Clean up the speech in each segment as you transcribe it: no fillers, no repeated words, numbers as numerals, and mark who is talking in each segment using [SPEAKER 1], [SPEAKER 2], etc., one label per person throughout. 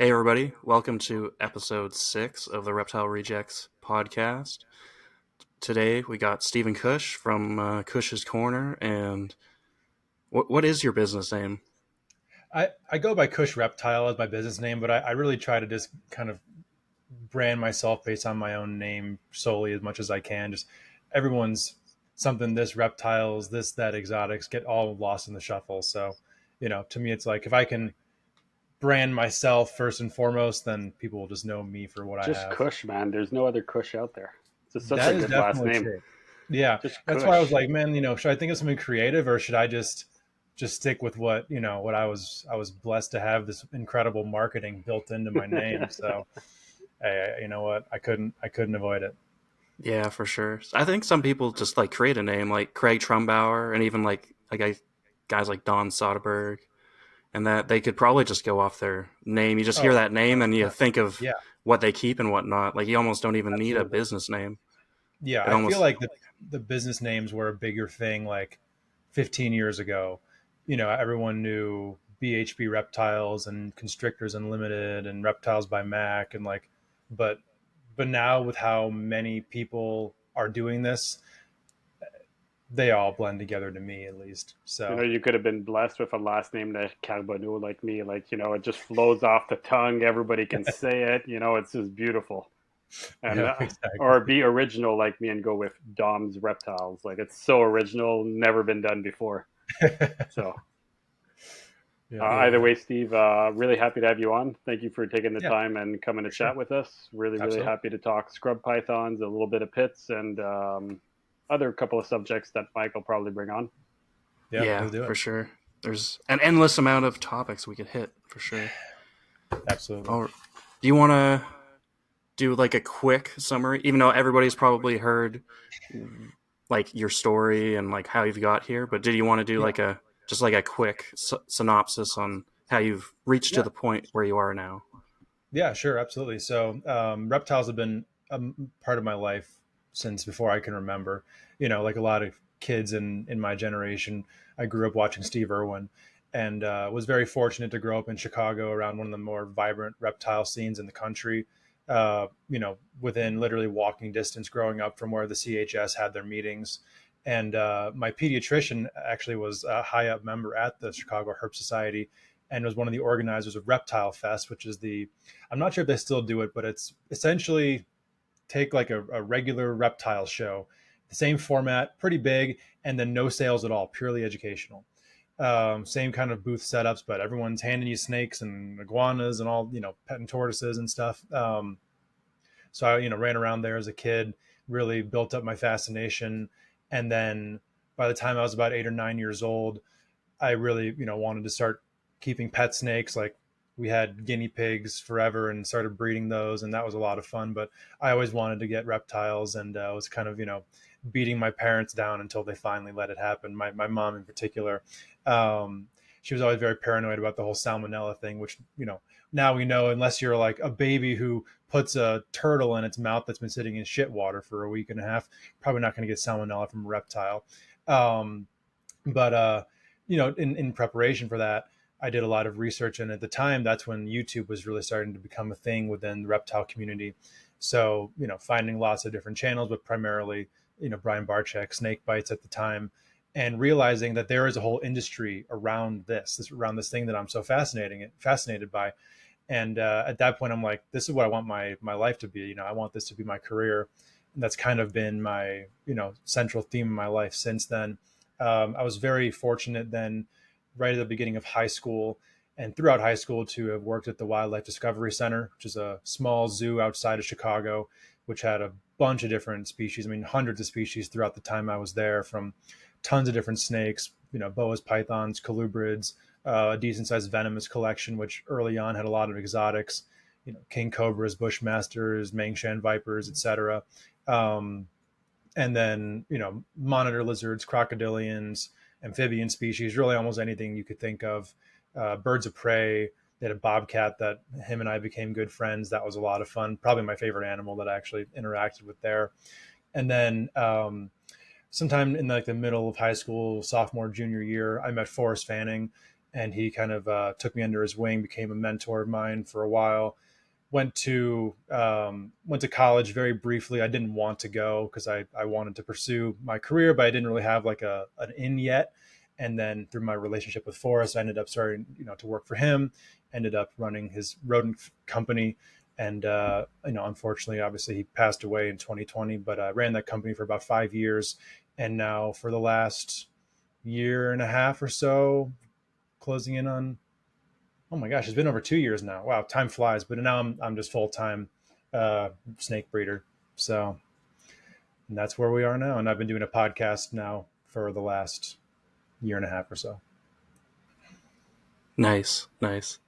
[SPEAKER 1] Hey, everybody. Welcome to episode 6 of the Reptile Rejects podcast. Today, we got Steven Kush from Kush's Corner. And what is your business name?
[SPEAKER 2] I go by Kush Reptile as my business name, but I really try to just kind of brand myself based on my own name solely as much as I can. Just everyone's something, this reptiles, this, that exotics get all lost in the shuffle. So, to me, it's like if I can brand myself first and foremost, then people will just know me for what I
[SPEAKER 3] Just
[SPEAKER 2] have.
[SPEAKER 3] Kush, man. There's no other Kush out there. It's just such a
[SPEAKER 2] That is
[SPEAKER 3] good last
[SPEAKER 2] definitely
[SPEAKER 3] name.
[SPEAKER 2] true. Yeah.
[SPEAKER 3] Just
[SPEAKER 2] That's why I was
[SPEAKER 3] Kush.
[SPEAKER 2] like, man, should I think of something creative or should I just stick with what I was blessed to have this incredible marketing built into my name. So hey, you know what? I couldn't avoid it.
[SPEAKER 1] Yeah, for sure. I think some people just like create a name like Craig Trumbauer and even guys like Don Soderberg, and that they could probably just go off their name. You just hear
[SPEAKER 2] Oh,
[SPEAKER 1] that name and you
[SPEAKER 2] 100%.
[SPEAKER 1] think of
[SPEAKER 2] Yeah,
[SPEAKER 1] what they keep and whatnot. Like you almost don't even need a
[SPEAKER 2] absolutely.
[SPEAKER 1] business name.
[SPEAKER 2] Yeah,
[SPEAKER 1] It
[SPEAKER 2] I feel
[SPEAKER 1] almost,
[SPEAKER 2] like the business names were a bigger thing like 15 years ago. Everyone knew BHB Reptiles and Constrictors Unlimited and Reptiles by Mac and but but now with how many people are doing this, they all blend together to me at least. So
[SPEAKER 3] You could have been blessed with a last name that Carbonneau like me. It just flows off the tongue. Everybody can say it. It's just beautiful. And
[SPEAKER 2] yeah,
[SPEAKER 3] or
[SPEAKER 2] exactly.
[SPEAKER 3] be original like me and go with Dom's Reptiles. Like it's so original, never been done before. So
[SPEAKER 2] Yeah,
[SPEAKER 1] yeah.
[SPEAKER 3] either way, Steve, really happy to have you on. Thank you for taking the
[SPEAKER 2] yeah,
[SPEAKER 3] time and coming to
[SPEAKER 2] for sure.
[SPEAKER 3] chat with us. Really, really
[SPEAKER 2] Absolutely.
[SPEAKER 3] happy to talk scrub pythons, a little bit of pits, and other couple of subjects that Mike will probably bring on.
[SPEAKER 2] Yeah,
[SPEAKER 1] Yeah,
[SPEAKER 2] let's do it.
[SPEAKER 1] for sure. There's an endless amount of topics we could hit, for sure.
[SPEAKER 2] Absolutely.
[SPEAKER 1] Oh, do you want to do like a quick summary? Even though everybody's probably heard like your story and like how you've got here, but did you want to do
[SPEAKER 2] Yeah.
[SPEAKER 1] like a just like a quick synopsis on how you've reached to
[SPEAKER 2] Yeah.
[SPEAKER 1] the point where you are now?
[SPEAKER 2] Yeah, sure, absolutely. So, reptiles have been a part of my life since before I can remember. Like a lot of kids in my generation, I grew up watching Steve Irwin, and was very fortunate to grow up in Chicago around one of the more vibrant reptile scenes in the country. Within literally walking distance, growing up from where the CHS had their meetings. And my pediatrician actually was a high up member at the Chicago Herp Society and was one of the organizers of Reptile Fest, which is I'm not sure if they still do it, but it's essentially take like a regular reptile show, the same format, pretty big, and then no sales at all, purely educational. Same kind of booth setups, but everyone's handing you snakes and iguanas and all, petting tortoises and stuff. So I, ran around there as a kid, really built up my fascination. And then by the time I was about 8 or 9 years old, I really, wanted to start keeping pet snakes. Like we had guinea pigs forever and started breeding those, and that was a lot of fun. But I always wanted to get reptiles, and was kind of, beating my parents down until they finally let it happen. My mom in particular, she was always very paranoid about the whole salmonella thing, which now we know unless you're like a baby who puts a turtle in its mouth that's been sitting in shit water for a week and a half, probably not going to get salmonella from a reptile. Um, but in preparation for that, I did a lot of research, and at the time, that's when YouTube was really starting to become a thing within the reptile community. So finding lots of different channels, but primarily Brian Barczyk, snake bites at the time, and realizing that there is a whole industry around around this thing that I'm so fascinated by. And at that point, I'm like, this is what I want my life to be. I want this to be my career, and that's kind of been my central theme in my life since then. I was very fortunate then, right at the beginning of high school and throughout high school, to have worked at the Wildlife Discovery Center, which is a small zoo outside of Chicago, which had a bunch of different species. I mean, hundreds of species throughout the time I was there, from tons of different snakes, boas, pythons, colubrids, a decent sized venomous collection, which early on had a lot of exotics, king cobras, bushmasters, mangshan vipers, etc. Um, and then monitor lizards, crocodilians, amphibian species, really almost anything you could think of. Birds of prey. They had a bobcat that him and I became good friends. That was a lot of fun. Probably my favorite animal that I actually interacted with there. And then sometime in like the middle of high school, sophomore, junior year, I met Forrest Fanning, and he kind of took me under his wing, became a mentor of mine for a while. Went to college very briefly. I didn't want to go because I wanted to pursue my career, but I didn't really have like an in yet. And then through my relationship with Forrest, I ended up starting, to work for him. Ended up running his rodent company, and unfortunately, obviously, he passed away in 2020. But I ran that company for about 5 years, and now for the last year and a half or so, closing in on, oh my gosh, it's been over 2 years now. Wow, time flies. But now I'm just full time snake breeder. So, and that's where we are now. And I've been doing a podcast now for the last year and a half or so.
[SPEAKER 1] Nice, nice.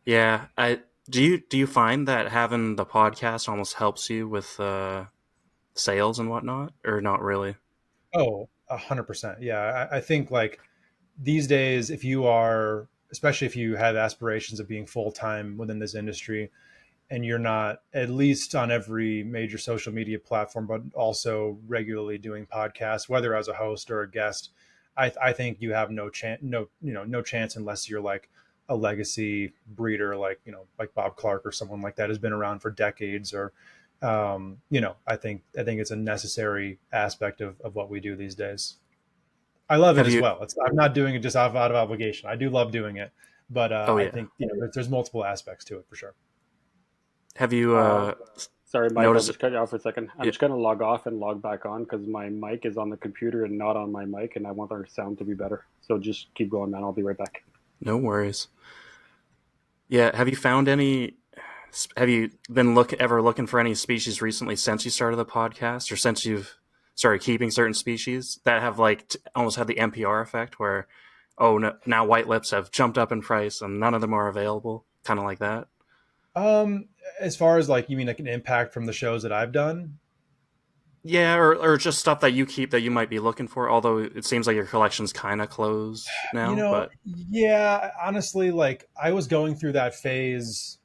[SPEAKER 1] Yeah, I do you find that having the podcast almost helps you with sales and whatnot, or not really?
[SPEAKER 2] Oh, 100%. Yeah, I think like these days, if you are, especially if you have aspirations of being full time within this industry, and you're not at least on every major social media platform, but also regularly doing podcasts, whether as a host or a guest, I think you have no chance, no chance unless you're like a legacy breeder, like, like Bob Clark or someone like that has been around for decades, or, I think it's a necessary aspect of what we do these days. I love it
[SPEAKER 1] Have
[SPEAKER 2] as
[SPEAKER 1] you?
[SPEAKER 2] well. I'm not doing it just out of obligation. I do love doing it, but
[SPEAKER 1] Oh
[SPEAKER 2] I
[SPEAKER 1] yeah.
[SPEAKER 2] think there's multiple aspects to it for sure.
[SPEAKER 1] Have you
[SPEAKER 3] Um, Sorry, Mike, I'll
[SPEAKER 1] noticed?
[SPEAKER 3] just cut you off for a second. I'm
[SPEAKER 1] Yeah,
[SPEAKER 3] just going to log off and log back on because my mic is on the computer and not on my mic, and I want our sound to be better. So just keep going, man. I'll be right back.
[SPEAKER 1] no worries. Yeah, have you found any? Have you been ever looking for any species recently since you started the podcast, or since you've started keeping certain species that have like almost had the NPR effect, where oh no, now white lips have jumped up in price and none of them are available, kind of like that?
[SPEAKER 2] Um, as far as like, you mean like an impact from the shows that I've done?
[SPEAKER 1] Yeah, or just stuff that you keep that you might be looking for. Although it seems like your collection's kind of closed now, but
[SPEAKER 2] Yeah, honestly, like I was going through that phase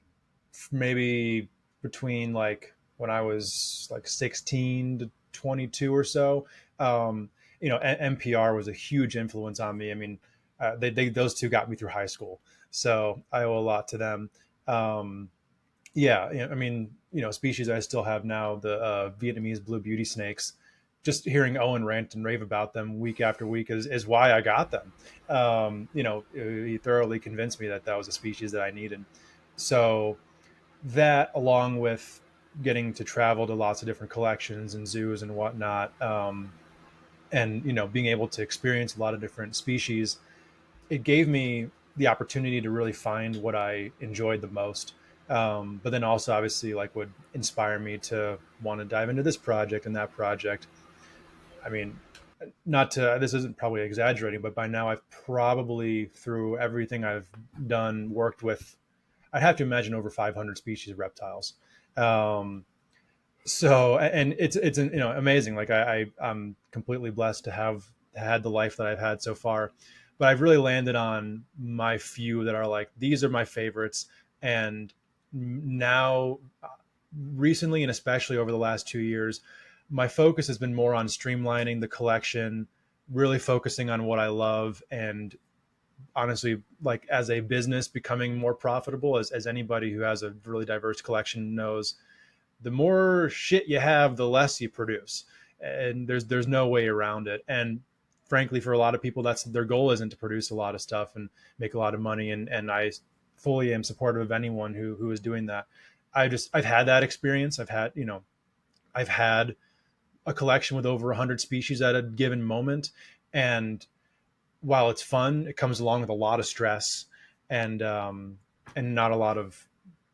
[SPEAKER 2] maybe between like when I was like 16 to 22 or so. Um, NPR was a huge influence on me. I mean, those two got me through high school, so I owe a lot to them. Um, yeah, I mean, species I still have now, the Vietnamese blue beauty snakes. Just hearing Owen rant and rave about them week after week is why I got them. He thoroughly convinced me that that was a species that I needed. So that, along with getting to travel to lots of different collections and zoos and whatnot, and being able to experience a lot of different species, it gave me the opportunity to really find what I enjoyed the most. But then also obviously like would inspire me to want to dive into this project and that project. I mean, not to, this isn't probably exaggerating, but by now I've probably, through everything I've done, worked with, I'd have to imagine over 500 species of reptiles. Um, and it's amazing. Like I'm completely blessed to have had the life that I've had so far, but I've really landed on my few that are like, these are my favorites. And now, recently, and especially over the last 2 years, my focus has been more on streamlining the collection, really focusing on what I love, and honestly, like as a business, becoming more profitable. As anybody who has a really diverse collection knows, the more shit you have, the less you produce, and there's no way around it. And frankly, for a lot of people, that's their goal, isn't to produce a lot of stuff and make a lot of money. And I fully am supportive of anyone who is doing that. I've had that experience. I've had a collection with over 100 species at a given moment, and while it's fun, it comes along with a lot of stress, and not a lot of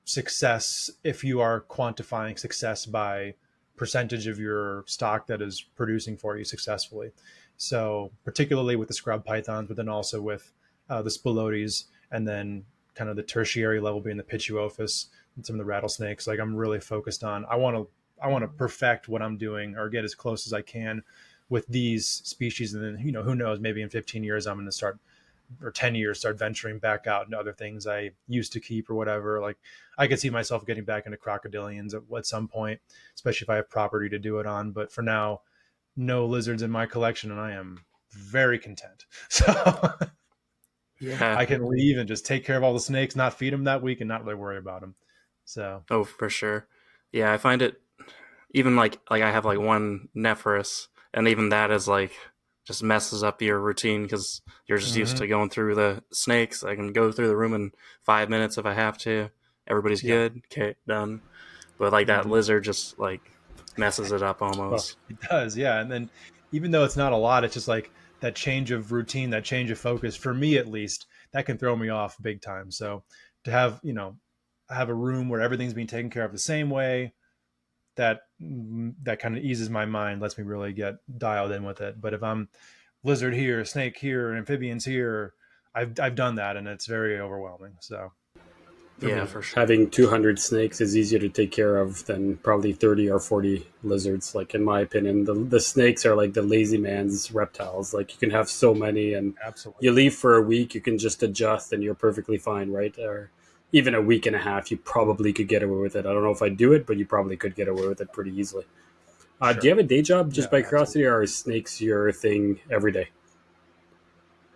[SPEAKER 2] success if you are quantifying success by percentage of your stock that is producing for you successfully. So particularly with the scrub pythons, but then also with the Spilotes, and then kind of the tertiary level being the Pituophis and some of the rattlesnakes. Like I'm really focused on, I want to perfect what I'm doing or get as close as I can with these species. And then, who knows, maybe in 15 years, I'm going to start, or 10 years, start venturing back out into other things I used to keep or whatever. Like I could see myself getting back into crocodilians at some point, especially if I have property to do it on. But for now, no lizards in my collection, and I am very content. So
[SPEAKER 1] Yeah.
[SPEAKER 2] I can leave and just take care of all the snakes, not feed them that week, and not really worry about them. So
[SPEAKER 1] Oh, for sure. Yeah, I find it even like I have like one Nephris, and even that is like just messes up your routine because you're just used
[SPEAKER 2] hmm
[SPEAKER 1] to going through the snakes. I can go through the room in 5 minutes if I have to. Everybody's
[SPEAKER 2] yeah.
[SPEAKER 1] good. Okay, done. But like that
[SPEAKER 2] hmm
[SPEAKER 1] lizard just like messes it up
[SPEAKER 3] Well,
[SPEAKER 1] almost.
[SPEAKER 2] It does, yeah. And then even though it's not a lot, it's just like that change of routine, that change of focus, for me at least, that can throw me off big time. So to have, have a room where everything's being taken care of the same way, that kind of eases my mind, lets me really get dialed in with it. But if I'm lizard here, snake here, amphibians here, I've done that and it's very overwhelming. So for
[SPEAKER 1] Yeah,
[SPEAKER 2] me at
[SPEAKER 1] for
[SPEAKER 2] least.
[SPEAKER 1] sure.
[SPEAKER 3] having 200 snakes is easier to take care of than probably 30 or 40 lizards. Like, in my opinion, the snakes are like the lazy man's reptiles. Like, you can have so many, and
[SPEAKER 2] Absolutely.
[SPEAKER 3] you leave for a week, you can just adjust and you're perfectly fine, right? Or even a week and a half, you probably could get away with it. I don't know if I'd do it, but you probably could get away with it pretty easily. Do you
[SPEAKER 2] Sure.
[SPEAKER 3] have a day job
[SPEAKER 2] Yeah,
[SPEAKER 3] just by
[SPEAKER 2] absolutely.
[SPEAKER 3] curiosity, or are snakes your thing every day?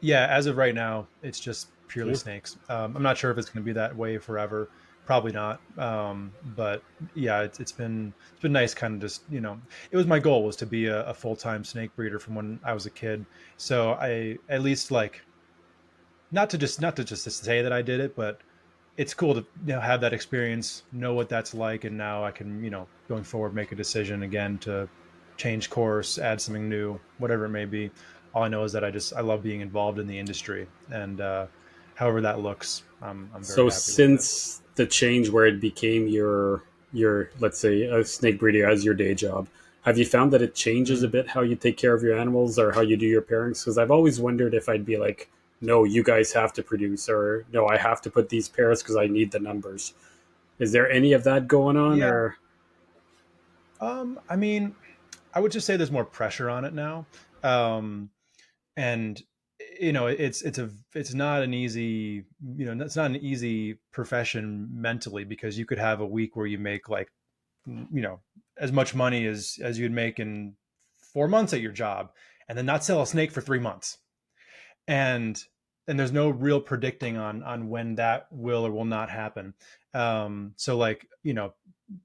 [SPEAKER 2] Yeah, as of right now, it's just purely
[SPEAKER 3] Yeah.
[SPEAKER 2] snakes. I'm not sure if it's going to be that way forever. Probably not. But yeah, it's been nice, kind of just it was my goal was to be a full time snake breeder from when I was a kid. So I at least like not to just say that I did it, but it's cool to have that experience, know what that's like, and now I can going forward make a decision again to change course, add something new, whatever it may be. All I know is that I love being involved in the industry, and however that looks, I'm very
[SPEAKER 3] So
[SPEAKER 2] happy with it.
[SPEAKER 3] since the change where it became your let's say a snake breeder as your day job, have you found that it changes a
[SPEAKER 2] Mm.
[SPEAKER 3] bit how you take care of your animals or how you do your pairings? Because I've always wondered if I'd be like, no, you guys have to produce, or no, I have to put these pairs because I need the numbers. Is there any of that going on,
[SPEAKER 2] Yeah.
[SPEAKER 3] or
[SPEAKER 2] I mean, I would just say there's more pressure on it now. Um, and it's not an easy it's not an easy profession mentally, because you could have a week where you make like as much money as you'd make in 4 months at your job, and then not sell a snake for 3 months, and there's no real predicting on when that will or will not happen. So like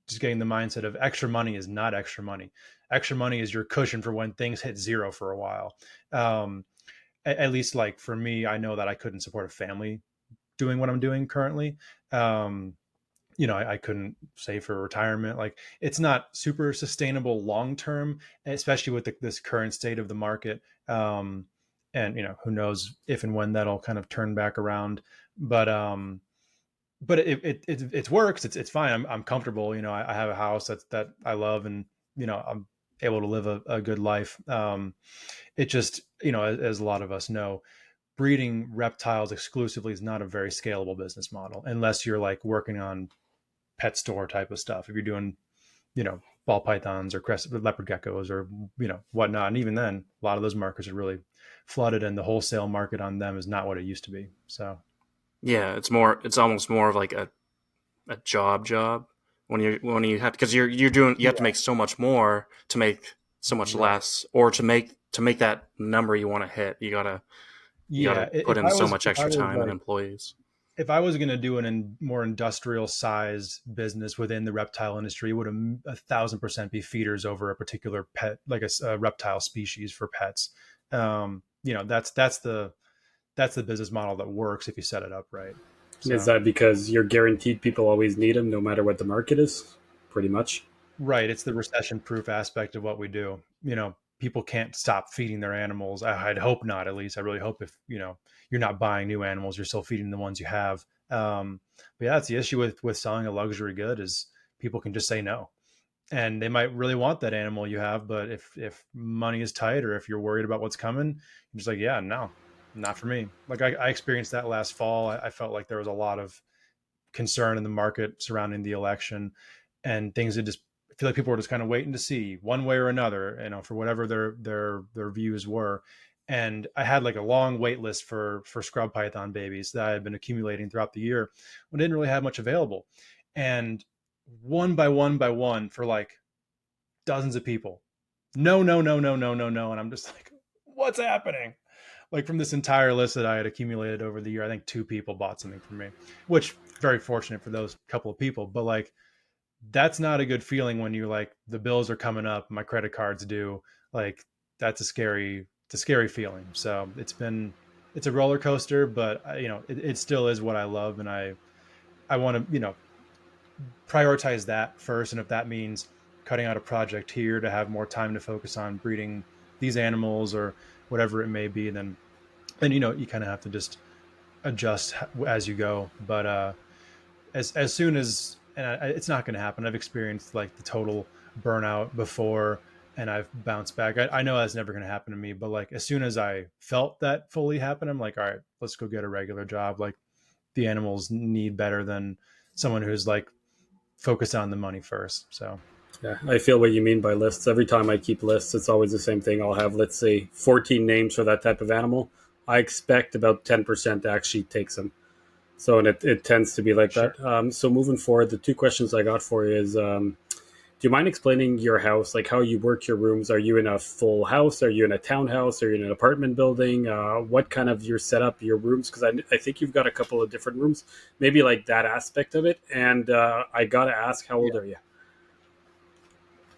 [SPEAKER 2] just getting the mindset of extra money is not extra money. Extra money is your cushion for when things hit zero for a while. um, at least like for me, I know that I couldn't support a family doing what I'm doing currently. Um, I couldn't save for retirement. Like it's not super sustainable long term, especially with this current state of the market. And who knows if and when that'll kind of turn back around. But it works. It's fine. I'm comfortable. I have a house that I love, and I'm able to live a good life. It just as a lot of us know, breeding reptiles exclusively is not a very scalable business model unless you're like working on pet store type of stuff. If you're doing, ball pythons or crested leopard geckos or, whatnot. And even then, a lot of those markets are really flooded, and the wholesale market on them is not what it used to be. So,
[SPEAKER 1] Yeah, it's almost more of like a job when you have because you're doing you have to
[SPEAKER 2] yeah,
[SPEAKER 1] make so much more to make so much
[SPEAKER 2] right.
[SPEAKER 1] less or to make that number you want to hit. You gotta
[SPEAKER 2] Yeah.
[SPEAKER 1] put
[SPEAKER 2] If
[SPEAKER 1] in
[SPEAKER 2] I
[SPEAKER 1] so
[SPEAKER 2] was,
[SPEAKER 1] much
[SPEAKER 2] if I
[SPEAKER 1] extra
[SPEAKER 2] was
[SPEAKER 1] time and
[SPEAKER 2] like,
[SPEAKER 1] employees.
[SPEAKER 2] if I was going to do more industrial sized business within the reptile industry, it would 1,000% be feeders over a particular pet, like a reptile species for pets. That's the business model that works if you set it up right.
[SPEAKER 3] is
[SPEAKER 2] So
[SPEAKER 3] that because you're guaranteed people always need them no matter what the market is? Pretty much.
[SPEAKER 2] right, it's the recession proof aspect of what we do. People can't stop feeding their animals. I'd hope not. At least I really hope if you're not buying new animals, you're still feeding the ones you have. But yeah, that's the issue with selling a luxury good is people can just say no, and they might really want that animal you have, but if money is tight or if you're worried about what's coming, you're just like, yeah, no, not for me. Like I experienced that last fall. I felt like there was a lot of concern in the market surrounding the election, and things that just I feel like people were just kind of waiting to see one way or another, for whatever their views were. And I had like a long wait list for scrub python babies that I had been accumulating throughout the year. I didn't really have much available, and one by one, for like dozens of people, no, no, no, no, no, no, no, and I'm just like, what's happening? like from this entire list that I had accumulated over the year, I think 2 people bought something from me, which very fortunate for those couple of people. But like, that's not a good feeling when you like the bills are coming up, my credit card's due. Like that's it's a scary feeling. So it's a roller coaster, but it still is what I love, and I want to prioritize that first. And if that means cutting out a project here to have more time to focus on breeding these animals or whatever it may be, then you kind of have to just adjust as you go. But as soon as it's not going to happen. I've experienced like the total burnout before, and I've bounced back. I know that's never going to happen to me, but like as soon as I felt that fully happen, I'm like, all right, let's go get a regular job. Like the animals need better than someone who's like focused on the money first. So
[SPEAKER 3] Yeah, I feel what you mean by lists. Every time I keep lists, it's always the same thing. I'll have, let's say, 14 names for that type of animal. I expect about 10% actually takes them. So, and it tends to be like
[SPEAKER 2] sure.
[SPEAKER 3] that. So moving forward, the 2 questions I got for you is, do you mind explaining your house, like how you work your rooms? Are you in a full house? Are you in a townhouse? Are you in an apartment building? What kind of your setup, your rooms? Because I think you've got a couple of different rooms, maybe like that aspect of it. And I got to ask, how old
[SPEAKER 2] Yeah.
[SPEAKER 3] are you?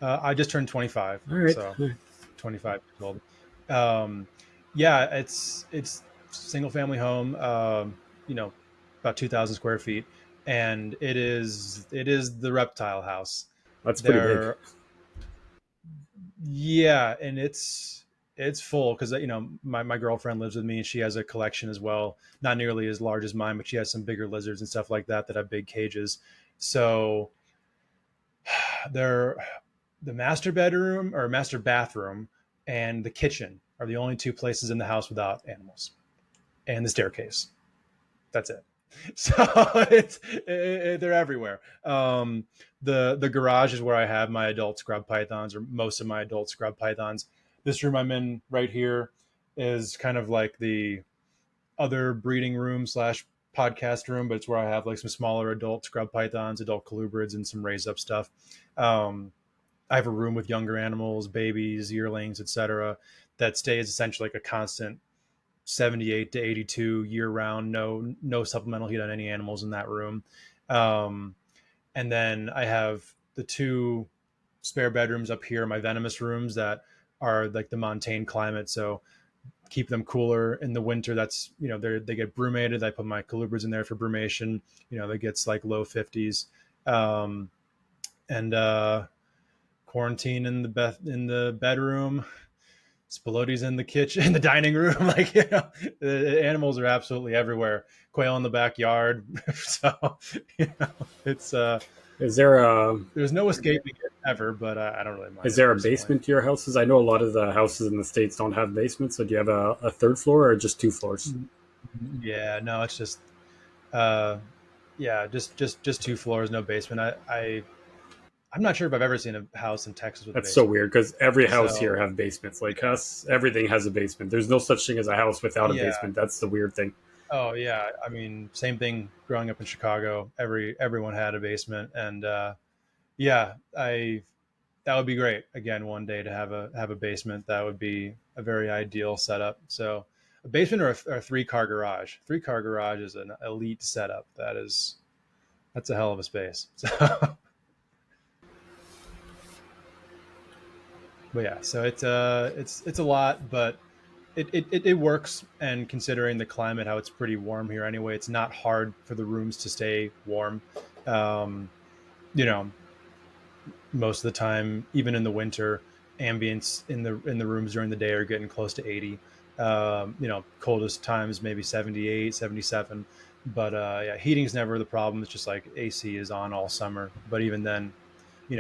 [SPEAKER 2] I just turned 25,
[SPEAKER 3] All right.
[SPEAKER 2] so 25 years old. Yeah, it's single family home. About 2,000 square feet, and it is the reptile house.
[SPEAKER 3] That's pretty big.
[SPEAKER 2] There, yeah, and it's full because my girlfriend lives with me, and she has a collection as well. Not nearly as large as mine, but she has some bigger lizards and stuff like that have big cages. So they're the master bedroom or master bathroom and the kitchen are the only 2 places in the house without animals, and the staircase. That's it. So they're everywhere. The garage is where I have my adult scrub pythons, or most of my adult scrub pythons. This room I'm in right here is kind of like the other breeding room slash podcast room, but it's where I have like some smaller adult scrub pythons, adult colubrids, and some raised up stuff. I have a room with younger animals, babies, yearlings, etc., that stays essentially like a constant 78 to 82 year round. No supplemental heat on any animals in that room. And then I have the 2 spare bedrooms up here, my venomous rooms that are like the montane climate, so keep them cooler in the winter. That's they get brumated. I put my colubrids in there for brumation. That gets like low 50s. And quarantine in the bedroom, Spilotes in the kitchen, in the dining room. Like, the animals are absolutely everywhere. Quail in the backyard. So, it's
[SPEAKER 3] Is there a
[SPEAKER 2] there's no escaping it ever, but I don't really mind
[SPEAKER 3] is
[SPEAKER 2] it
[SPEAKER 3] there a
[SPEAKER 2] personally.
[SPEAKER 3] basement to your houses? I know a lot of the houses in the States don't have basements. So do you have a 3rd floor or just 2 floors?
[SPEAKER 2] Yeah, no, it's just uh yeah, just 2 floors, no basement. I'm not sure if I've ever seen a house in Texas with a
[SPEAKER 3] That's so
[SPEAKER 2] basement.
[SPEAKER 3] weird because every house here
[SPEAKER 2] So
[SPEAKER 3] have basements. Like us, everything has a basement. There's no such thing as a house without a
[SPEAKER 2] yeah.
[SPEAKER 3] basement. That's the weird thing.
[SPEAKER 2] Oh yeah. I mean, same thing growing up in Chicago. Everyone had a basement, and yeah, I that would be great. Again, one day to have a basement. That would be a very ideal setup. So a basement or a 3-car garage. 3-car garage is an elite setup. That's a hell of a space. So, but yeah, so it's a lot, but it works. And considering the climate, how it's pretty warm here anyway, it's not hard for the rooms to stay warm. Um, you know, most of the time, even in the winter, ambience in the rooms during the day are getting close to 80. Coldest times maybe 78, 77. But yeah, heating's never the problem. It's just like AC is on all summer. But even then,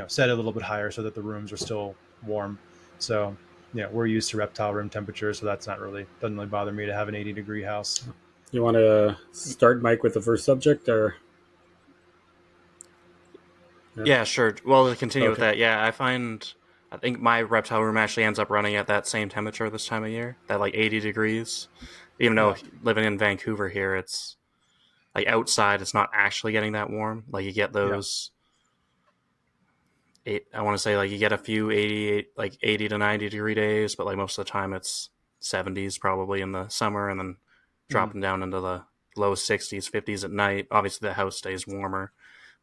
[SPEAKER 2] set it a little bit higher so that the rooms are still warm. So we're used to reptile room temperature, so doesn't really bother me to have an 80-degree house.
[SPEAKER 3] You want to start, Mike, with the first subject, or
[SPEAKER 1] Yeah, sure. Well, to continue with
[SPEAKER 3] okay?
[SPEAKER 1] that, yeah, I think my reptile room actually ends up running at that same temperature this time of year, that like 80 degrees. Even though
[SPEAKER 2] Yeah,
[SPEAKER 1] living in Vancouver here, it's like outside, it's not actually getting that warm. Like you get
[SPEAKER 2] yeah,
[SPEAKER 1] those, I want to say like you get a few 80 to 90 degree days, but like most of the time it's 70s probably in the summer, and then
[SPEAKER 2] Mm.
[SPEAKER 1] dropping down into the low 60s, 50s at night. Obviously, the house stays warmer.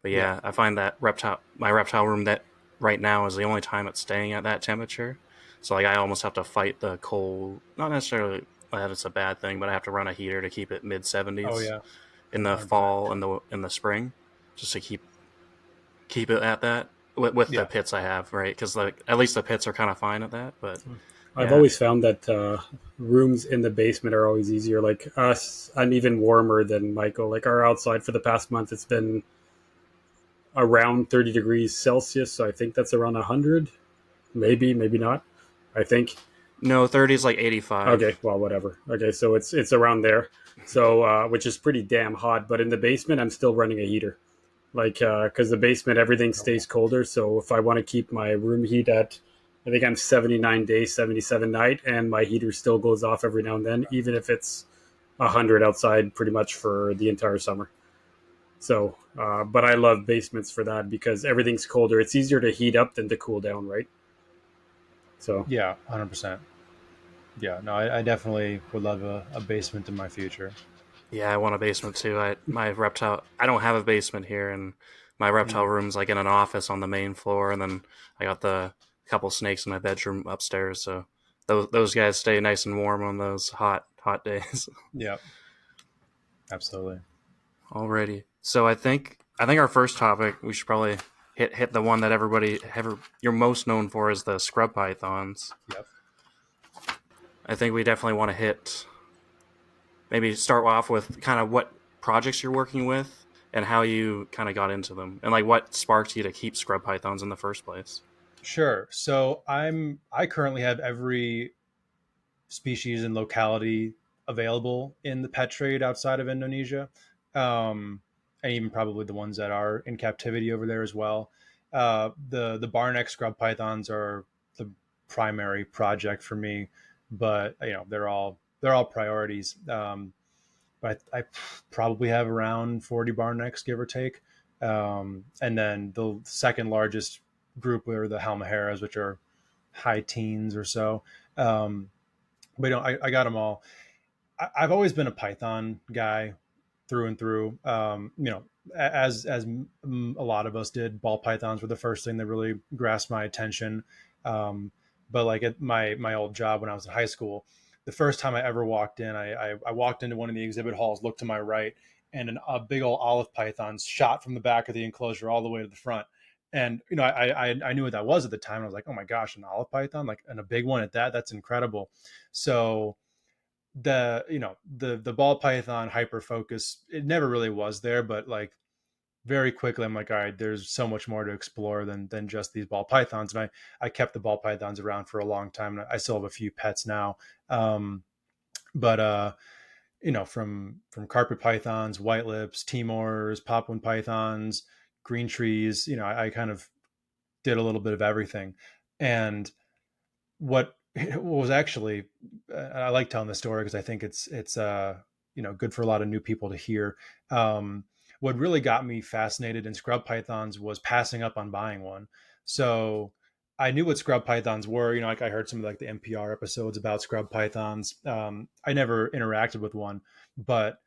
[SPEAKER 1] But
[SPEAKER 2] Yeah.
[SPEAKER 1] yeah, I find that my reptile room that right now is the only time it's staying at that temperature. So like I almost have to fight the cold. Not necessarily that it's a bad thing, but I have to run a heater to keep it mid
[SPEAKER 2] Oh
[SPEAKER 1] 70s
[SPEAKER 2] yeah.
[SPEAKER 1] in the
[SPEAKER 2] 100%.
[SPEAKER 1] fall and the spring, just to keep it at that with the
[SPEAKER 2] Yeah.
[SPEAKER 1] pits I have, right? Because like at least the pits are kind of fine at that. But
[SPEAKER 3] I've
[SPEAKER 1] yeah,
[SPEAKER 3] always found that rooms in the basement are always easier. Like us, I'm even warmer than Michael. Like our outside for the past month, it's been around 30 degrees Celsius. So I think that's around 100, maybe, maybe not. I think.
[SPEAKER 1] no, 30 is like
[SPEAKER 3] Okay,
[SPEAKER 1] 85.
[SPEAKER 3] well, whatever. Okay, so it's around there. So which is pretty damn hot. But in the basement, I'm still running a heater. Like because the basement everything stays colder. So if I want to keep my room heat at, I think I'm 79 days, 77 night, and my heater still goes off every now and then, even if it's 100 outside, pretty much for the entire summer. So, but I love basements for that because everything's colder. It's easier to heat up than to cool down, right? So,
[SPEAKER 2] Yeah. 100%. Yeah. No, I definitely would love a basement in my future.
[SPEAKER 1] Yeah, I want a basement too. I don't have a basement here, and my
[SPEAKER 2] Mm.
[SPEAKER 1] reptile room's like in an office on the main floor, and then I got the couple snakes in my bedroom upstairs. So those guys stay nice and warm on those hot days.
[SPEAKER 2] Yeah. Absolutely.
[SPEAKER 1] Alrighty. So I think our first topic we should probably hit the one that you're most known for is the scrub pythons.
[SPEAKER 2] Yep.
[SPEAKER 1] I think we definitely want to hit maybe start off with kind of what projects you're working with and how you kind of got into them and like what sparked you to keep scrub pythons in the first place.
[SPEAKER 2] Sure. So I currently have every species and locality available in the pet trade outside of Indonesia, and even probably the ones that are in captivity over there as well. The barneck scrub pythons are the primary project for me, but they're all priorities. But I probably have around 40 barnecks, give or take. And then the second largest group are the halmaheras, which are high teens or so. Um, but I got them all. I've always been a Python guy through and through. As a lot of us did, ball pythons were the first thing that really grasped my attention. Um, but like at my old job when I was in high school, the first time I ever walked in, I walked into one of the exhibit halls, looked to my right, and a big old olive python shot from the back of the enclosure all the way to the front. And I knew what that was at the time. I was like, oh my gosh, an olive python, like, and a big one at that. That's incredible. So the ball python hyper focus, it never really was there, but like very quickly I'm like, all right, there's so much more to explore than just these ball pythons. And I kept the ball pythons around for a long time, and I still have a few pets now. But from carpet pythons, white lips, Timors, Papuan pythons, green trees, I kind of did a little bit of everything. And what was actually, I like telling the story because I think it's good for a lot of new people to hear. What really got me fascinated in scrub pythons was passing up on buying one. So I knew what scrub pythons were. Like I heard some of like the NPR episodes about scrub pythons. I never interacted with one, but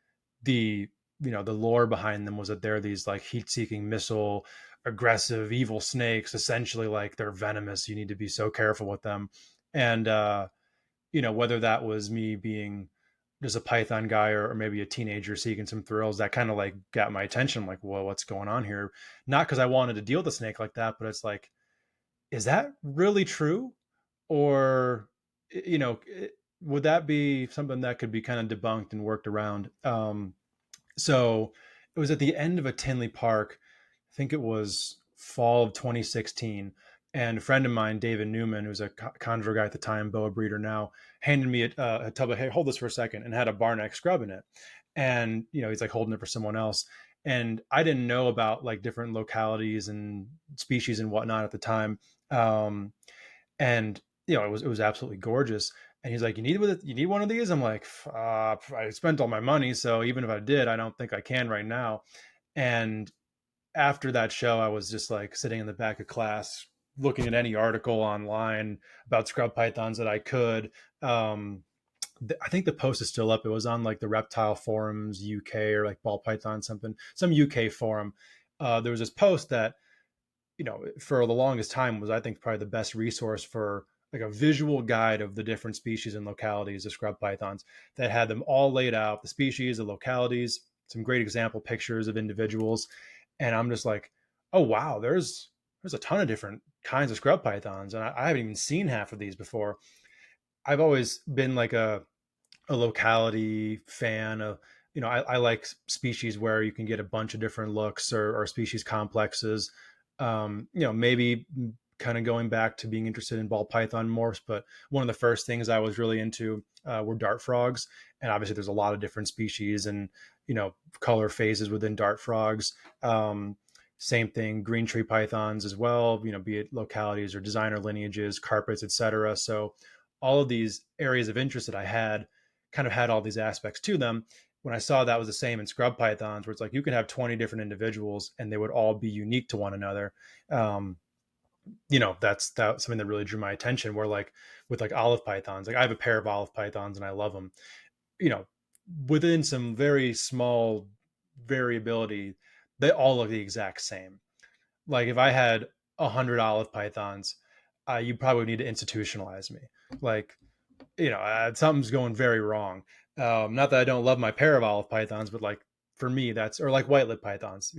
[SPEAKER 2] the the lore behind them was that they're these like heat-seeking missile, aggressive, evil snakes. Essentially, like they're venomous. You need to be so careful with them. And whether that was me being just a python guy, or maybe a teenager seeking some thrills, that kind of like got my attention. I'm like, well, what's going on here? Not because I wanted to deal with a snake like that, but it's like, is that really true? Or would that be something that could be kind of debunked and worked around? So it was at the end of a Tinley Park. I think it was fall of 2016. And a friend of mine, David Newman, who's a conjurer guy at the time, boa breeder now, handed me a tub of, hey, hold this for a second, and had a barneck scrub in it. And, he's like holding it for someone else. And I didn't know about like different localities and species and whatnot at the time. And it was absolutely gorgeous. And he's like, you need one of these? I'm like, I spent all my money, so even if I did, I don't think I can right now. And after that show, I was just like sitting in the back of class looking at any article online about scrub pythons that I could. I think the post is still up. It was on like the Reptile Forums UK or like Ball Python something, some UK forum. There was this post that, for the longest time was, I think, probably the best resource for like a visual guide of the different species and localities of scrub pythons, that had them all laid out, the species, the localities, some great example pictures of individuals. And I'm just like, oh wow, there's a ton of different kinds of scrub pythons, and I haven't even seen half of these before. I've always been like a locality fan of, I like species where you can get a bunch of different looks, or species complexes. Maybe kind of going back to being interested in ball python morphs, but one of the first things I was really into were dart frogs. And obviously there's a lot of different species and, color phases within dart frogs. Same thing, green tree pythons as well, be it localities or designer lineages, carpets, etc. So all of these areas of interest that I had kind of had all these aspects to them. When I saw that was the same in scrub pythons, where it's like you can have 20 different individuals and they would all be unique to one another. That's something that really drew my attention. Where like with like olive pythons, like I have a pair of olive pythons and I love them. You know, within some very small variability, they all look the exact same. Like if I had 100 olive pythons, you probably need to institutionalize me. Like, something's going very wrong. Not that I don't love my pair of olive pythons, but like for me, that's, or like white lip pythons.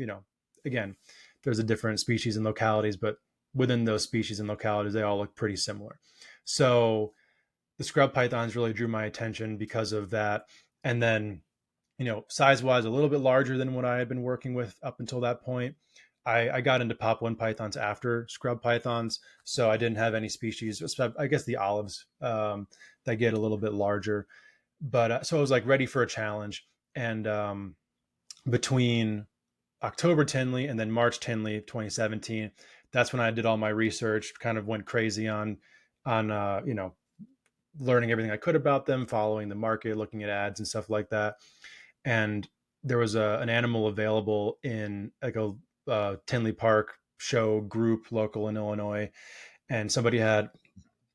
[SPEAKER 2] Again, there's a different species and localities, but within those species and localities, they all look pretty similar. So the scrub pythons really drew my attention because of that. And then, size wise, a little bit larger than what I had been working with up until that point. I got into Papuan pythons after scrub pythons, so I didn't have any species, I guess the olives, that get a little bit larger. But so I was like ready for a challenge. And between October Tinley and then March Tinley 2017, that's when I did all my research, kind of went crazy on learning everything I could about them, following the market, looking at ads and stuff like that. And there was an animal available in like a Tinley Park show group local in Illinois, and somebody had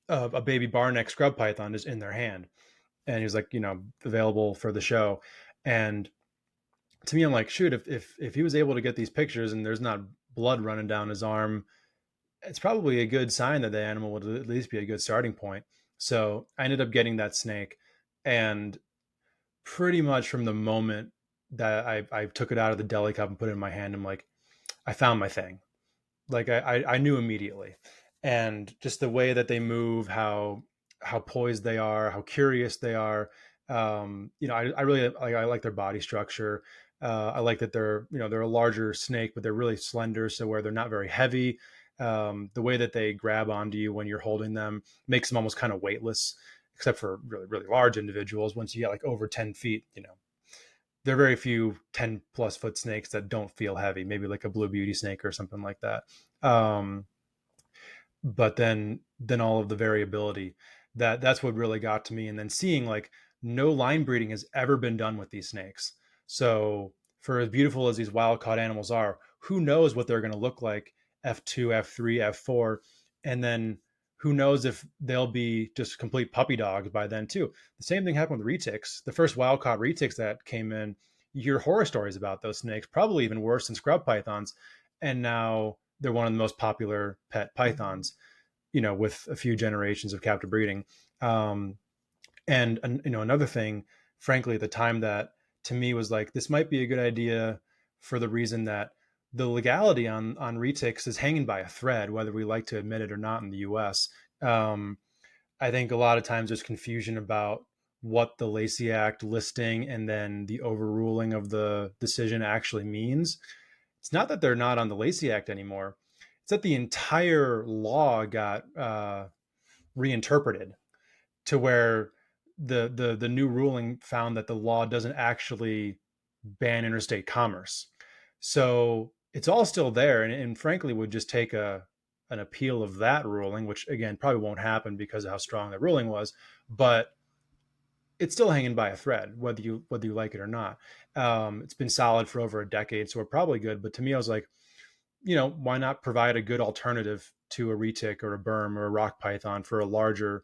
[SPEAKER 2] a baby barneck scrub python is in their hand, and he was like, available for the show. And to me, I'm like, shoot, if he was able to get these pictures and there's not blood running down his arm, it's probably a good sign that the animal would at least be a good starting point. So I ended up getting that snake, and pretty much from the moment that I took it out of the deli cup and put it in my hand, I'm like, I found my thing. Like I knew immediately. And just the way that they move, how poised they are, how curious they are. I really like, I like their body structure. I like that they're a larger snake, but they're really slender. So where they're not very heavy, the way that they grab onto you when you're holding them makes them almost kind of weightless, except for really, really large individuals. Once you get like over 10 feet, there are very few 10 plus foot snakes that don't feel heavy, maybe like a blue beauty snake or something like that. But then all of the variability, that's what really got to me. And then seeing like no line breeding has ever been done with these snakes. So for as beautiful as these wild caught animals are, who knows what they're going to look like F2, F3, F4. And then who knows if they'll be just complete puppy dogs by then too. The same thing happened with retics. The first wild caught retics that came in, you hear horror stories about those snakes, probably even worse than scrub pythons. And now they're one of the most popular pet pythons, with a few generations of captive breeding. And another thing, frankly, at the time that to me was like, this might be a good idea for the reason that the legality on retics is hanging by a thread, whether we like to admit it or not in the US. I think a lot of times there's confusion about what the Lacey Act listing and then the overruling of the decision actually means. It's not that they're not on the Lacey Act anymore. It's that the entire law got reinterpreted to where the new ruling found that the law doesn't actually ban interstate commerce. So it's all still there, and frankly would just take an appeal of that ruling, which again probably won't happen because of how strong the ruling was, but it's still hanging by a thread, whether you like it or not. It's been solid for over a decade, so we're probably good. But to me, I was like, why not provide a good alternative to a retic or a berm or a rock python for a larger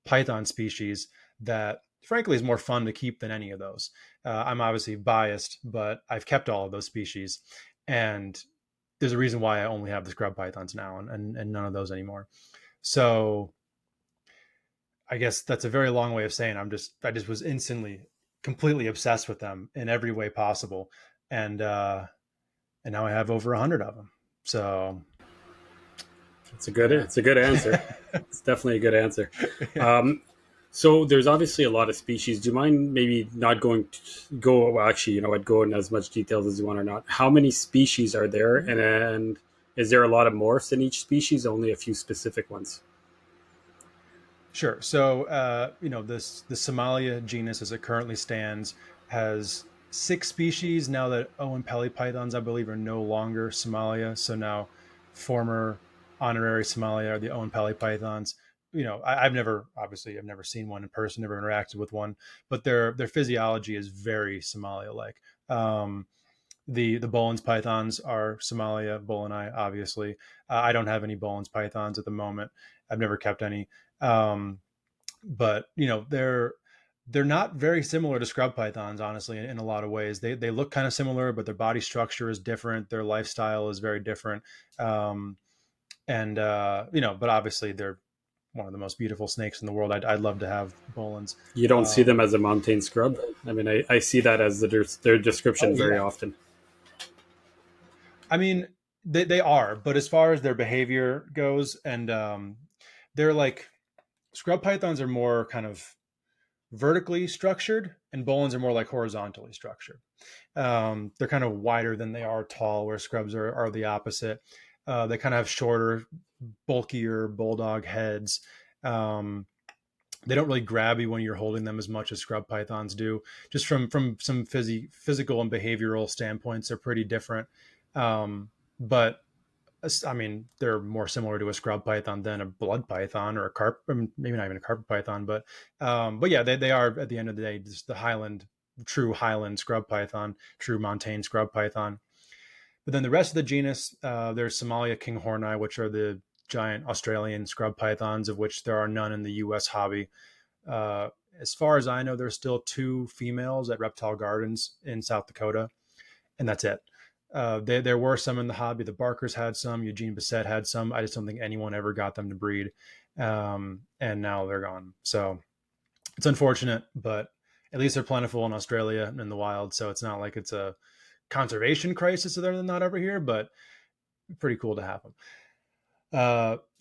[SPEAKER 2] python species that frankly is more fun to keep than any of those. I'm obviously biased, but I've kept all of those species, and there's a reason why I only have the scrub pythons now and none of those anymore. So I guess that's a very long way of saying I just was instantly completely obsessed with them in every way possible, and now I have over 100 of them. So
[SPEAKER 3] It's a good answer. It's definitely a good answer.
[SPEAKER 2] yeah.
[SPEAKER 3] Um, so there's obviously a lot of species. Do you mind maybe not going to go? Well, actually, I'd go in as much details as you want or not. How many species are there, and is there a lot of morphs in each species? Only a few specific ones.
[SPEAKER 2] Sure. So, the Somalia genus, as it currently stands, has 6 species now that Oenpelli pythons, I believe, are no longer Somalia. So now, former honorary Somalia are the Oenpelli pythons. I've never seen one in person, never interacted with one, but their physiology is very Somalia-like. The Bolen's pythons are Somalia, Boleni, obviously. I don't have any Bolen's pythons at the moment. I've never kept any. But they're not very similar to scrub pythons, honestly, in a lot of ways. They look kind of similar, but their body structure is different. Their lifestyle is very different. But obviously they're one of the most beautiful snakes in the world. I'd love to have Bolen's.
[SPEAKER 3] You don't see them as a montane scrub. I mean, I see that as their description
[SPEAKER 2] Oh
[SPEAKER 3] very
[SPEAKER 2] yeah.
[SPEAKER 3] often.
[SPEAKER 2] I mean, they are, but as far as their behavior goes, and they're like scrub pythons are more kind of vertically structured, and Bolen's are more like horizontally structured. They're kind of wider than they are tall, where scrubs are the opposite. They kind of have shorter, bulkier bulldog heads. They don't really grab you when you're holding them as much as scrub pythons do. Just from some physical and behavioral standpoints, they're pretty different. But I mean, they're more similar to a scrub python than a blood python or a maybe not even a carpet python, but yeah, they are at the end of the day just the true Highland scrub python, true montane scrub python. But then the rest of the genus, there's Somalia kinghorni, which are the giant Australian scrub pythons, of which there are none in the U.S. hobby. As far as I know, there's still 2 females at Reptile Gardens in South Dakota, and that's it. There were some in the hobby. The Barkers had some. Eugene Bissett had some. I just don't think anyone ever got them to breed, and now they're gone. So it's unfortunate, but at least they're plentiful in Australia and in the wild. So it's not like it's a conservation crisis that they're not over here, but pretty cool to have them.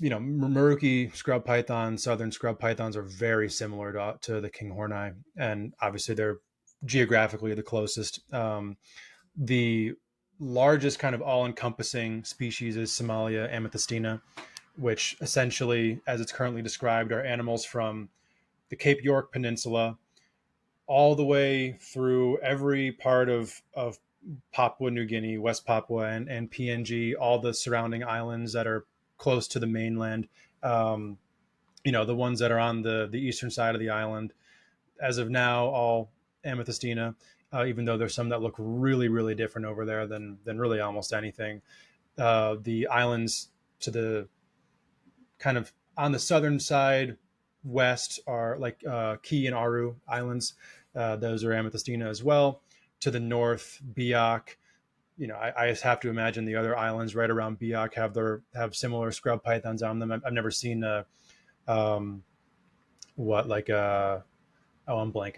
[SPEAKER 2] Maruki scrub pythons, southern scrub pythons are very similar to the kinghorni, and obviously they're geographically the closest. The largest kind of all-encompassing species is Somalia amethystina, which essentially, as it's currently described, are animals from the Cape York Peninsula all the way through every part of Papua New Guinea, West Papua, and PNG, all the surrounding islands that are close to the mainland. The ones that are on the eastern side of the island. As of now, all amethystina, even though there's some that look really, really different over there than really almost anything. The islands to the kind of on the southern side west are like Key and Aru islands. Those are amethystina as well. To the north, Biak. I just have to imagine the other islands right around Biak have similar scrub pythons on them. I've never seen I'm blanking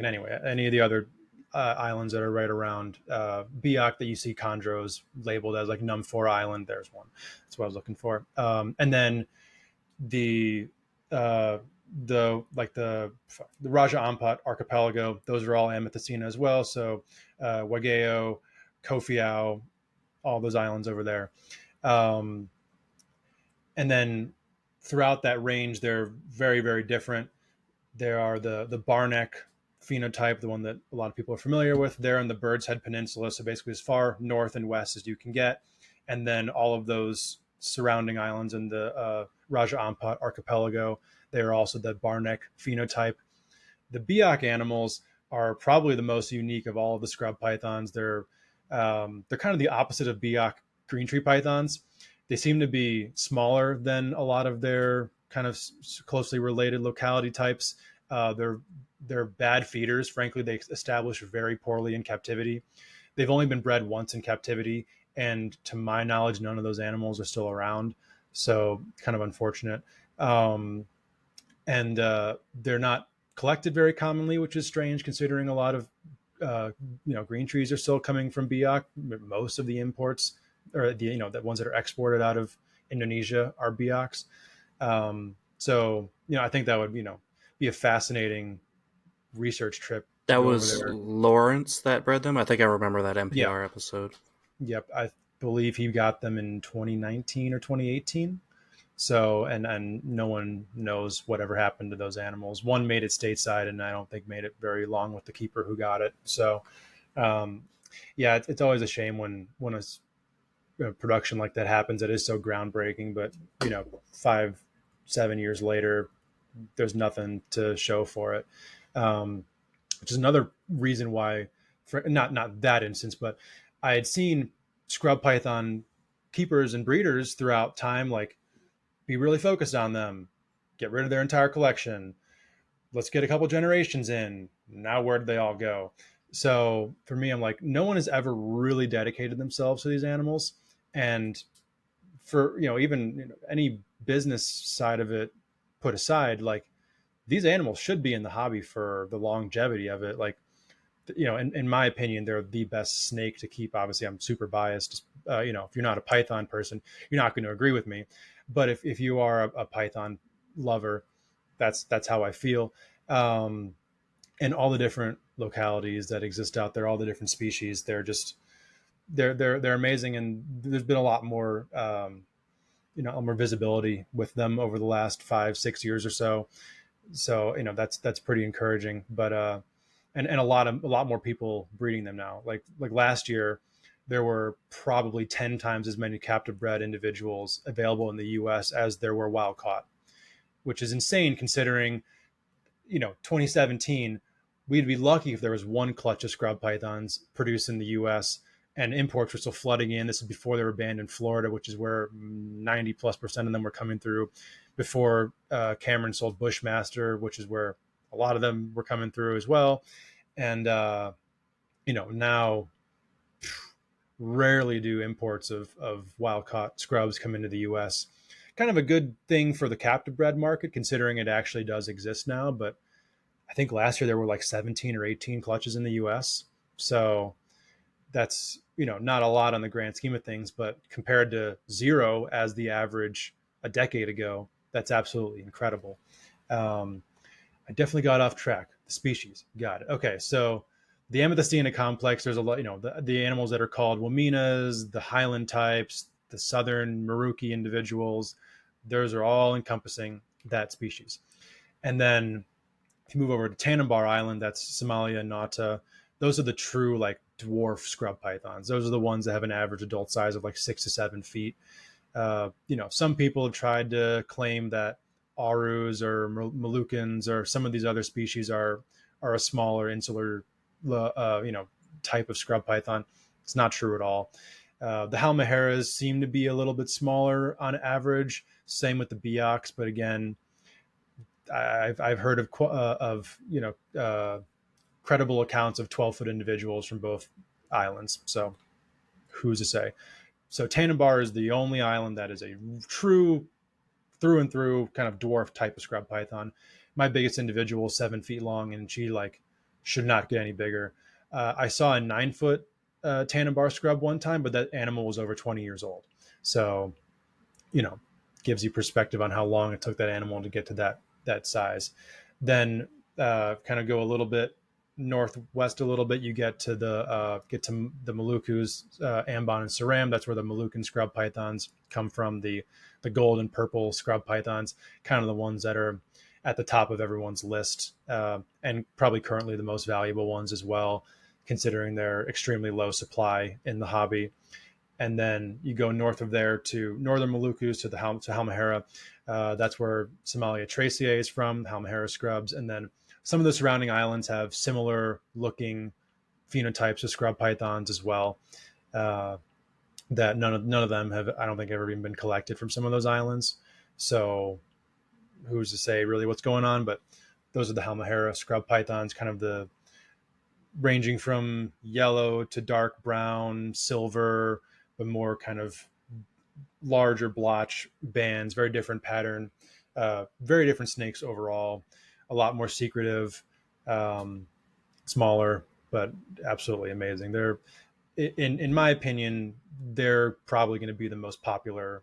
[SPEAKER 2] anyway. Any of the other islands that are right around Biak that you see chondros labeled as like Num4 Island. There's one. That's what I was looking for. And then the Raja Ampat archipelago. Those are all amethystina as well. So Wageo, Kofiau, all those islands over there. And then throughout that range, they're very, very different. There are the Barneck phenotype, the one that a lot of people are familiar with. They're in the Bird's Head Peninsula, so basically as far north and west as you can get. And then all of those surrounding islands in the Raja Ampat archipelago, they are also the Barneck phenotype. The Biak animals are probably the most unique of all of the scrub pythons. They're kind of the opposite of Biak green tree pythons. They seem to be smaller than a lot of their kind of closely related locality types. They're they're bad feeders. Frankly, they establish very poorly in captivity. They've only been bred once in captivity, and to my knowledge, none of those animals are still around. So kind of unfortunate. And they're not collected very commonly, which is strange considering a lot of green trees are still coming from biak. Most of the imports, or the ones that are exported out of Indonesia, are biaks. So I think that would be a fascinating research trip to
[SPEAKER 1] That
[SPEAKER 2] go over
[SPEAKER 1] was
[SPEAKER 2] there.
[SPEAKER 1] Lawrence that bred them. I think I remember that
[SPEAKER 2] Yeah,
[SPEAKER 1] NPR episode.
[SPEAKER 2] yep. I believe he got them in 2019 or 2018. So and no one knows whatever happened to those animals. One made it stateside, and I don't think made it very long with the keeper who got it. So um, yeah, it's always a shame when a production like that happens. It is so groundbreaking, but 5-7 years later, there's nothing to show for it. Which is another reason why, for not that instance, but I had seen scrub python keepers and breeders throughout time, like, be really focused on them, get rid of their entire collection. Let's get a couple generations in. Now, where did they all go? So for me, I'm like, no one has ever really dedicated themselves to these animals. And for, even any business side of it put aside, like, these animals should be in the hobby for the longevity of it. Like, in my opinion, they're the best snake to keep. Obviously, I'm super biased. If you're not a python person, you're not going to agree with me. But if you are a python lover, that's how I feel. And all the different localities that exist out there, all the different species, they're amazing. And there's been a lot more, more visibility with them over the last 5-6 years or so. So that's pretty encouraging. But and a lot more people breeding them now. Like last year, there were probably 10 times as many captive bred individuals available in the U.S. as there were wild caught, which is insane considering 2017. We'd be lucky if there was one clutch of scrub pythons produced in the U.S. and imports were still flooding in. This is before they were banned in Florida, which is where 90+% of them were coming through. Before Cameron sold Bushmaster, which is where a lot of them were coming through as well. And now rarely do imports of wild caught scrubs come into the U.S. Kind of a good thing for the captive bred market, considering it actually does exist now. But I think last year there were like 17 or 18 clutches in the U.S. So that's not a lot on the grand scheme of things, but compared to 0 as the average a decade ago, that's absolutely incredible. I definitely got off track. The species, got it. Okay, so the Amethystina complex, there's a lot, the animals that are called Waminas, the Highland types, the Southern Maruki individuals, those are all encompassing that species. And then if you move over to Tanimbar Island, that's Somalia, Nata, those are the true like dwarf scrub pythons. Those are the ones that have an average adult size of like 6 to 7 feet. Some people have tried to claim that Arus or Moluccans or some of these other species are a smaller insular, type of scrub python. It's not true at all. The Halmaheras seem to be a little bit smaller on average. Same with the Biaks, but again, I've heard of credible accounts of 12-foot individuals from both islands. So who's to say? So Tanimbar is the only island that is a true through and through kind of dwarf type of scrub python. My biggest individual is 7 feet long, and she should not get any bigger. I saw a 9-foot Tanimbar scrub one time, but that animal was over 20 years old. So, gives you perspective on how long it took that animal to get to that size. Then kind of go a little bit northwest a little bit, you get to the Moluccas, Ambon and Saram. That's where the Moluccan scrub pythons come from. The gold and purple scrub pythons, kind of the ones that are at the top of everyone's list, and probably currently the most valuable ones as well, considering their extremely low supply in the hobby. And then you go north of there to northern Moluccas to Halmahera. That's where Somalia Tracia is from, Halmahera scrubs. And then some of the surrounding islands have similar looking phenotypes of scrub pythons as well. That none of them have, I don't think, ever even been collected from some of those islands. So who's to say really what's going on? But those are the Halmahera scrub pythons, kind of the ranging from yellow to dark brown, silver, but more kind of larger blotch bands, very different pattern, very different snakes overall, a lot more secretive, um, smaller, but absolutely amazing. They're, in my opinion, they're probably going to be the most popular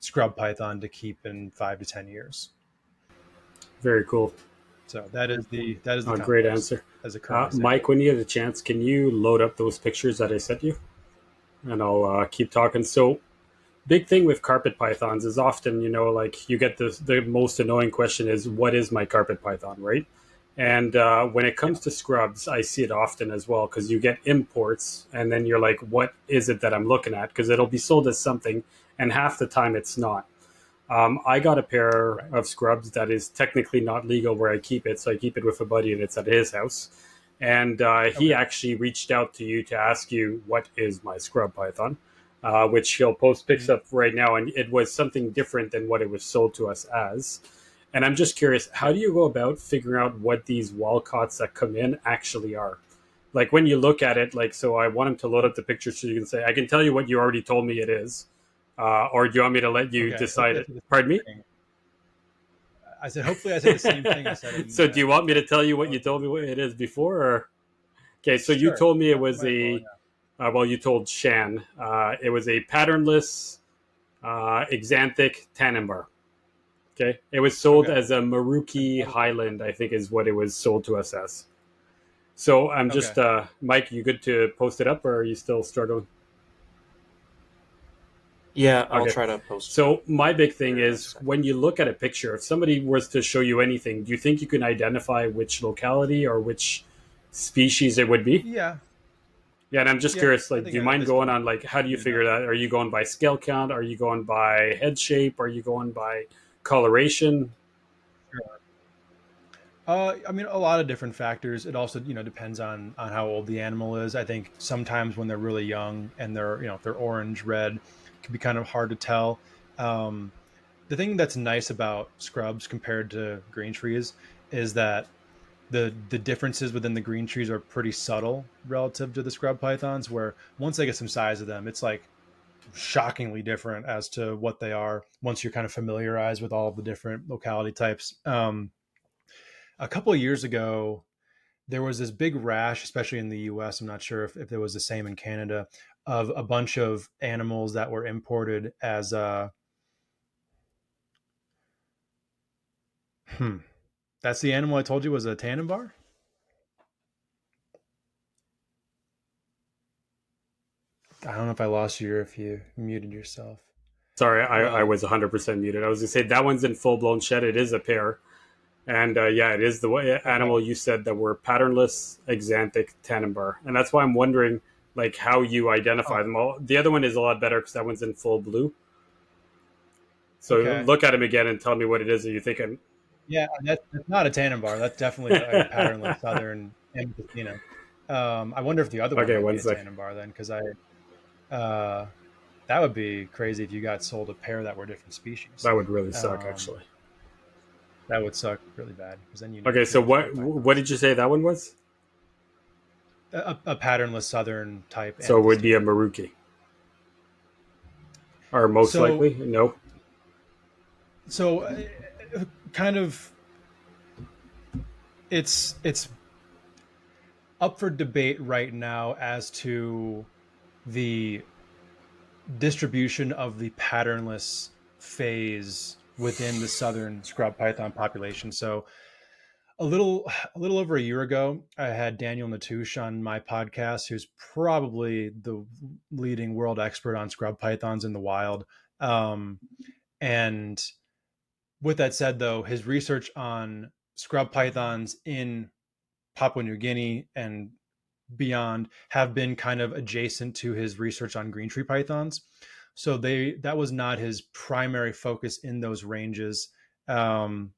[SPEAKER 2] scrub python to keep in 5 to 10 years.
[SPEAKER 3] Very cool.
[SPEAKER 2] So that is the
[SPEAKER 3] Great
[SPEAKER 2] context
[SPEAKER 3] answer.
[SPEAKER 2] as it currently stands.
[SPEAKER 3] Mike, when you get a chance, can you load up those pictures that I sent you? And I'll keep talking. So, big thing with carpet pythons is often, like you get the most annoying question is, what is my carpet python, right? And when it comes to scrubs, I see it often as well because you get imports and then you're like, what is it that I'm looking at? Because it'll be sold as something and half the time it's not. I got a pair
[SPEAKER 2] Right.
[SPEAKER 3] of scrubs that is technically not legal where I keep it. So I keep it with a buddy and it's at his house. And he actually reached out to you to ask you, what is my scrub python? Which he'll post pics up right now. And it was something different than what it was sold to us as. And I'm just curious, how do you go about figuring out what these Walcots that come in actually are? Like when you look at it, like, so I want him to load up the picture so you can say, I can tell you what you already told me it is. Or do you want me to let you
[SPEAKER 2] Okay.
[SPEAKER 3] decide
[SPEAKER 2] Hopefully I
[SPEAKER 3] it?
[SPEAKER 2] said the
[SPEAKER 3] Pardon me?
[SPEAKER 2] same thing. I said hopefully I said the same thing I said in
[SPEAKER 3] So do you want me to tell you what you
[SPEAKER 2] okay.
[SPEAKER 3] told me what it is before? Or okay, so you
[SPEAKER 2] Sure.
[SPEAKER 3] told me it was
[SPEAKER 2] Might as well,
[SPEAKER 3] a well, you told Shan it was a patternless exanthic Tannenbar. Okay, it was
[SPEAKER 2] yeah.
[SPEAKER 3] sold
[SPEAKER 2] Okay.
[SPEAKER 3] as a Maruki Highland, I think is what it was sold to us as. So I'm
[SPEAKER 2] Okay.
[SPEAKER 3] just Mike, you good to post it up, or are you still struggling?
[SPEAKER 1] Yeah, I'll
[SPEAKER 3] Okay.
[SPEAKER 1] try to post it
[SPEAKER 3] So my big thing
[SPEAKER 1] here in a
[SPEAKER 3] is
[SPEAKER 1] second.
[SPEAKER 3] when you look at a picture, if somebody was to show you anything, do you think you can identify which locality or which species it would be?
[SPEAKER 2] Yeah.
[SPEAKER 3] Yeah, and I'm just
[SPEAKER 2] Yeah.
[SPEAKER 3] curious,
[SPEAKER 2] I
[SPEAKER 3] like, do
[SPEAKER 2] think
[SPEAKER 3] you
[SPEAKER 2] at
[SPEAKER 3] mind
[SPEAKER 2] this
[SPEAKER 3] going
[SPEAKER 2] point
[SPEAKER 3] on, like, how do you
[SPEAKER 2] you know.
[SPEAKER 3] figure that? Are you going by scale count? Are you going by head shape? Are you going by coloration?
[SPEAKER 2] I mean, a lot of different factors. It also, depends on how old the animal is. I think sometimes when they're really young and they're, if they're orange, red, it can be kind of hard to tell. Um, the thing that's nice about scrubs compared to green trees is that the differences within the green trees are pretty subtle relative to the scrub pythons. Where once they get some size of them, it's like shockingly different as to what they are once you're kind of familiarized with all of the different locality types. A couple of years ago, there was this big rash, especially in the US. I'm not sure if it was the same in Canada, of a bunch of animals that were imported as that's the animal I told you was a Tannenbar? I don't know if I lost you or if you muted yourself.
[SPEAKER 3] Sorry, I
[SPEAKER 2] Well,
[SPEAKER 3] was 100% muted. I was going to say that one's in full blown shed. It is a pair. And yeah, it is the
[SPEAKER 2] okay.
[SPEAKER 3] animal you said that were patternless, exanthic, Tannenbar. And that's why I'm wondering, like, how you identify
[SPEAKER 2] Oh,
[SPEAKER 3] them all. The other one is a lot better because that one's in full blue. So
[SPEAKER 2] okay.
[SPEAKER 3] look at him again and tell me what it is that you think.
[SPEAKER 2] Yeah, that's not a Tannenbar. That's definitely like a patternless Southern Amethystina. I wonder if the other one
[SPEAKER 3] Okay,
[SPEAKER 2] might be
[SPEAKER 3] one
[SPEAKER 2] a
[SPEAKER 3] sec.
[SPEAKER 2] Tannenbar then, because uh, that would be crazy if you got sold a pair that were different species.
[SPEAKER 3] That would really suck,
[SPEAKER 2] Um,
[SPEAKER 3] actually.
[SPEAKER 2] that would suck really bad because then you need
[SPEAKER 3] Okay,
[SPEAKER 2] two
[SPEAKER 3] so
[SPEAKER 2] scrub
[SPEAKER 3] what
[SPEAKER 2] pythons.
[SPEAKER 3] did you say that one was?
[SPEAKER 2] A patternless Southern type
[SPEAKER 3] So it would be a
[SPEAKER 2] Amethystina.
[SPEAKER 3] Maruki, or most
[SPEAKER 2] So
[SPEAKER 3] likely no.
[SPEAKER 2] so kind of it's up for debate right now as to the distribution of the patternless phase within the southern scrub python population. So a little over a year ago, I had Daniel Natouche on my podcast, who's probably the leading world expert on scrub pythons in the wild. Um, and with that said, though, his research on scrub pythons in Papua New Guinea and beyond have been kind of adjacent to his research on green tree pythons. So that was not his primary focus in those ranges. Um,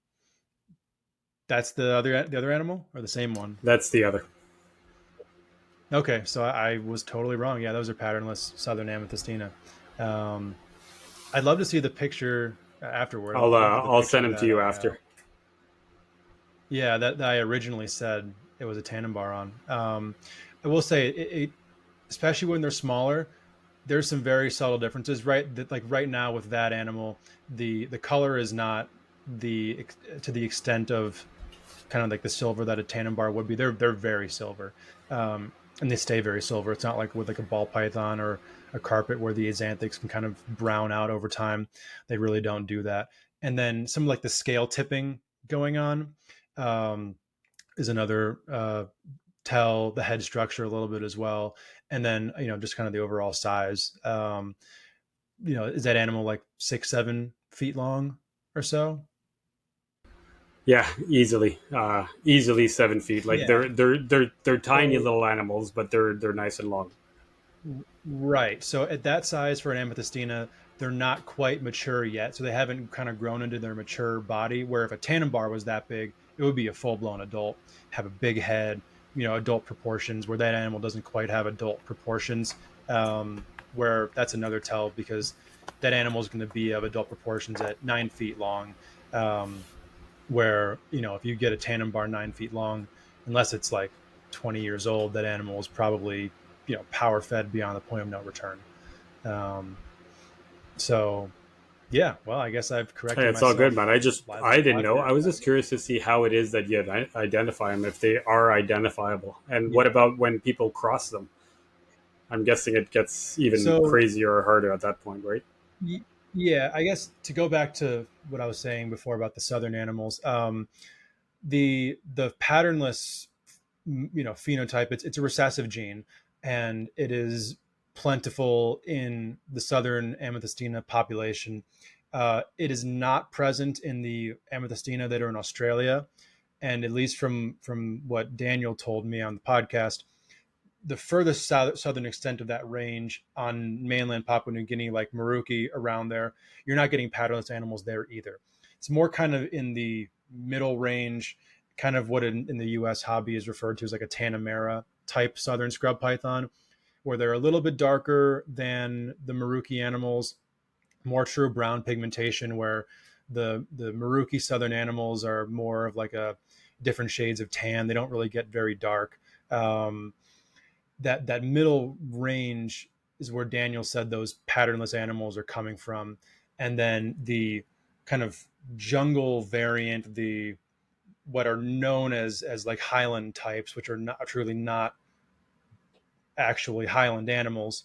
[SPEAKER 2] that's the other animal or the same one.
[SPEAKER 3] That's the other.
[SPEAKER 2] Okay, so I was totally wrong. Yeah, those are patternless Southern Amethystina. Um, I'd love to see the picture afterward. I'll look at the
[SPEAKER 3] I'll
[SPEAKER 2] picture
[SPEAKER 3] send them to
[SPEAKER 2] that
[SPEAKER 3] you
[SPEAKER 2] I
[SPEAKER 3] after.
[SPEAKER 2] Yeah, that I originally said it was a Tannenbar on. I will say especially when they're smaller, there's some very subtle differences. Right, that like right now with that animal, the color is not the to the extent of kind of like the silver that a Tannenbar would be. They're very silver, and they stay very silver. It's not like with like a ball python or a carpet where the axanthics can kind of brown out over time. They really don't do that. And then some like the scale tipping going on um, is another tell. The head structure a little bit as well, and then just kind of the overall size. Is that animal like 6-7 feet long or so?
[SPEAKER 3] Yeah, easily 7 feet. Like
[SPEAKER 2] Yeah.
[SPEAKER 3] they're tiny
[SPEAKER 2] So
[SPEAKER 3] little animals, but they're nice and long.
[SPEAKER 2] right. So at that size for an amethystina, they're not quite mature yet. So they haven't kind of grown into their mature body. Where if a Tannenbar was that big, it would be a full blown adult, have a big head, adult proportions. Where that animal doesn't quite have adult proportions. Where that's another tell because that animal is going to be of adult proportions at 9 feet long. Um, where if you get a Tannenbar 9 feet long, unless it's like 20 years old, that animal is probably power fed beyond the point of no return. um, so yeah, well, I guess I've
[SPEAKER 3] Hey,
[SPEAKER 2] corrected
[SPEAKER 3] it's all good,
[SPEAKER 2] myself
[SPEAKER 3] man. I didn't know.
[SPEAKER 2] lively.
[SPEAKER 3] I was just curious to see how it is that you identify them, if they are identifiable, and what
[SPEAKER 2] Yeah,
[SPEAKER 3] about when people cross them? I'm guessing it gets even
[SPEAKER 2] so
[SPEAKER 3] crazier or harder at that point, right?
[SPEAKER 2] yeah, I guess to go back to what I was saying before about the southern animals, the patternless phenotype, it's a recessive gene, and it is plentiful in the southern amethystina population. It is not present in the amethystina that are in Australia, and at least from what Daniel told me on the podcast, the furthest southern extent of that range on mainland Papua New Guinea, like Maruki around there, you're not getting patternless animals there either. It's more kind of in the middle range, kind of what in the U.S. hobby is referred to as like a Tanamera type southern scrub python, where they're a little bit darker than the Maruki animals, more true brown pigmentation, where the Maruki southern animals are more of like a different shades of tan. They don't really get very dark. That middle range is where Daniel said those patternless animals are coming from, and then the kind of jungle variant, the what are known as like highland types, which are not truly not actually highland animals.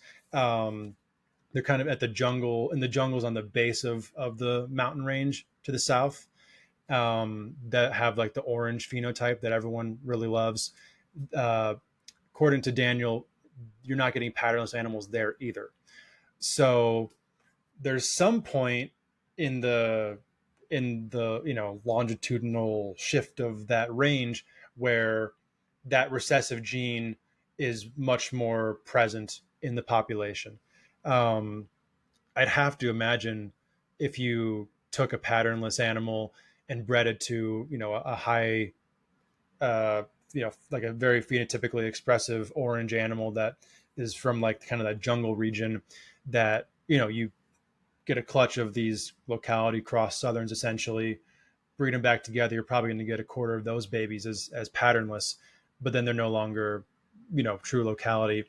[SPEAKER 2] They're kind of at the jungle in the jungles on the base of the mountain range to the south, that have like the orange phenotype that everyone really loves. Uh, According to Daniel, you're not getting patternless animals there either. So there's some point in the longitudinal shift of that range where that recessive gene is much more present in the population. Um, I'd have to imagine if you took a patternless animal and bred it to a high uh, like a very phenotypically expressive orange animal that is from like kind of that jungle region, that you get a clutch of these locality cross southerns, essentially breed them back together, you're probably going to get a quarter of those babies as patternless, but then they're no longer true locality.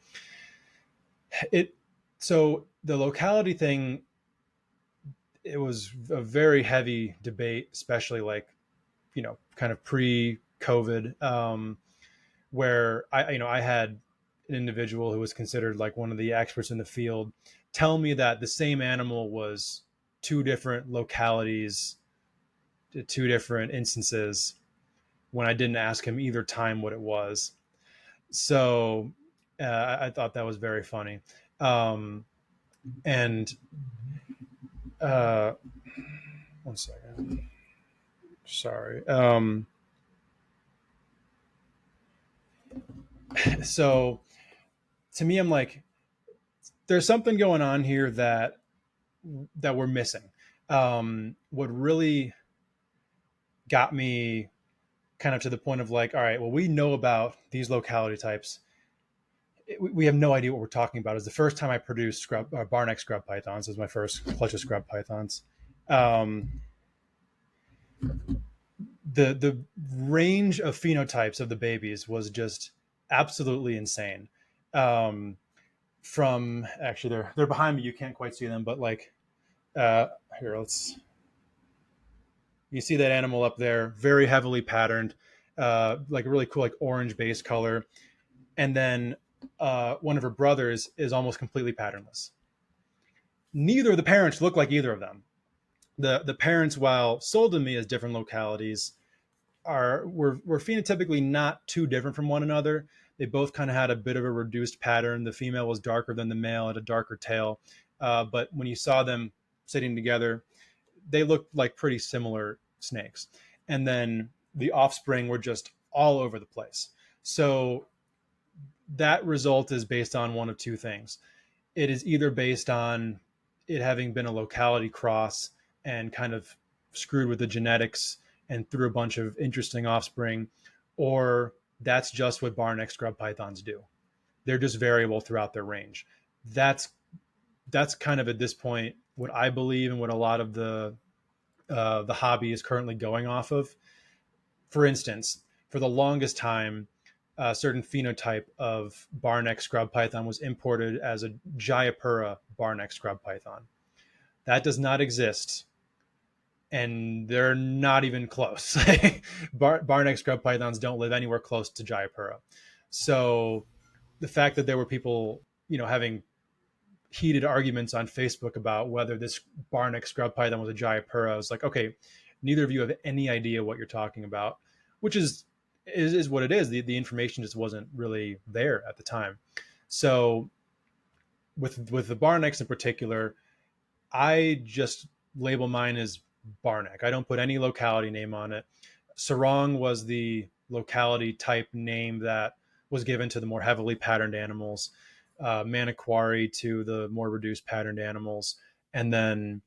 [SPEAKER 2] It So the locality thing, it was a very heavy debate, especially like kind of pre-COVID, where I had an individual who was considered like one of the experts in the field tell me that the same animal was two different localities, two different instances, when I didn't ask him either time what it was. So I thought that was very funny. And uh, one second, sorry. So to me, I'm like, there's something going on here that we're missing. What really got me kind of to the point of like, all right, well, we know about these locality types. We have no idea what we're talking about. Is the first time I produced Barneck scrub pythons. Is my first clutch of scrub pythons. Um, the range of phenotypes of the babies was just absolutely insane. Um, from actually, they're behind me. You can't quite see them, but like here, let's. You see that animal up there, very heavily patterned, like a really cool, like orange base color, and then one of her brothers is almost completely patternless. Neither of the parents look like either of them. The parents, while sold to me as different localities, were phenotypically not too different from one another. They both kind of had a bit of a reduced pattern. The female was darker than the male, had a darker tail. But when you saw them sitting together, they looked like pretty similar snakes. And then the offspring were just all over the place. So that result is based on one of two things. It is either based on it having been a locality cross and kind of screwed with the genetics and threw a bunch of interesting offspring, or that's just what barneck scrub pythons do. They're just variable throughout their range. That's kind of at this point what I believe and what a lot of the hobby is currently going off of. For instance, for the longest time, a certain phenotype of barneck scrub python was imported as a Jayapura barneck scrub python. That does not exist, and they're not even close. Barneck scrub pythons don't live anywhere close to Jayapura. So the fact that there were people, having heated arguments on Facebook about whether this barneck scrub python was a Jayapura, I was like, okay, neither of you have any idea what you're talking about, which is what it is. The information just wasn't really there at the time. So with the barnecks in particular, I just label mine as barneck. I don't put any locality name on it. Sarong was the locality type name that was given to the more heavily patterned animals, Manokwari to the more reduced patterned animals. And then,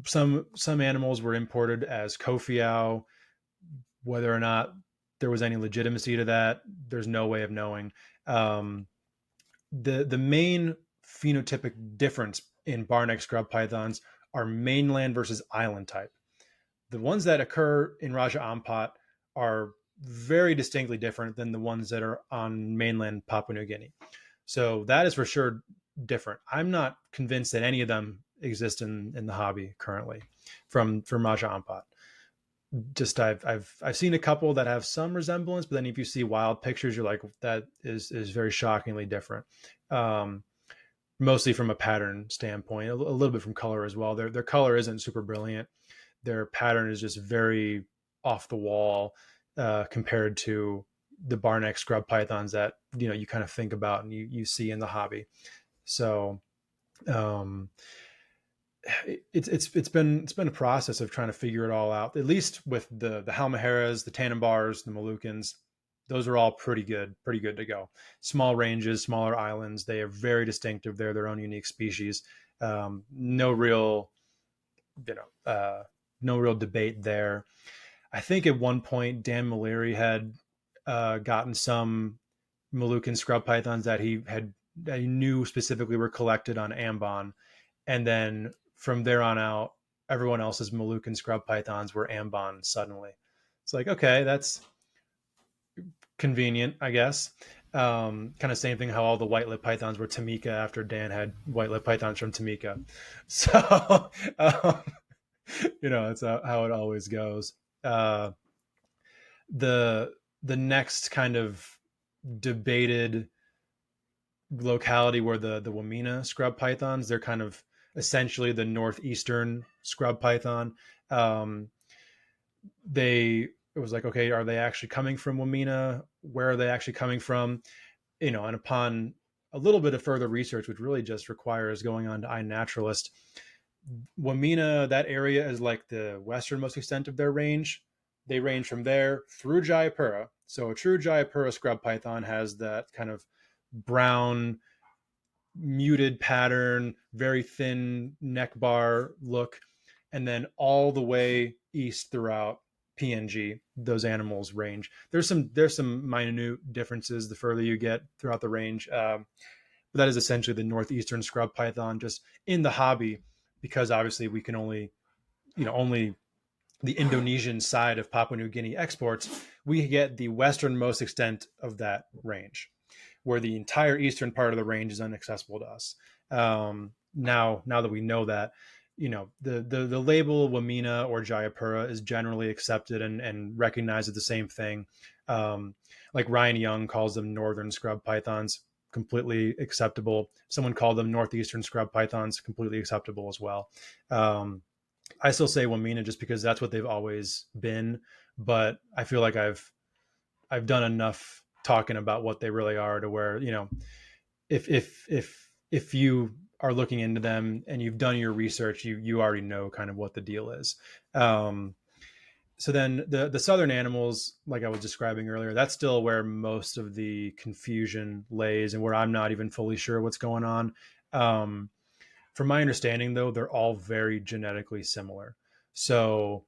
[SPEAKER 2] some animals were imported as Kofiau. Whether or not there was any legitimacy to that, there's no way of knowing. The main phenotypic difference in barneck scrub pythons are mainland versus island type. The ones that occur in Raja Ampat are very distinctly different than the ones that are on mainland Papua New Guinea. So that is for sure different. I'm not convinced that any of them exist in the hobby currently from Raja Ampat. Just I've seen a couple that have some resemblance, but then if you see wild pictures, you're like, that is very shockingly different. Mostly from a pattern standpoint, a little bit from color as well. Their color isn't super brilliant. Their pattern is just very off the wall compared to the barneck scrub pythons that you kind of think about and you see in the hobby. So it's been a process of trying to figure it all out. At least with the Halmaheras, the Tanimbars, the Moluccans, those are all pretty good to go. Small ranges, smaller islands. They are very distinctive. They're their own unique species. No real debate there. I think at one point Dan Maliri had gotten some Moluccan scrub pythons that he knew specifically were collected on Ambon, and then from there on out, everyone else's Moluccan scrub pythons were Ambon suddenly. It's like, okay, that's convenient, I guess. Kind of same thing how all the white lip pythons were Tamika after Dan had white lip pythons from Tamika. So, that's how it always goes. The next kind of debated locality were the Wamena scrub pythons. They're kind of essentially the northeastern scrub python. It was like, okay, are they actually coming from Wamena? Where are they actually coming from? And upon a little bit of further research, which really just requires going on to iNaturalist, Wamena, that area is like the westernmost extent of their range. They range from there through Jayapura. So a true Jayapura scrub python has that kind of brown, muted pattern, very thin neck bar look, and then all the way east throughout PNG, those animals range. There's some minute differences the further you get throughout the range, but that is essentially the northeastern scrub python, just in the hobby, because obviously we can only the Indonesian side of Papua New Guinea exports, we get the westernmost extent of that range, where the entire eastern part of the range is inaccessible to us. Now that we know that, the label Wamena or Jayapura is generally accepted and recognized as the same thing. Like Ryan Young calls them northern scrub pythons, completely acceptable. Someone called them northeastern scrub pythons, completely acceptable as well. I still say Wamena just because that's what they've always been, but I feel like I've done enough talking about what they really are to where, if you are looking into them and you've done your research, you already know kind of what the deal is. So then the southern animals, like I was describing earlier, that's still where most of the confusion lays and where I'm not even fully sure what's going on. From my understanding, though, they're all very genetically similar. So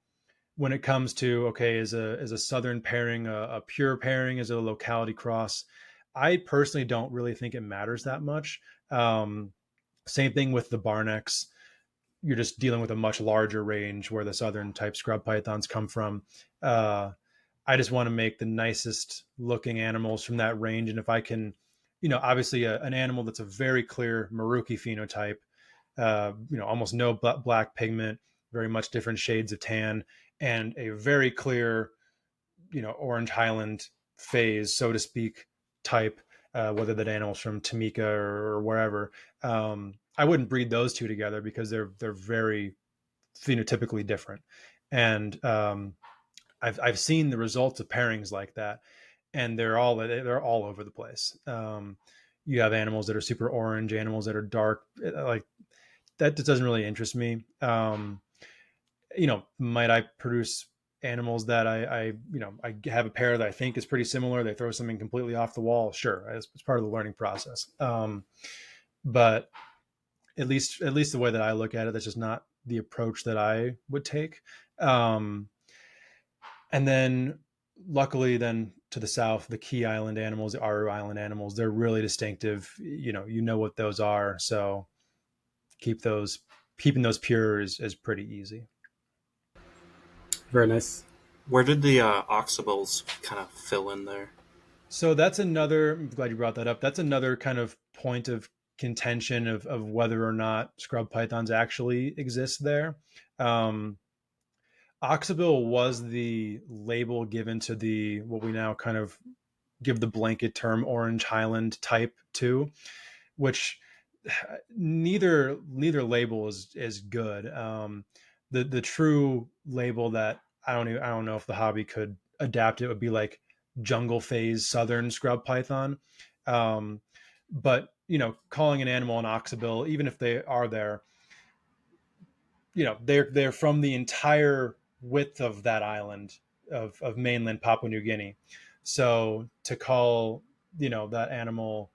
[SPEAKER 2] when it comes to, okay, is a southern pairing a pure pairing, is it a locality cross? I personally don't really think it matters that much. Same thing with the Barnecks. You're just dealing with a much larger range where the southern type scrub pythons come from. I just want to make the nicest looking animals from that range. And if I can, obviously an animal that's a very clear Maruki phenotype, almost no black pigment, very much different shades of tan, and a very clear, Orange Highland phase, so to speak, type, whether that animal's from Tamika or wherever. I wouldn't breed those two together because they're very phenotypically different. And I've seen the results of pairings like that, and they're all over the place. You have animals that are super orange, animals that are dark, like that just doesn't really interest me. Might I produce animals that I have a pair that I think is pretty similar? They throw something completely off the wall. Sure, it's part of the learning process. But at least the way that I look at it, that's just not the approach that I would take. And then luckily then to the south, the Key Island animals, the Aru Island animals, they're really distinctive. You know what those are. So keeping those pure is pretty easy.
[SPEAKER 3] Very nice.
[SPEAKER 1] Where did the oxables kind of fill in there?
[SPEAKER 2] So that's another, I'm glad you brought that up. That's another kind of point of contention of whether or not scrub pythons actually exist there. Oxabill was the label given to the, what we now kind of give the blanket term Orange Highland type to, which neither label is good. The true label that I don't know if the hobby could adapt it would be like jungle phase southern scrub python. But calling an animal an oxabill, even if they are there, they're from the entire width of that island of mainland Papua New Guinea. So to call that animal,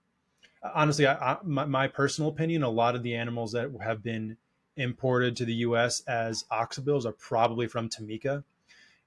[SPEAKER 2] honestly, my personal opinion, a lot of the animals that have been imported to the U.S. as oxabills are probably from Tamika.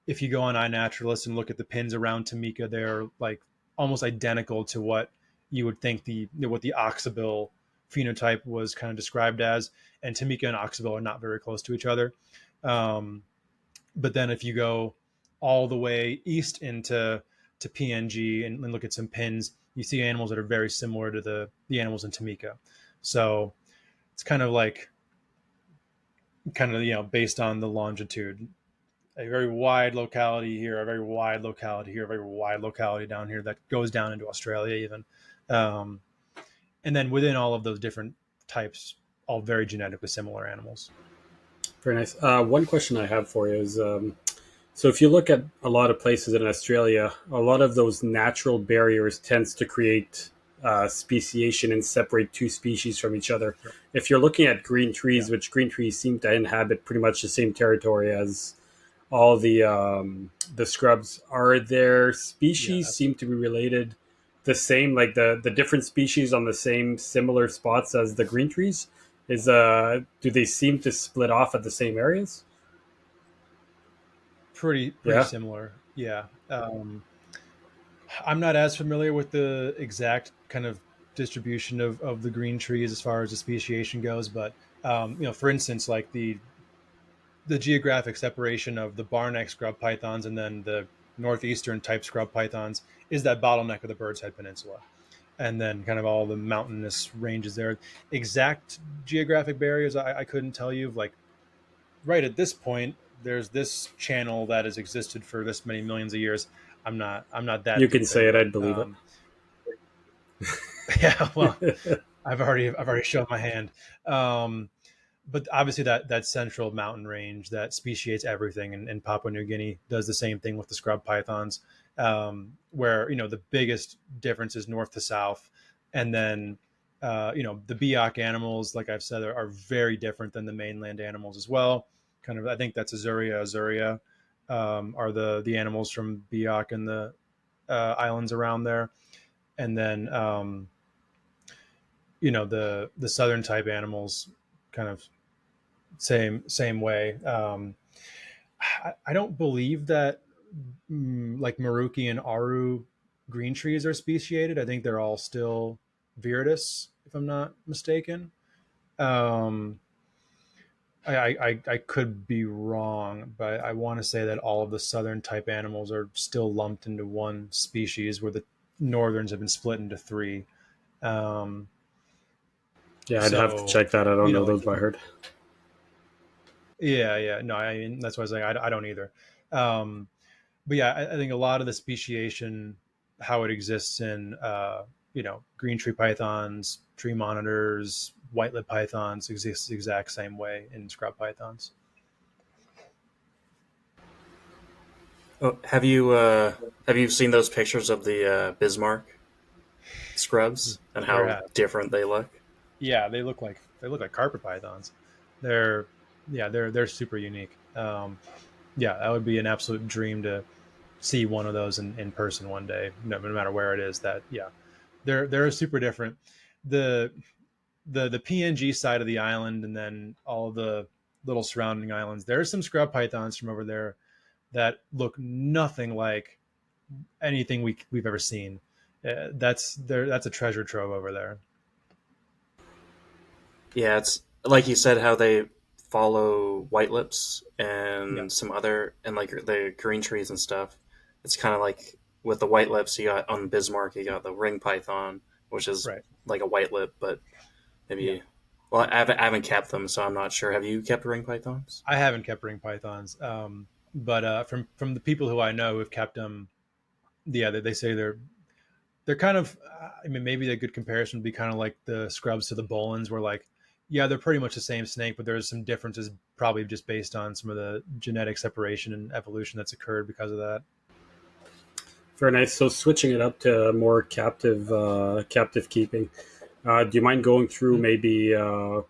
[SPEAKER 2] If you go on iNaturalist and look at the pins around Tamika, they're like almost identical to what you would think what the oxabill phenotype was kind of described as. And Tamika and oxabill are not very close to each other. But then if you go all the way east into PNG and look at some pins, you see animals that are very similar to the animals in Tamika. So it's kind of based on the longitude, a very wide locality here, a very wide locality here, a very wide locality down here that goes down into Australia even. And then within all of those different types, all very genetically similar animals.
[SPEAKER 3] Very nice. One question I have for you is, so if you look at a lot of places in Australia, a lot of those natural barriers tends to create speciation and separate two species from each other.
[SPEAKER 2] Sure.
[SPEAKER 3] If you're looking at green trees, which green trees seem to inhabit pretty much the same territory as all the scrubs, are their species seem to be related the same, like the different species on the same similar spots as the green trees? Do they seem to split off at the same areas?
[SPEAKER 2] Pretty similar. Yeah. I'm not as familiar with the exact kind of distribution of the green trees as far as the speciation goes, but for instance, like the the geographic separation of the barneck scrub pythons and then the northeastern type scrub pythons is that bottleneck of the Bird's Head Peninsula. And then kind of all the mountainous ranges there. Exact geographic barriers, I couldn't tell you. Like right at this point, there's this channel that has existed for this many millions of years. I'm not that
[SPEAKER 3] You can
[SPEAKER 2] deep
[SPEAKER 3] say
[SPEAKER 2] in
[SPEAKER 3] it,
[SPEAKER 2] it.
[SPEAKER 3] I'd believe it.
[SPEAKER 2] Yeah, well, I've already shown my hand. But obviously that central mountain range that speciates everything in Papua New Guinea does the same thing with the scrub pythons, where the biggest difference is north to south, and then the Biak animals, like I've said, are very different than the mainland animals as well. Kind of, I think that's Azuria are the animals from Biak and the islands around there, and then the southern type animals kind of same way. I don't believe that like Maruki and Aru green trees are speciated. I think they're all still viridis, if I'm not mistaken. Um, I could be wrong, but I want to say that all of the southern type animals are still lumped into one species, where the northerns have been split into three. Um,
[SPEAKER 3] Yeah, I'd have to
[SPEAKER 2] so
[SPEAKER 3] check that. I don't know
[SPEAKER 2] like
[SPEAKER 3] those by heart.
[SPEAKER 2] yeah, no, I mean that's why I was like I don't either. Um, but yeah, I think a lot of the speciation, how it exists in green tree pythons, tree monitors, white lip pythons, exists the exact same way in scrub pythons.
[SPEAKER 1] Oh, have you seen those pictures of the Bismarck scrubs and
[SPEAKER 2] There
[SPEAKER 1] how
[SPEAKER 2] have,
[SPEAKER 1] different they look?
[SPEAKER 2] yeah, they look like carpet pythons. They're they're super unique. Yeah, that would be an absolute dream to see one of those in person one day, no matter where it is. That yeah, they're super different. The the PNG side of the island, and then all the little surrounding islands. There's some scrub pythons from over there that look nothing like anything we've ever seen. That's a treasure trove over there.
[SPEAKER 1] Yeah, it's like you said how they follow white lips
[SPEAKER 2] Yeah,
[SPEAKER 1] and some other and like the green trees and stuff. It's kind of like with the white lips, you got on Bismarck, you got the ring python, which is
[SPEAKER 2] right.
[SPEAKER 1] like a white lip, but
[SPEAKER 2] Yeah,
[SPEAKER 1] maybe. Well, I haven't kept them, so I'm not sure. Have you kept ring pythons?
[SPEAKER 2] I haven't kept ring pythons, but from the people who I know who've kept them, yeah, they say they're kind of. I mean, maybe a good comparison would be kind of like the scrubs to the bolins, where like, yeah, they're pretty much the same snake, but there's some differences, probably just based on some of the genetic separation and evolution that's occurred because of that.
[SPEAKER 3] Very nice. So switching it up to more captive keeping. Do you mind going through maybe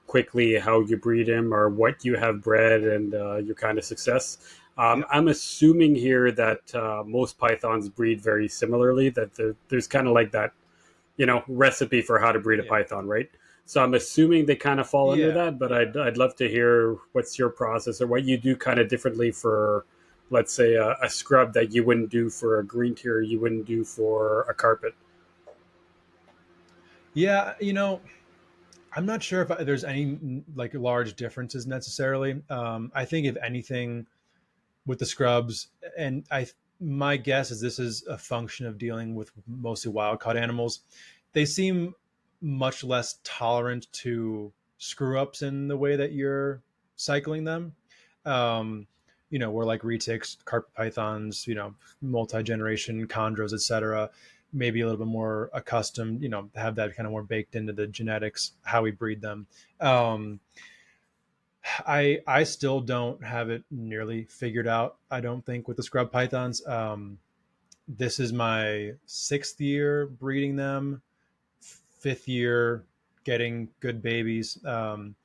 [SPEAKER 3] quickly how you breed him or what you have bred and your kind of success?
[SPEAKER 2] Yeah,
[SPEAKER 3] I'm assuming here that most pythons breed very similarly. That there's kind of like that, recipe for how to breed a
[SPEAKER 2] yeah,
[SPEAKER 3] python, right? So I'm assuming they kind of fall under
[SPEAKER 2] yeah,
[SPEAKER 3] that. But
[SPEAKER 2] yeah.
[SPEAKER 3] I'd love to hear what's your process or what you do kind of differently for, let's say, a scrub that you wouldn't do for a green tier, you wouldn't do for a carpet.
[SPEAKER 2] Yeah, I'm not sure if there's any like large differences necessarily. I think if anything with the scrubs, and my guess is this is a function of dealing with mostly wild caught animals. They seem much less tolerant to screw ups in the way that you're cycling them. Um, where like retics, carpet pythons, multi generation chondros, etc., maybe a little bit more accustomed, have that kind of more baked into the genetics, how we breed them. Um, I still don't have it nearly figured out. I don't think with the scrub pythons. This is my 6th year breeding them, 5th year getting good babies. The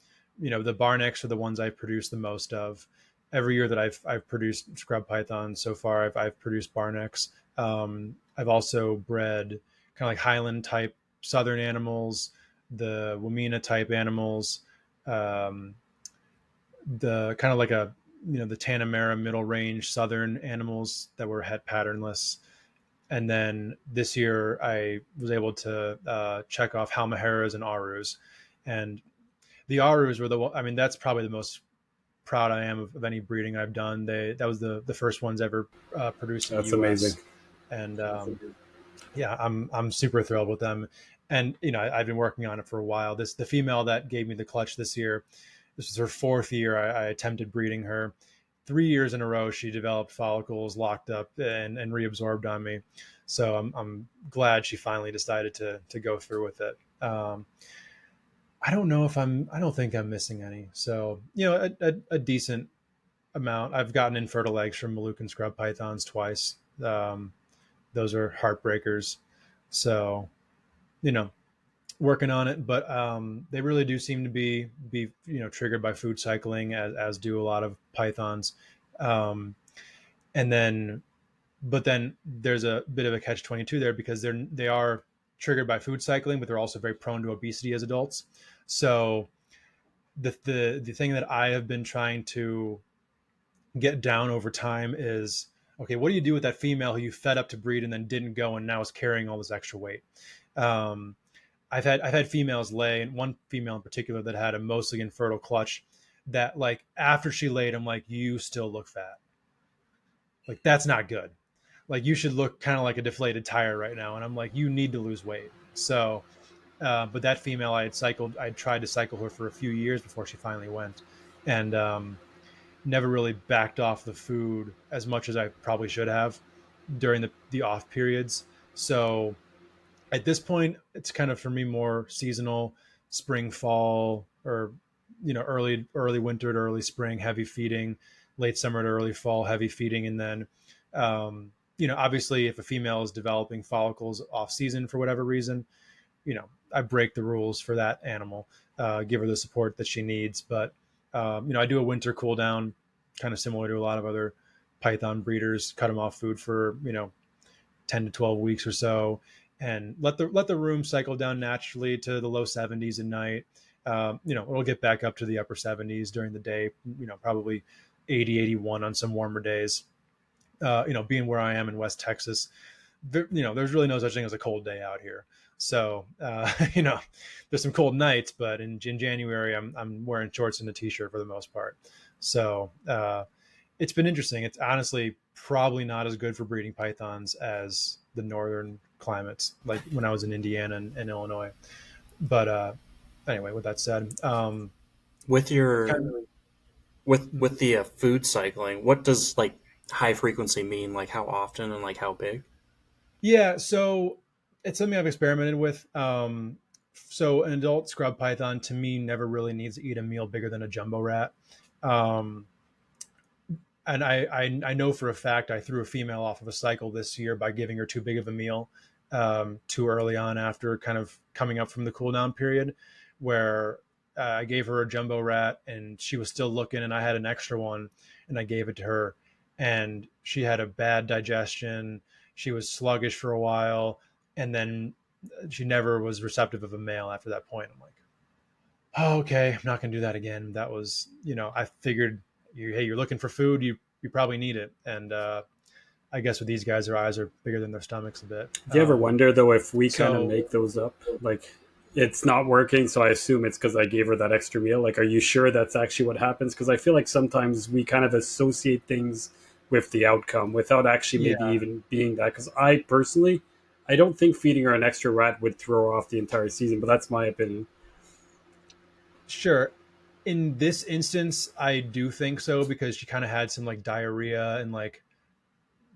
[SPEAKER 2] barnecks are the ones I produce the most of. Every year that I've produced scrub pythons so far, I've produced barnecks. I've also bred kind of like highland type southern animals, the Wamena type animals, um, the kind of like the Tanamera middle range southern animals that were het patternless. And then this year I was able to check off Halmaheras and Arus. And the Arus were I mean, that's probably the most proud I am of any breeding I've done. That was the first ones ever produced in the
[SPEAKER 3] That's amazing.
[SPEAKER 2] U.S. And yeah, I'm super thrilled with them. And I've been working on it for a while. The female that gave me the clutch this year, this was her fourth year. I attempted breeding her. 3 years in a row, she developed follicles, locked up, and reabsorbed on me. So I'm glad she finally decided to go through with it. I don't know if I don't think I'm missing any. So a decent amount. I've gotten infertile eggs from Moluccan scrub pythons twice. Those are heartbreakers. So working on it, but they really do seem to be triggered by food cycling, as do a lot of pythons. Um, and then, but then there's a bit of a catch-22 there, because they are triggered by food cycling, but they're also very prone to obesity as adults. So the thing that I have been trying to get down over time is, okay, what do you do with that female who you fed up to breed and then didn't go and now is carrying all this extra weight? I've had females lay, and one female in particular that had a mostly infertile clutch, that like after she laid, I'm like, you still look fat. Like, that's not good. Like, you should look kind of like a deflated tire right now. And I'm like, you need to lose weight. So, but that female I had tried to cycle her for a few years before she finally went, and never really backed off the food as much as I probably should have during the off periods. So at this point, it's kind of, for me, more seasonal, spring, fall, or early winter to early spring, heavy feeding, late summer to early fall, heavy feeding, and then obviously if a female is developing follicles off season for whatever reason, I break the rules for that animal, give her the support that she needs. But I do a winter cool down, kind of similar to a lot of other python breeders, cut them off food for 10 to 12 weeks or so, and let the room cycle down naturally to the low 70s at night. It'll get back up to the upper 70s during the day, probably 80, 81 on some warmer days. Being where I am in West Texas, there's really no such thing as a cold day out here. So, there's some cold nights, but in January, I'm wearing shorts and a t-shirt for the most part. So, it's been interesting. It's honestly probably not as good for breeding pythons as the northern climates, like when I was in Indiana and Illinois. But anyway, with that said,
[SPEAKER 1] With your
[SPEAKER 2] kind of,
[SPEAKER 1] with the food cycling, what does like high frequency mean? Like how often and like how big?
[SPEAKER 2] yeah, so it's something I've experimented with. So an adult scrub python, to me, never really needs to eat a meal bigger than a jumbo rat. Um, and I know for a fact I threw a female off of a cycle this year by giving her too big of a meal too early on, after kind of coming up from the cool down period, where I gave her a jumbo rat and she was still looking, and I had an extra one and I gave it to her, and she had a bad digestion. She was sluggish for a while, and then she never was receptive of a male after that point. I'm like, oh, okay, I'm not going to do that again. That was, I figured, hey, you're looking for food, you probably need it. And I guess with these guys, their eyes are bigger than their stomachs a bit.
[SPEAKER 3] Do you ever wonder though if we kind of
[SPEAKER 2] so
[SPEAKER 3] make those up? Like, it's not working, so I assume it's because I gave her that extra meal. Like, are you sure that's actually what happens? Because I feel like sometimes we kind of associate things with the outcome without actually maybe
[SPEAKER 2] yeah,
[SPEAKER 3] even being that. Because I personally, I don't think feeding her an extra rat would throw her off the entire season, but that's my opinion.
[SPEAKER 2] sure. In this instance, I do think so, because she kind of had some like diarrhea, and like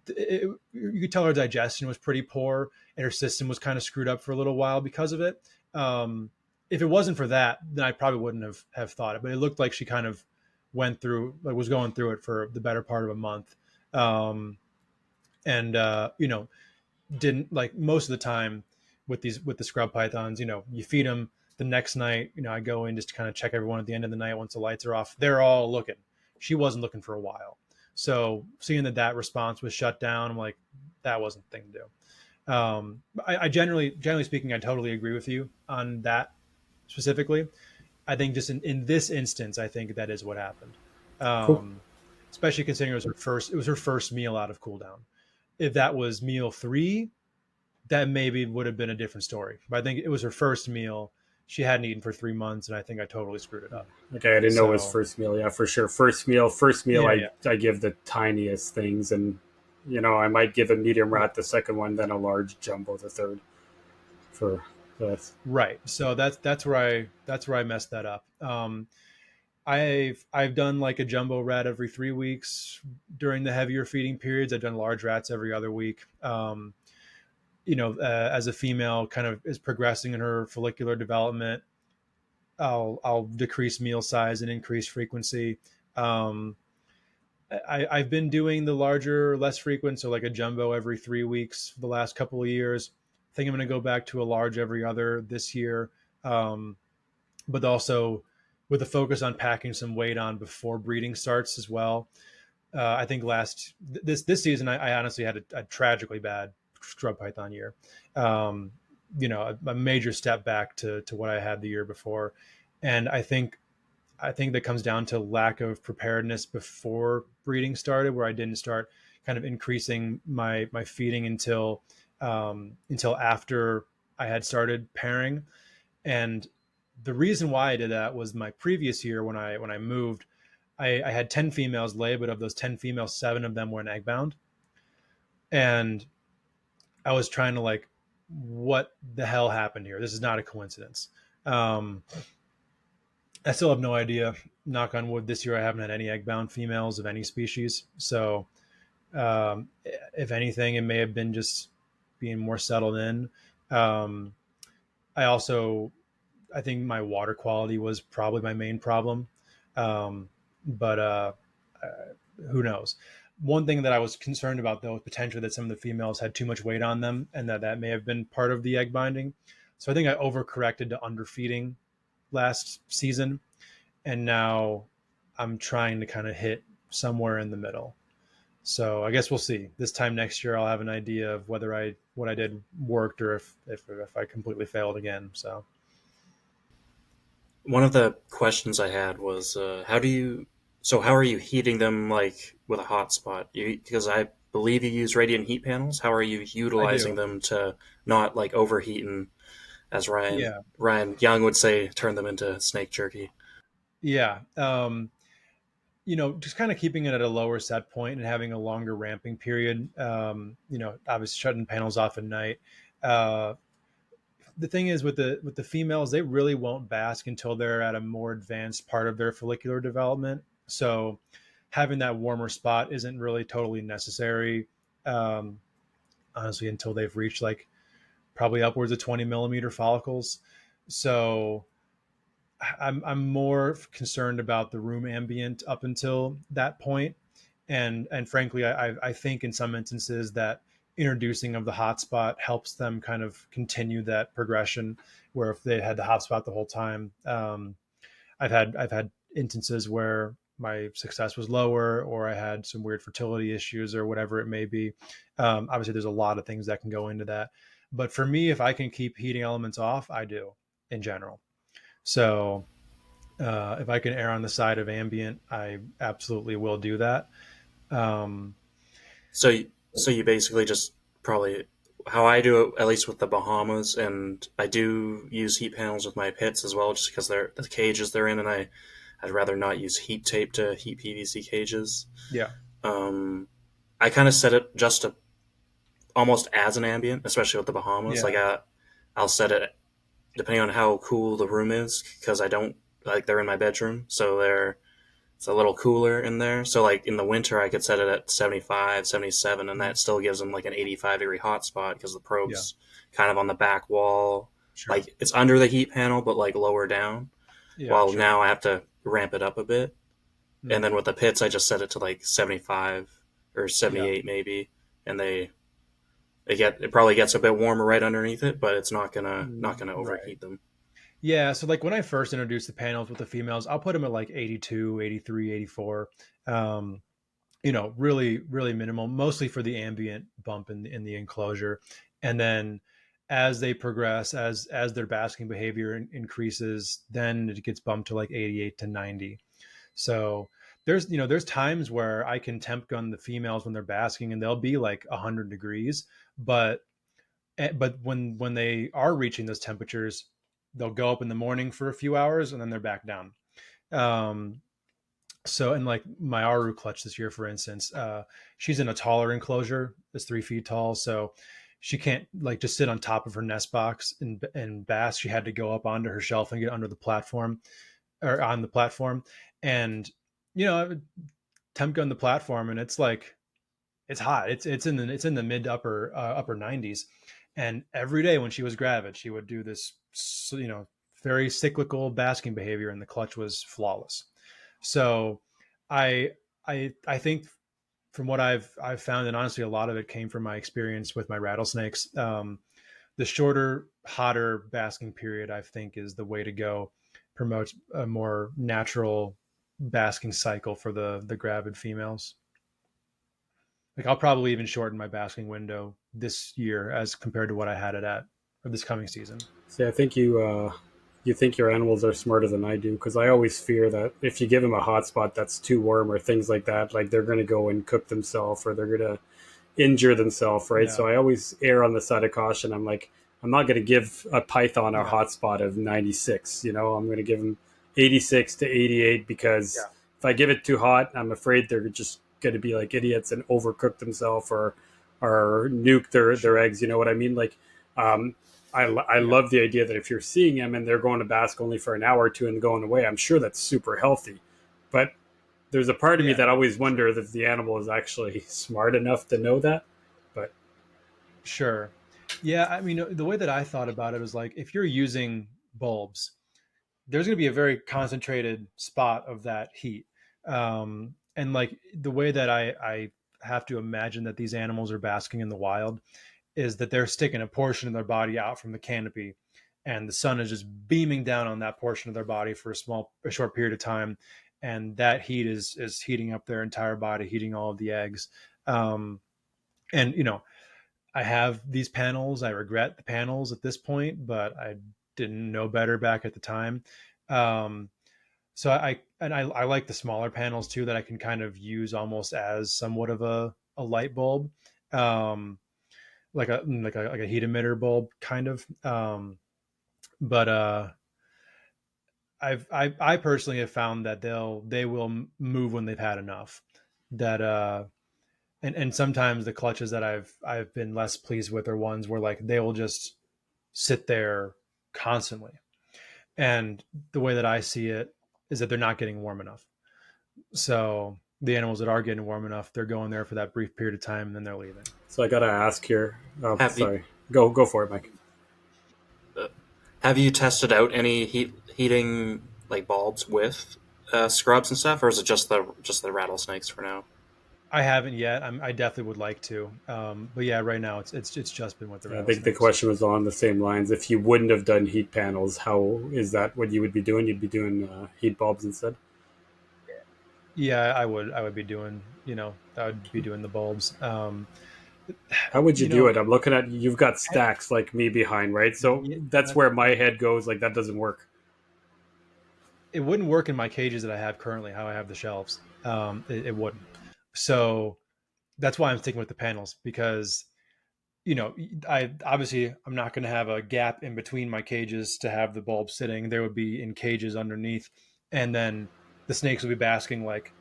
[SPEAKER 2] you could tell her digestion was pretty poor, and her system was kind of screwed up for a little while because of it. If it wasn't for that, then I probably wouldn't have thought it. But it looked like she kind of was going through it for the better part of a month, and didn't, like, most of the time with the scrub pythons, you feed them the next night. I go in just to kind of check everyone at the end of the night once the lights are off. They're all looking. She wasn't looking for a while. So seeing that response was shut down, I'm like, that wasn't the thing to do. I generally speaking, I totally agree with you on that specifically. I think just in this instance, I think that is what happened.
[SPEAKER 3] Cool.
[SPEAKER 2] Um, Especially considering it was her first meal out of cooldown. If that was meal 3, that maybe would have been a different story. But I think it was her first meal, she hadn't eaten for 3 months, and I think I totally screwed it up.
[SPEAKER 3] Okay, I didn't know it was
[SPEAKER 2] So
[SPEAKER 3] first meal. Yeah, for sure. First meal,
[SPEAKER 2] yeah,
[SPEAKER 3] I give the tiniest things, and I might give a medium
[SPEAKER 2] yeah.
[SPEAKER 3] rat the second one, then a large jumbo the third. For that,
[SPEAKER 2] Right. So that's where I messed that up. I've done like a jumbo rat every 3 weeks during the heavier feeding periods. I've done large rats every other week. As a female kind of is progressing in her follicular development, I'll decrease meal size and increase frequency. Um, I've been doing the larger, less frequent, so like a jumbo every 3 weeks for the last couple of years. I think I'm going to go back to a large every other this year, um, but also with a focus on packing some weight on before breeding starts as well. I think this season I honestly had a tragically bad scrub python year. Um, a major step back to what I had the year before, and I think that comes down to lack of preparedness before breeding started, where I didn't start kind of increasing my feeding until after I had started pairing. And the reason why I did that was my previous year when I moved, I had 10 females lay, but of those 10 females, 7 of them were in egg bound. And I was trying to like, what the hell happened here? This is not a coincidence. Um, I still have no idea. Knock on wood, this year I haven't had any egg bound females of any species. So, if anything, it may have been just being more settled in. Um, I also, I think my water quality was probably my main problem. But who knows? One thing that I was concerned about, though, was potentially that some of the females had too much weight on them, and that may have been part of the egg binding. So I think I overcorrected to underfeeding last season, and now I'm trying to kind of hit somewhere in the middle. So I guess we'll see. This time next year, I'll have an idea of whether what I did worked, or if I completely failed again. So
[SPEAKER 1] One of the questions I had was, how are you heating them like with a hotspot? Because I believe you use radiant heat panels. How are you
[SPEAKER 2] I
[SPEAKER 1] utilizing
[SPEAKER 2] do.
[SPEAKER 1] them to not like overheat and, as Ryan
[SPEAKER 2] Yeah,
[SPEAKER 1] Ryan Young would say, turn them into snake jerky?
[SPEAKER 2] yeah. Just kind of keeping it at a lower set point and having a longer ramping period. Obviously shutting panels off at night. Uh, the thing is with the females, they really won't bask until they're at a more advanced part of their follicular development. So having that warmer spot isn't really totally necessary, um, honestly, until they've reached like probably upwards of 20 millimeter follicles. So I'm more concerned about the room ambient up until that point, and frankly, I think in some instances that introducing of the hotspot helps them kind of continue that progression. Where if they had the hotspot the whole time, I've had instances where my success was lower, or I had some weird fertility issues, or whatever it may be. Obviously, there's a lot of things that can go into that, but for me, if I can keep heating elements off, I do in general. So if I can err on the side of ambient, I absolutely will do that. Um,
[SPEAKER 1] So you basically just probably how I do it, at least with the Bahamas, and I do use heat panels with my pits as well, just because they're the cages they're in, and I'd rather not use heat tape to heat PVC cages.
[SPEAKER 2] yeah,
[SPEAKER 1] Um, I kind of set it just to almost as an ambient, especially with the Bahamas.
[SPEAKER 2] yeah,
[SPEAKER 1] I'll set it depending on how cool the room is, because I don't like they're in my bedroom, so it's a little cooler in there. So like in the winter, I could set it at 75, 77, and that still gives them like an 85-degree hot spot because the
[SPEAKER 2] yeah,
[SPEAKER 1] probe's kind of on the back wall.
[SPEAKER 2] sure,
[SPEAKER 1] Like it's under the heat panel, but like lower down.
[SPEAKER 2] yeah,
[SPEAKER 1] While
[SPEAKER 2] sure.
[SPEAKER 1] now I have to ramp it up a bit. And then
[SPEAKER 2] Mm,
[SPEAKER 1] with the pits, I just set it to like 75 or
[SPEAKER 2] yeah,
[SPEAKER 1] 78 maybe. And it probably gets a bit warmer right underneath it, but it's not gonna
[SPEAKER 2] right.
[SPEAKER 1] overheat them.
[SPEAKER 2] Yeah, so like when I first introduced the panels with the females, I'll put them at like 82, 83, 84. Um, really, really minimal, mostly for the ambient bump in the enclosure. And then as they progress, as their basking behavior increases, then it gets bumped to like 88 to 90. So there's times where I can temp gun the females when they're basking, and they'll be like 100 degrees, but when they are reaching those temperatures, they'll go up in the morning for a few hours and then they're back down. Um, so, and like my Aru clutch this year, for instance, she's in a taller enclosure. It's 3 feet tall. So she can't like just sit on top of her nest box and bask. She had to go up onto her shelf and get under the platform or on the platform. And, I would temp gun the platform and it's like, it's hot. It's in the mid to upper 90s. And every day when she was gravid, she would do this, very cyclical basking behavior and the clutch was flawless. So I I think from what I've found, and honestly, a lot of it came from my experience with my rattlesnakes. The shorter, hotter basking period, I think, is the way to go. Promotes a more natural basking cycle for the gravid females. Like I'll probably even shorten my basking window this year as compared to what I had it at for this coming season.
[SPEAKER 3] See, I think you think your animals are smarter than I do, because I always fear that if you give them a hot spot that's too warm or things like that, like they're going to go and cook themselves or they're going to injure themselves, right?
[SPEAKER 2] Yeah.
[SPEAKER 3] So I always err on the side of caution. I'm like, I'm not going to give a python a
[SPEAKER 2] Yeah.
[SPEAKER 3] hot spot of 96. I'm going to give them 86 to 88 because
[SPEAKER 2] Yeah.
[SPEAKER 3] if I give it too hot, I'm afraid they're just going to be like idiots and overcook themselves or nuke their eggs. You know what I mean? Like, um, I
[SPEAKER 2] Yeah.
[SPEAKER 3] love the idea that if you're seeing them and they're going to bask only for an hour or two and going away, I'm sure that's super healthy. But there's a part of me
[SPEAKER 2] Yeah.
[SPEAKER 3] that always wonders if the animal is actually smart enough to know that. But
[SPEAKER 2] Sure. Yeah. I mean, the way that I thought about it was like if you're using bulbs, there's going to be a very concentrated spot of that heat. And like the way that I have to imagine that these animals are basking in the wild is that they're sticking a portion of their body out from the canopy and the sun is just beaming down on that portion of their body for a short period of time. And that heat is heating up their entire body, heating all of the eggs. And, I have these panels. I regret the panels at this point, but I didn't know better back at the time. Um, so I like the smaller panels too that I can kind of use almost as somewhat of a light bulb, um, like a heat emitter bulb kind of. But I personally have found that they will move when they've had enough. That and sometimes the clutches that I've been less pleased with are ones where like they will just sit there constantly. And the way that I see it is that they're not getting warm enough. So the animals that are getting warm enough, they're going there for that brief period of time and then they're leaving.
[SPEAKER 3] so I got to ask here. Oh,
[SPEAKER 1] Have you
[SPEAKER 3] sorry. Go for it, Mike.
[SPEAKER 1] uh, have you tested out any heating like bulbs with scrubs and stuff, or is it just the rattlesnakes for now?
[SPEAKER 2] I haven't yet. I definitely would like to. But yeah, right now it's just been with the
[SPEAKER 3] I think the
[SPEAKER 2] rattlesnakes.
[SPEAKER 3] question was along the same lines. If you wouldn't have done heat panels, how is that what you would be doing? You'd be doing heat bulbs instead.
[SPEAKER 2] Yeah, I would be doing, I would be doing the bulbs.
[SPEAKER 3] How would you
[SPEAKER 2] You
[SPEAKER 3] do
[SPEAKER 2] know,
[SPEAKER 3] it? I'm looking at you've got stacks like me behind, right? So
[SPEAKER 2] yeah,
[SPEAKER 3] that's where my head goes. Like that doesn't work.
[SPEAKER 2] it wouldn't work in my cages that I have currently, how I have the shelves. It wouldn't. So that's why I'm sticking with the panels because I'm not going to have a gap in between my cages to have the bulb sitting. There would be in cages underneath, and then the snakes would be basking like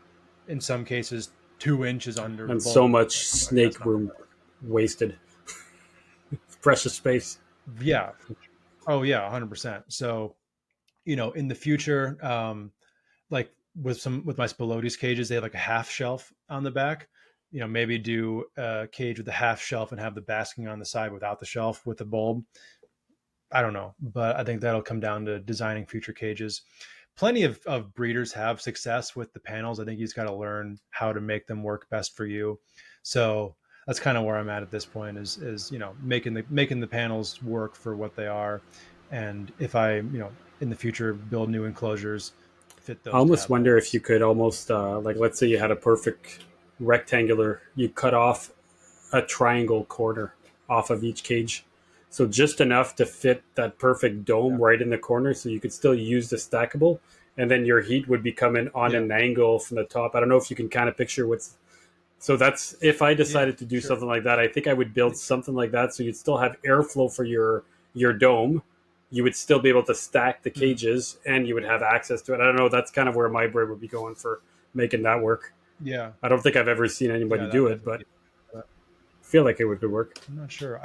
[SPEAKER 2] in some cases 2 inches under the
[SPEAKER 3] And so
[SPEAKER 2] bulb.
[SPEAKER 3] much
[SPEAKER 2] Like that's
[SPEAKER 3] snake
[SPEAKER 2] not going to
[SPEAKER 3] room
[SPEAKER 2] work.
[SPEAKER 3] wasted, precious space.
[SPEAKER 2] Yeah. Oh yeah, 100%. So in the future, like with my Spilotes cages, they have like a half shelf on the back. Maybe do a cage with a half shelf and have the basking on the side without the shelf with the bulb. I don't know, but I think that'll come down to designing future cages. Plenty of breeders have success with the panels. I think you just got to learn how to make them work best for you. So that's kind of where I'm at this point is making the panels work for what they are. And if I in the future build new enclosures, fit
[SPEAKER 3] I
[SPEAKER 2] those to
[SPEAKER 3] almost
[SPEAKER 2] have
[SPEAKER 3] wonder if
[SPEAKER 2] bulbs.
[SPEAKER 3] you could almost like let's say you had a perfect rectangular, you cut off a triangle corner off of each cage. So just enough to fit that perfect dome
[SPEAKER 2] Yeah.
[SPEAKER 3] right in the corner so you could still use the stackable. And then your heat would be coming on
[SPEAKER 2] Yeah.
[SPEAKER 3] an angle from the top. I don't know if you can kind of picture what's. So that's if I
[SPEAKER 2] Yeah.
[SPEAKER 3] decided to do
[SPEAKER 2] Sure.
[SPEAKER 3] something like that, I think I would build something like that so you'd still have airflow for your dome. you would still be able to stack the cages and you would have access to it. I don't know. That's kind of where my brain would be going for making that work.
[SPEAKER 2] Yeah,
[SPEAKER 3] I don't think I've ever seen anybody
[SPEAKER 2] yeah, that
[SPEAKER 3] do
[SPEAKER 2] would
[SPEAKER 3] it, but
[SPEAKER 2] definitely. But
[SPEAKER 3] I feel like it would work.
[SPEAKER 2] I'm not sure.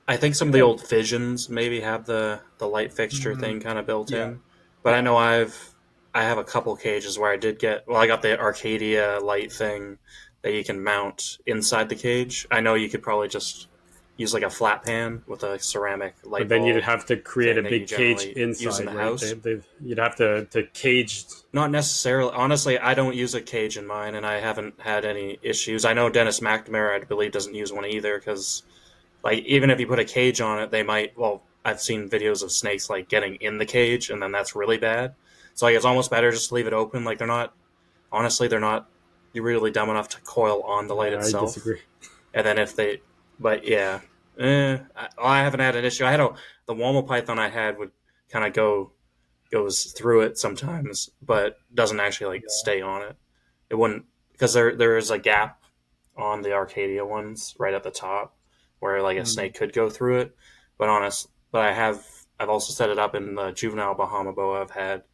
[SPEAKER 1] I think some of the
[SPEAKER 2] Yeah,
[SPEAKER 1] old Visions maybe have the light fixture
[SPEAKER 2] mhm,
[SPEAKER 1] thing kind of built
[SPEAKER 2] yeah,
[SPEAKER 1] in, but I
[SPEAKER 2] yeah,
[SPEAKER 1] know I have a couple cages where I did get, well, I got the Arcadia light thing that you can mount inside the cage. I know you could probably just use like a flat pan with a ceramic
[SPEAKER 3] But
[SPEAKER 1] light
[SPEAKER 3] then you'd
[SPEAKER 1] bulb
[SPEAKER 3] have to create
[SPEAKER 1] thing
[SPEAKER 3] a
[SPEAKER 1] that you
[SPEAKER 3] big cage
[SPEAKER 1] generally use in
[SPEAKER 3] inside,
[SPEAKER 1] the
[SPEAKER 3] right?
[SPEAKER 1] house.
[SPEAKER 3] You'd have to cage.
[SPEAKER 1] Not necessarily. Honestly, I don't use a cage in mine, and I haven't had any issues. I know Dennis McNamara, I believe, doesn't use one either because, like, even if you put a cage on it, they might. Well, I've seen videos of snakes like getting in the cage, and then that's really bad. So like, it's almost better just to leave it open. Like, they're not. Honestly, they're not really dumb enough to coil on the light
[SPEAKER 3] I
[SPEAKER 1] itself.
[SPEAKER 3] disagree.
[SPEAKER 1] And then if they, but yeah, I haven't had an issue. The Wama python I had would kind of goes through it sometimes, but doesn't actually like
[SPEAKER 2] yeah,
[SPEAKER 1] stay on it. It wouldn't, because there is a gap on the Arcadia ones right at the top where like a
[SPEAKER 2] mm,
[SPEAKER 1] snake could go through it. But I've also set it up in the juvenile Bahama boa I've had,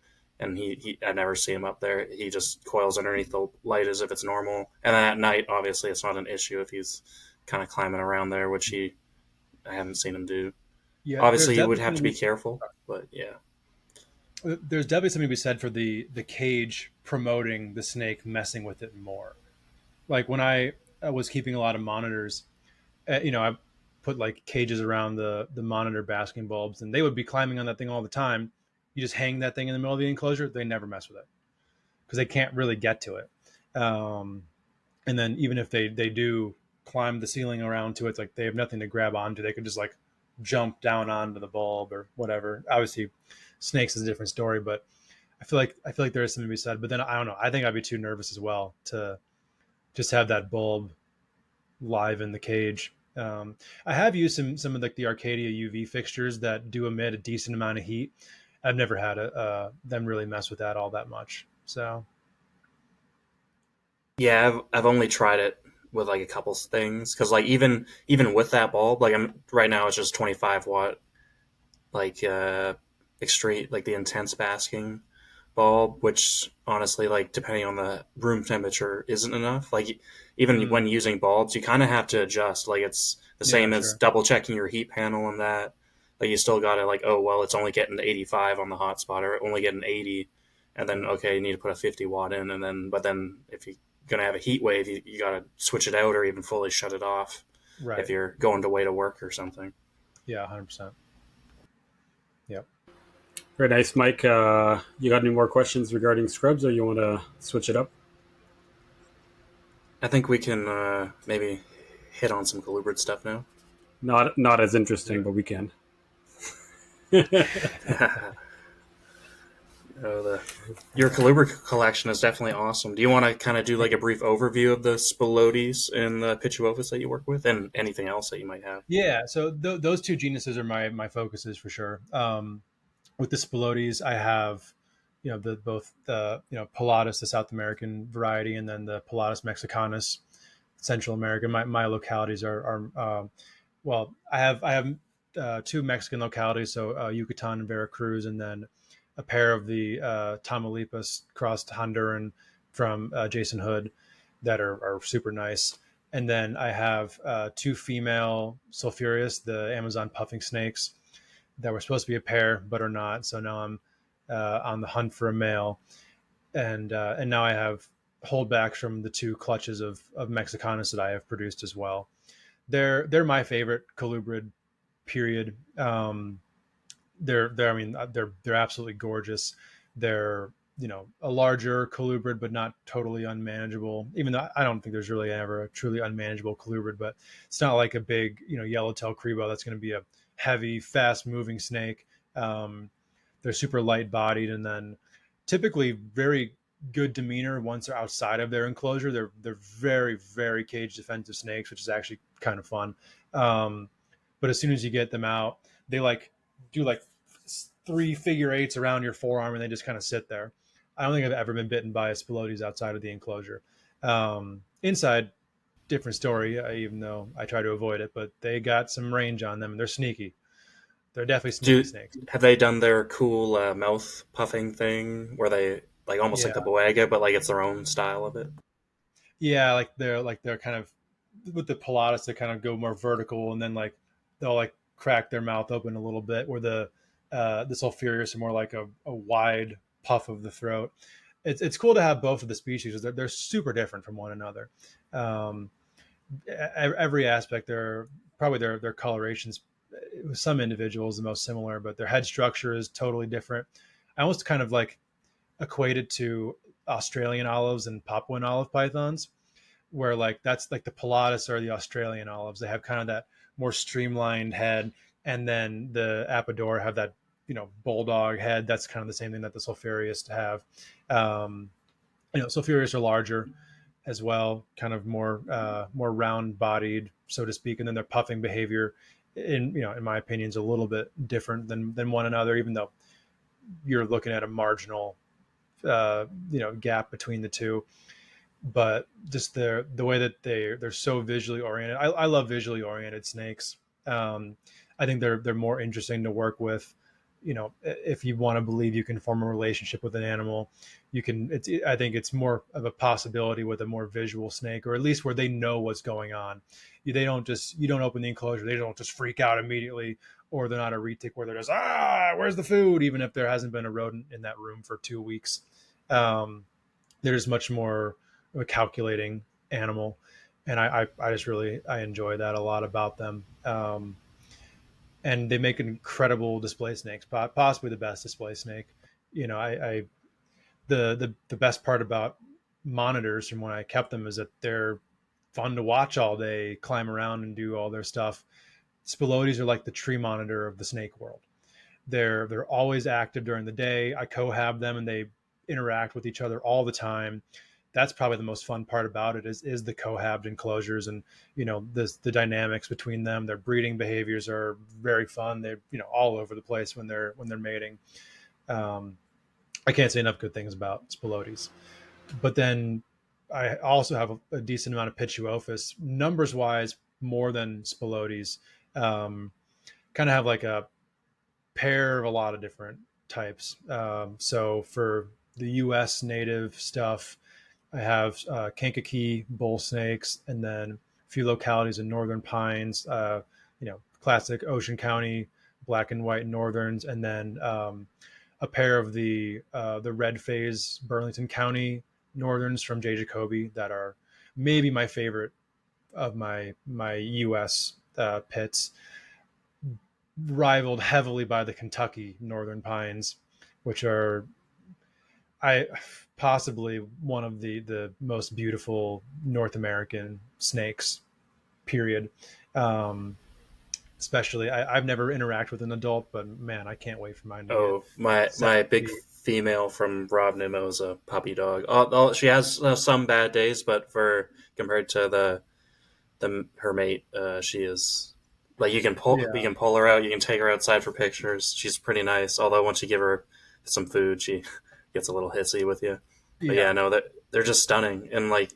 [SPEAKER 1] and he I never see him up there. He just coils underneath the light as if it's normal, and then at night, obviously, it's not an issue if he's kind of climbing around there, which I haven't seen him do.
[SPEAKER 2] yeah.
[SPEAKER 1] Obviously, you would have to be careful, but yeah.
[SPEAKER 2] There's definitely something to be said for the cage promoting the snake messing with it more. Like when I was keeping a lot of monitors, I put like cages around the monitor basking bulbs, and they would be climbing on that thing all the time. You just hang that thing in the middle of the enclosure, they never mess with it because they can't really get to it. And then even if they do climb the ceiling around to it, it's like they have nothing to grab onto. They could just like jump down onto the bulb or whatever. Obviously, snakes is a different story, but I feel like there is something to be said. But then I don't know. I think I'd be too nervous as well to just have that bulb live in the cage. I have used some of like the Arcadia UV fixtures that do emit a decent amount of heat. I've never had them really mess with that all that much. So
[SPEAKER 1] Yeah, I've only tried it with like a couple things because like even with that bulb, like I'm right now it's just 25 watt, like extreme, like the intense basking bulb, which honestly, like depending on the room temperature, isn't enough. Like even when
[SPEAKER 2] mm,
[SPEAKER 1] using bulbs, you kind of have to adjust. Like it's the
[SPEAKER 2] yeah,
[SPEAKER 1] same as
[SPEAKER 2] sure,
[SPEAKER 1] double checking your heat panel and that. Like you still got to like, oh well, it's only getting 85 on the hotspot or only getting 80, and then okay, you need to put a 50 watt in, and then but then if you're gonna have a heat wave, you got to switch it out or even fully shut it off if
[SPEAKER 2] right,
[SPEAKER 1] you're going to way to work or something.
[SPEAKER 2] yeah, 100%. Yep.
[SPEAKER 3] Very nice, Mike. You got any more questions regarding scrubs, or you want to switch it up?
[SPEAKER 1] I think we can maybe hit on some colubrid stuff now.
[SPEAKER 3] Not as
[SPEAKER 2] Do
[SPEAKER 3] interesting,
[SPEAKER 2] it.
[SPEAKER 3] but we can.
[SPEAKER 1] Your colubrid collection is definitely awesome. Do you want to kind of do like a brief overview of the Spilotes and the Pituophis that you work with, and anything else that you might have?
[SPEAKER 2] Yeah, so those two genuses are my focuses for sure. With the Spilotes, I have the both the Pilatus, the South American variety, and then the Pilatus mexicanus, Central American. My localities are well, I have two Mexican localities, so Yucatan and Veracruz, and then a pair of the Tamaulipas crossed Honduran from Jason Hood that are super nice. And then I have two female sulfurious, the Amazon puffing snakes, that were supposed to be a pair but are not. So now I'm on the hunt for a male, and now I have holdbacks from the two clutches of Mexicanus that I have produced as well. They're my favorite colubrid. Period. They're I mean they're absolutely gorgeous. They're a larger colubrid, but not totally unmanageable. Even though I don't think there's really ever a truly unmanageable colubrid, but it's not like a big yellowtail crebo that's going to be a heavy, fast moving snake. They're super light bodied, and then typically very good demeanor once they're outside of their enclosure. They're very very cage defensive snakes, which is actually kind of fun. But as soon as you get them out, they like do like three figure eights around your forearm, and they just kind of sit there. I don't think I've ever been bitten by a Spilotes outside of the enclosure. Inside, different story. Even though I try to avoid it, but they got some range on them, and they're sneaky. They're definitely sneaky
[SPEAKER 1] Do
[SPEAKER 2] snakes.
[SPEAKER 1] have they done their cool mouth puffing thing where they like almost like the
[SPEAKER 2] Yeah,
[SPEAKER 1] boega, but like it's their own style of it?
[SPEAKER 2] yeah, like they're kind of with the Pilatus, they kind of go more vertical, and then like they'll like crack their mouth open a little bit, where the Sulfurius are more like a wide puff of the throat. It's cool to have both of the species. They're super different from one another. Um, every aspect, they're probably their colorations with some individuals the most similar, but their head structure is totally different. I almost kind of like equated to Australian olives and Papuan olive pythons, where like that's like the Pilatus or the Australian olives. They have kind of that more streamlined head, and then the Apodora have that bulldog head. That's kind of the same thing that the Sulfurius have. Um, Sulfurius are larger as well, kind of more round bodied, so to speak, and then their puffing behavior, in my opinion, is a little bit different than one another, even though you're looking at a marginal gap between the two. But just the way that they're so visually oriented. I love visually oriented snakes. I think they're more interesting to work with. If you want to believe you can form a relationship with an animal, you can. I think it's more of a possibility with a more visual snake, or at least where they know what's going on. You don't open the enclosure, they don't just freak out immediately, or they're not a retic where they're just where's the food, even if there hasn't been a rodent in that room for 2 weeks. They're just much more of a calculating animal, and I just really I enjoy that a lot about them. And they make incredible display snakes, possibly the best display snake. I the best part about monitors from when I kept them is that they're fun to watch all day, climb around and do all their stuff. Spilotes are like the tree monitor of the snake world. They're always active during the day. I cohab them and they interact with each other all the time. That's probably the most fun part about it is the cohabbed enclosures, and the dynamics between them. Their breeding behaviors are very fun. They're all over the place when they're mating. um, I can't say enough good things about Spilotes. But then I also have a decent amount of Pituophis, numbers wise more than Spilotes. Kind of have like a pair of a lot of different types. So for the U.S. native stuff, I have Kankakee bull snakes, and then a few localities in northern pines. Classic Ocean County black and white northerns, and then a pair of the red phase Burlington County northerns from J. Jacoby that are maybe my favorite of my U.S. Pits, rivaled heavily by the Kentucky Northern Pines, which are I possibly one of the most beautiful North American snakes. Period. Um, Especially, I've never interacted with an adult, but man, I can't wait for mine to get
[SPEAKER 1] Oh, my
[SPEAKER 2] set
[SPEAKER 1] my
[SPEAKER 2] to
[SPEAKER 1] big
[SPEAKER 2] feet.
[SPEAKER 1] female from Rob Nimmo is a puppy dog. She has some bad days, but for compared to the her mate, she is like you
[SPEAKER 2] Yeah,
[SPEAKER 1] can pull her out, you can take her outside for pictures. She's pretty nice. Although once you give her some food, she gets a little hissy with you. But yeah,
[SPEAKER 2] yeah,
[SPEAKER 1] no, that they're just stunning, and like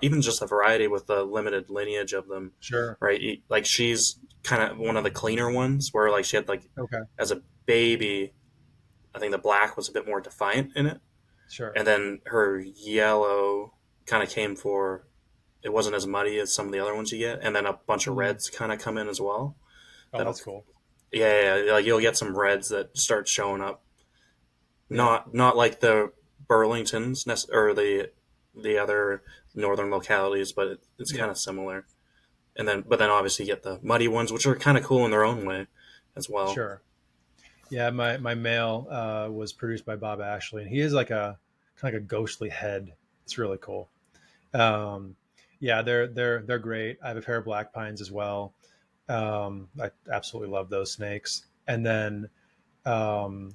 [SPEAKER 1] even just the variety with the limited lineage of them,
[SPEAKER 2] sure,
[SPEAKER 1] right? Like she's kind of one of the cleaner ones, where like she had like
[SPEAKER 2] okay,
[SPEAKER 1] as a baby, I think the black was a bit more defiant in it,
[SPEAKER 2] sure,
[SPEAKER 1] and then her yellow kind of came for it wasn't as muddy as some of the other ones you get, and then a bunch of
[SPEAKER 2] mm.
[SPEAKER 1] reds kind of come in as well.
[SPEAKER 2] Oh,
[SPEAKER 1] That'll
[SPEAKER 2] that's cool.
[SPEAKER 1] yeah, like you'll get some reds that start showing up.
[SPEAKER 2] Yeah,
[SPEAKER 1] Not like the Burlingtons or the other northern localities, but it's
[SPEAKER 2] yeah,
[SPEAKER 1] kind of similar. And then but then obviously you get the muddy ones, which are kind of cool in their own way as well.
[SPEAKER 2] sure. Yeah, my male was produced by Bob Ashley, and he is like a kind of like a ghostly head. It's really cool. Um, yeah, they're great. I have a pair of black pines as well. I absolutely love those snakes. And then um,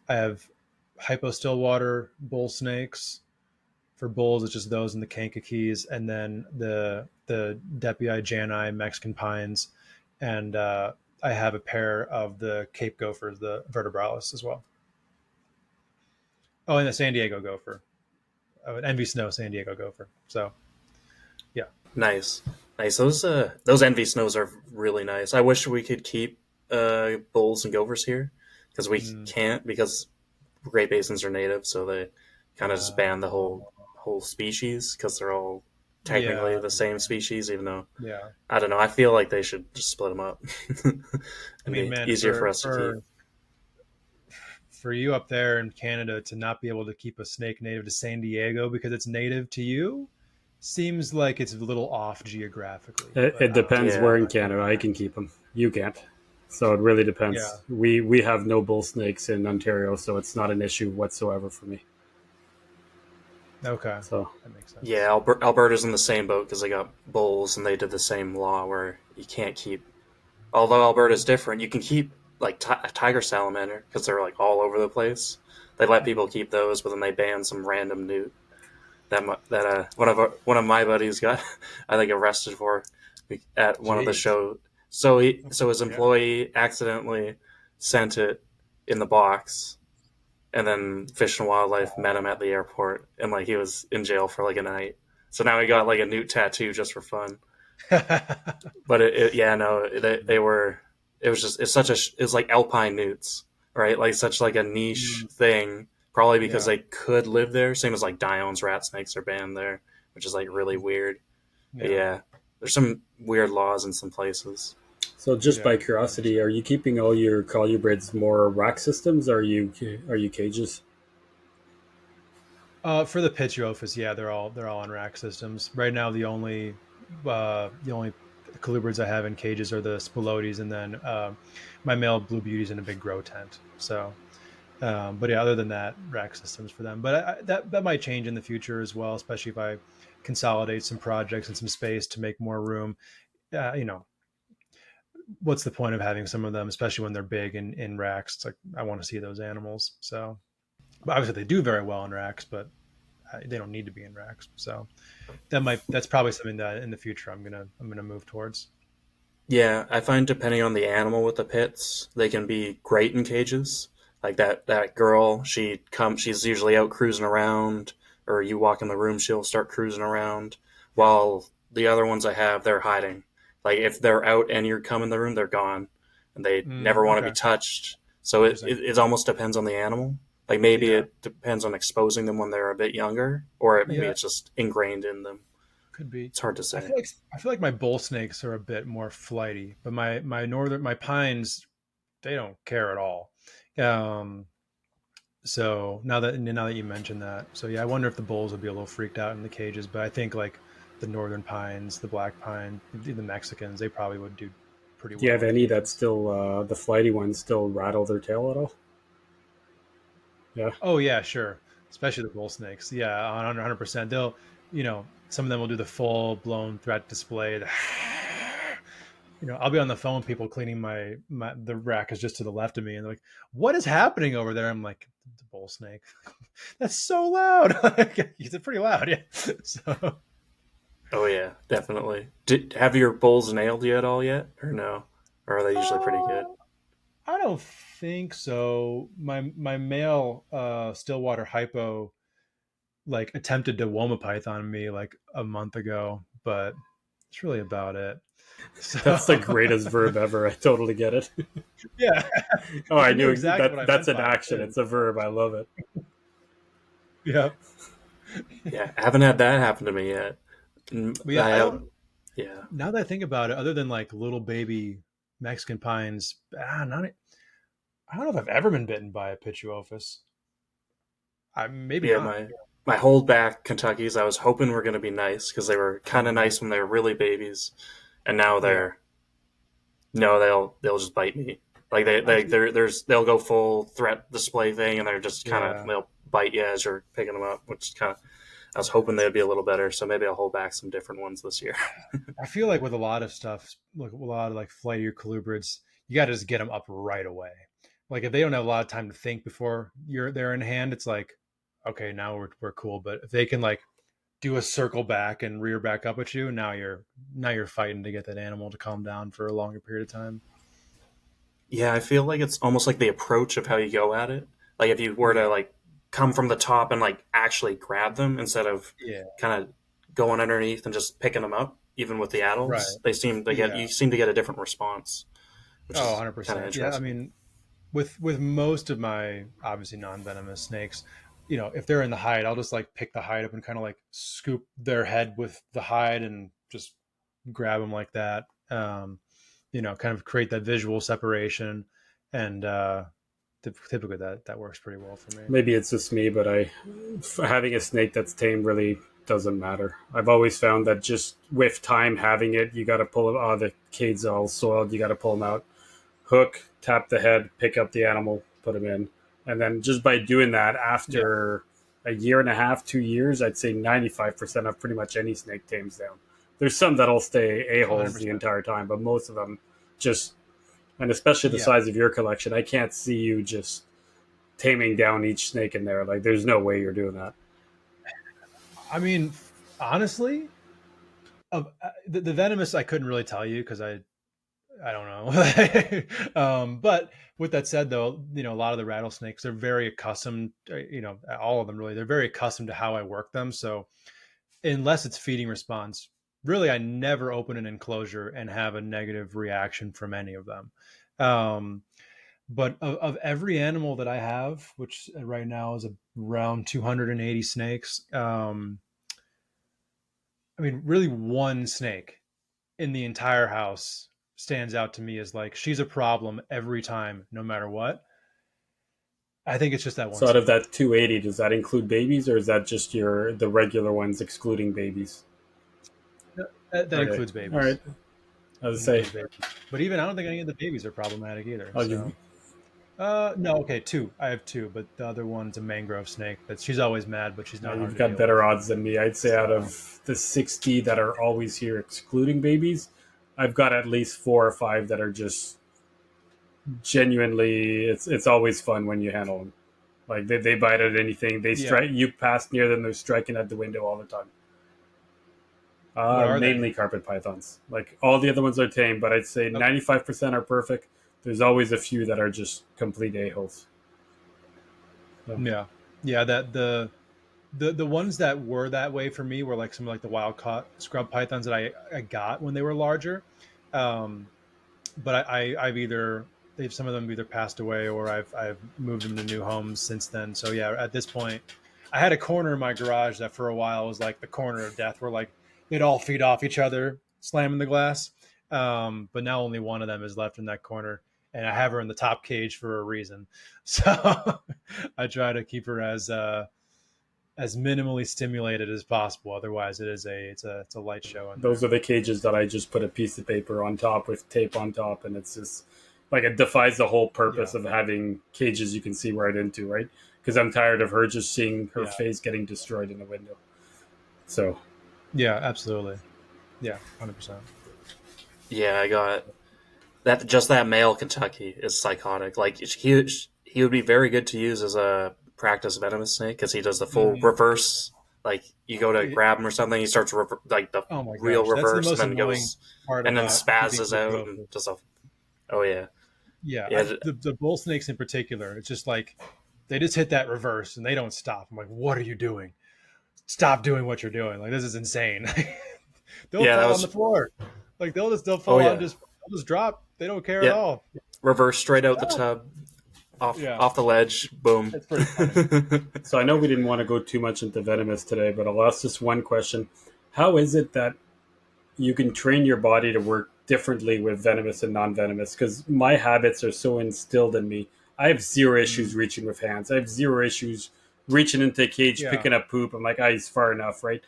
[SPEAKER 2] I have hypo stillwater bull snakes. For bulls, it's just those and the Kankakees, and then the Depii jani Mexican pines, and I have a pair of the Cape gophers, the vertebralis as well. Oh, and the San Diego gopher, an envy snow San Diego gopher. So yeah,
[SPEAKER 1] Nice, nice. Those envy snows are really nice. I wish we could keep bulls and gophers here because we
[SPEAKER 2] Mm,
[SPEAKER 1] can't because Great Basins are native, so they kind of just ban the
[SPEAKER 2] oh,
[SPEAKER 1] whole species because they're all technically
[SPEAKER 2] yeah,
[SPEAKER 1] the same species, even though
[SPEAKER 2] yeah.
[SPEAKER 1] I don't know. I feel like they should just split them up
[SPEAKER 2] I
[SPEAKER 1] and
[SPEAKER 2] mean,
[SPEAKER 1] be
[SPEAKER 2] man,
[SPEAKER 1] easier for us to keep.
[SPEAKER 2] for you up there in Canada to not be able to keep a snake native to San Diego because it's native to you seems like it's a little off geographically. But
[SPEAKER 3] It
[SPEAKER 2] I don't know.
[SPEAKER 3] depends
[SPEAKER 1] Yeah,
[SPEAKER 3] where in Canada I can keep them. You can't. So it really
[SPEAKER 2] Yeah.
[SPEAKER 3] depends. We have no bull snakes in Ontario, so it's not an issue whatsoever for me.
[SPEAKER 2] Okay.
[SPEAKER 3] So
[SPEAKER 2] That makes
[SPEAKER 1] yeah.
[SPEAKER 2] sense.
[SPEAKER 1] Alberta's in the same boat because they got bulls and they did the same law where you can't keep. Although Alberta's different, you can keep like a tiger salamander because they're like all over the place. They let people keep those, but then they ban some random newt that one of my buddies got I think arrested for at one of the
[SPEAKER 2] Jeez.
[SPEAKER 1] show. So his
[SPEAKER 2] Yeah.
[SPEAKER 1] employee accidentally sent it in the box, and then Fish and Wildlife met him at the airport, and like he was in jail for like a night. So now he got like a newt tattoo just for fun. But yeah, no, they were. It was just it's like alpine newts, right? Like such like a niche
[SPEAKER 2] Mm,
[SPEAKER 1] thing. Probably because
[SPEAKER 2] yeah.
[SPEAKER 1] they could live there. Same as like Dion's rat snakes are banned there, which is like really weird. But
[SPEAKER 2] Yeah.
[SPEAKER 1] yeah, there's some weird laws in some places.
[SPEAKER 3] so just by
[SPEAKER 2] Yeah. I
[SPEAKER 3] curiosity, are
[SPEAKER 2] understand.
[SPEAKER 3] you keeping all your colubrids more rack systems, or are you cages?
[SPEAKER 2] For the Pituophis, yeah, they're all on rack systems. Right now, the only colubrids I have in cages are the Spilotes, and then my male blue beauties in a big grow tent. So, but yeah, other than that, rack systems for them. But that might change in the future as well, especially if I consolidate some projects and some space to make more room. You know, what's the point of having some of them, especially when they're big in racks? It's like I want to see those animals. So, but obviously they do very well in racks, but they don't need to be in racks. So that's probably something that in the future I'm gonna move towards.
[SPEAKER 1] Yeah, I find depending on the animal with the pits, they can be great in cages. Like that girl, she's usually out cruising around, or you walk in the room, she'll start cruising around. While the other ones I have, they're hiding. Like if they're out and you come in the room, they're gone, and they never want to be
[SPEAKER 2] Okay,
[SPEAKER 1] touched. So
[SPEAKER 2] interesting.
[SPEAKER 1] it almost depends on the animal. Like maybe
[SPEAKER 2] Yeah,
[SPEAKER 1] it depends on exposing them when they're a bit younger, or maybe
[SPEAKER 2] yeah,
[SPEAKER 1] it's just ingrained in them.
[SPEAKER 2] could be.
[SPEAKER 1] It's hard to
[SPEAKER 2] I
[SPEAKER 1] say.
[SPEAKER 2] feel like I feel like my bull snakes are a bit more flighty, but my pines they don't care at all. Um, so now that you mention that, so yeah, I wonder if the bulls would be a little freaked out in the cages, but I think like the northern pines, the black pine, the Mexicans, they probably would do pretty
[SPEAKER 3] Do you have
[SPEAKER 2] well in
[SPEAKER 3] any that
[SPEAKER 2] cages.
[SPEAKER 3] still the flighty ones still rattle their tail at all? Yeah.
[SPEAKER 2] Oh yeah, sure. Especially the bull snakes. Yeah, on 100%. Some of them will do the full blown threat display. I'll be on the phone with people cleaning the rack is just to the left of me, and they're like, "What is happening over there?" I'm like, "The bull snake." That's so loud. It's pretty loud, yeah. So,
[SPEAKER 1] Oh yeah, definitely. Have your bulls nailed you at all yet, or no? Or are they usually pretty
[SPEAKER 2] uh,
[SPEAKER 1] good?
[SPEAKER 2] I don't think so. My male Stillwater hypo like attempted to woma python me like a month ago, but it's really about it. So
[SPEAKER 3] That's the greatest verb ever. I totally get it.
[SPEAKER 2] yeah,
[SPEAKER 3] Oh,
[SPEAKER 2] he
[SPEAKER 3] I
[SPEAKER 2] knew
[SPEAKER 3] knew
[SPEAKER 2] exactly what I
[SPEAKER 3] that's
[SPEAKER 2] meant
[SPEAKER 3] an
[SPEAKER 2] by it
[SPEAKER 3] action.
[SPEAKER 2] too.
[SPEAKER 3] It's a verb. I love it.
[SPEAKER 2] Yeah,
[SPEAKER 1] Yeah, I haven't had that happen to me yet.
[SPEAKER 2] but yeah,
[SPEAKER 1] I
[SPEAKER 2] I
[SPEAKER 1] have.
[SPEAKER 2] don't.
[SPEAKER 1] Yeah,
[SPEAKER 2] Now that I think about it, other than like little baby Mexican pines, I don't know if I've ever been bitten by a Pituophis. Maybe
[SPEAKER 1] yeah.
[SPEAKER 2] not.
[SPEAKER 1] My holdback Kentuckys, I was hoping were going to be nice because they were kind of
[SPEAKER 2] Mm,
[SPEAKER 1] nice when they were really babies, and now
[SPEAKER 2] yeah,
[SPEAKER 1] they're no, they'll just bite me. Like
[SPEAKER 2] I feel,
[SPEAKER 1] they'll go full threat display thing, and they're just kind of
[SPEAKER 2] yeah.
[SPEAKER 1] they'll bite you as you're picking them up, which is kind of I was hoping they'd be a little better, so maybe I'll hold back some different ones this year.
[SPEAKER 2] I feel like with a lot of stuff, like a lot of like flightier colubrids, you got to just get them up right away. Like if they don't have a lot of time to think before they're in hand, it's like, okay, now we're cool. But if they can like do a circle back and rear back up at you, now you're fighting to get that animal to calm down for a longer period of time.
[SPEAKER 1] Yeah, I feel like it's almost like the approach of how you go at it. Like if you were to
[SPEAKER 2] Yeah,
[SPEAKER 1] like come from the top and like actually grab them instead of
[SPEAKER 2] yeah,
[SPEAKER 1] kind of going underneath and just picking them up, even with the
[SPEAKER 2] right,
[SPEAKER 1] adults, they seem to get
[SPEAKER 2] yeah,
[SPEAKER 1] you seem to get a different response. which
[SPEAKER 2] Oh,
[SPEAKER 1] is kind of
[SPEAKER 2] 100%. Yeah, I
[SPEAKER 1] interesting.
[SPEAKER 2] mean, with most of my obviously non-venomous snakes, if they're in the hide, I'll just like pick the hide up and kind of like scoop their head with the hide and just grab them like that. Kind of create that visual separation, and typically that works pretty well for me.
[SPEAKER 3] Maybe it's just me, but having a snake that's tame really doesn't matter. I've always found that just with time having it, you got to pull it. Oh, the cage's all soiled. You got to pull them out. Hook, tap the head, pick up the animal, put them in, and then just by doing that,
[SPEAKER 2] Yeah,
[SPEAKER 3] after a year and a half, 2 years, I'd say 95% of pretty much any snake tames down. There's some that'll stay a holes the
[SPEAKER 2] 100%.
[SPEAKER 3] entire time, but most of them just, and especially the
[SPEAKER 2] Yeah,
[SPEAKER 3] size of your collection, I can't see you just taming down each snake in there. Like, there's no way you're doing that.
[SPEAKER 2] I mean, honestly, the venomous I couldn't really tell you because I don't know. But with that said, though, a lot of the rattlesnakes, they're very accustomed, all of them really, they're very accustomed to how I work them. So unless it's feeding response, really, I never open an enclosure and have a negative reaction from any of them. Um, but of every animal that I have, which right now is around 280 snakes, I mean, really one snake in the entire house stands out to me as like she's a problem every time, no matter what. I think it's just that one
[SPEAKER 3] So out of
[SPEAKER 2] snake.
[SPEAKER 3] that 280, does that include babies, or is that just the regular ones excluding babies?
[SPEAKER 2] That
[SPEAKER 3] Okay,
[SPEAKER 2] includes
[SPEAKER 3] all right.
[SPEAKER 2] babies.
[SPEAKER 3] I would
[SPEAKER 2] It
[SPEAKER 3] say,
[SPEAKER 2] includes babies. But even I don't think any of the babies are problematic either.
[SPEAKER 3] oh, you
[SPEAKER 2] So no, okay, two. I have two, but the other one's a mangrove snake. That she's always mad, but she's not hard
[SPEAKER 3] you've
[SPEAKER 2] to
[SPEAKER 3] got
[SPEAKER 2] deal with.
[SPEAKER 3] better odds than me. I'd say out
[SPEAKER 2] So
[SPEAKER 3] of the 60 that are always here, excluding babies, I've got at least 4 or 5 that are just genuinely. It's always fun when you handle them. Like they bite at anything. They
[SPEAKER 2] yeah,
[SPEAKER 3] strike. You pass near them, they're striking at the window all the time.
[SPEAKER 2] what are they?
[SPEAKER 3] Mainly carpet pythons. Like all the other ones are tame, but I'd say
[SPEAKER 2] Okay.
[SPEAKER 3] 95% are perfect. There's always a few that are just complete a-holes. So,
[SPEAKER 2] Yeah, yeah. That the ones that were that way for me were like some like the wild caught scrub pythons that I got when they were larger. Um, but I've either they've some of them either passed away or I've moved them to new homes since then. So yeah, at this point, I had a corner in my garage that for a while was like the corner of death, where like they'd all feed off each other, slamming the glass. But now only one of them is left in that corner, and I have her in the top cage for a reason. So I try to keep her as minimally stimulated as possible. Otherwise, it's a light show in
[SPEAKER 3] those
[SPEAKER 2] there.
[SPEAKER 3] are the cages that I just put a piece of paper on top with tape on top, and it's just like it defies the whole
[SPEAKER 2] Yeah,
[SPEAKER 3] purpose of having cages you can see right into, right? Because I'm tired of her just seeing her
[SPEAKER 2] yeah,
[SPEAKER 3] face getting destroyed in the window. So
[SPEAKER 2] yeah, absolutely. Yeah, 100%.
[SPEAKER 1] Yeah, I got that. Just that male Kentucky is psychotic. Like he would be very good to use as a practice venomous snake because he does the full
[SPEAKER 2] Mm-hmm.
[SPEAKER 1] reverse. Like you go to grab him or something, he starts like the
[SPEAKER 2] Oh my
[SPEAKER 1] real
[SPEAKER 2] gosh, that's the
[SPEAKER 1] reverse, and
[SPEAKER 2] most
[SPEAKER 1] then
[SPEAKER 2] annoying
[SPEAKER 1] goes
[SPEAKER 2] part
[SPEAKER 1] and then
[SPEAKER 2] about keeping
[SPEAKER 1] spazzes out and
[SPEAKER 2] Pituophis.
[SPEAKER 1] does a. Oh yeah,
[SPEAKER 2] Yeah,
[SPEAKER 1] yeah.
[SPEAKER 2] the bull snakes in particular, it's just like they just hit that reverse and they don't stop. I'm like, what are you doing? Stop doing what you're doing. Like this is insane. They'll
[SPEAKER 1] Yeah, that
[SPEAKER 2] fall on the
[SPEAKER 1] was.
[SPEAKER 2] floor. Like they'll
[SPEAKER 1] Oh
[SPEAKER 2] fall out,
[SPEAKER 1] yeah,
[SPEAKER 2] they'll just drop. They don't care at
[SPEAKER 1] yeah.
[SPEAKER 2] all.
[SPEAKER 1] Reverse straight out the
[SPEAKER 2] No.
[SPEAKER 1] tub,
[SPEAKER 2] Yeah,
[SPEAKER 1] off the ledge, boom.
[SPEAKER 2] it's pretty funny.
[SPEAKER 3] So I know we didn't want to go too much into venomous today, but I'll ask just one question. How is it that you can train your body to work differently with venomous and non-venomous? Because my habits are so instilled in me. I have zero issues
[SPEAKER 2] Mm,
[SPEAKER 3] reaching with hands. I have zero issues reaching into a cage,
[SPEAKER 2] yeah,
[SPEAKER 3] picking up poop. I'm like, ah, he's far enough, right?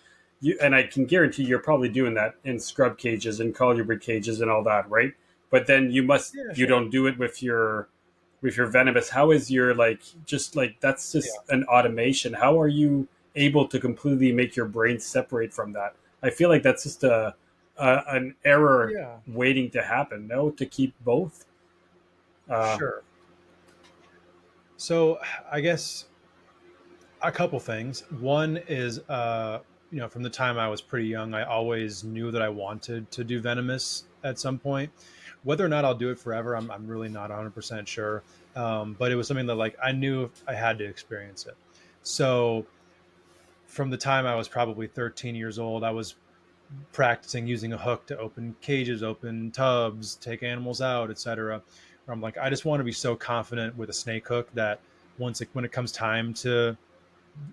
[SPEAKER 3] And I can guarantee you're probably doing that in scrub cages and colubrid cages and all that, right? But then
[SPEAKER 2] yeah,
[SPEAKER 3] you
[SPEAKER 2] sure.
[SPEAKER 3] don't do it with your venomous. How is your like just like that's just
[SPEAKER 2] Yeah,
[SPEAKER 3] an automation? How are you able to completely make your brain separate from that? I feel like that's just an error
[SPEAKER 2] yeah,
[SPEAKER 3] waiting to happen. No, to keep both. Uh,
[SPEAKER 2] sure. So I guess a couple things. One is, from the time I was pretty young, I always knew that I wanted to do venomous at some point. Whether or not I'll do it forever, I'm really not 100% sure. But it was something that like I knew I had to experience it. So from the time I was probably 13 years old, I was practicing using a hook to open cages, open tubs, take animals out, etc. Where I'm like, I just want to be so confident with a snake hook that when it comes time to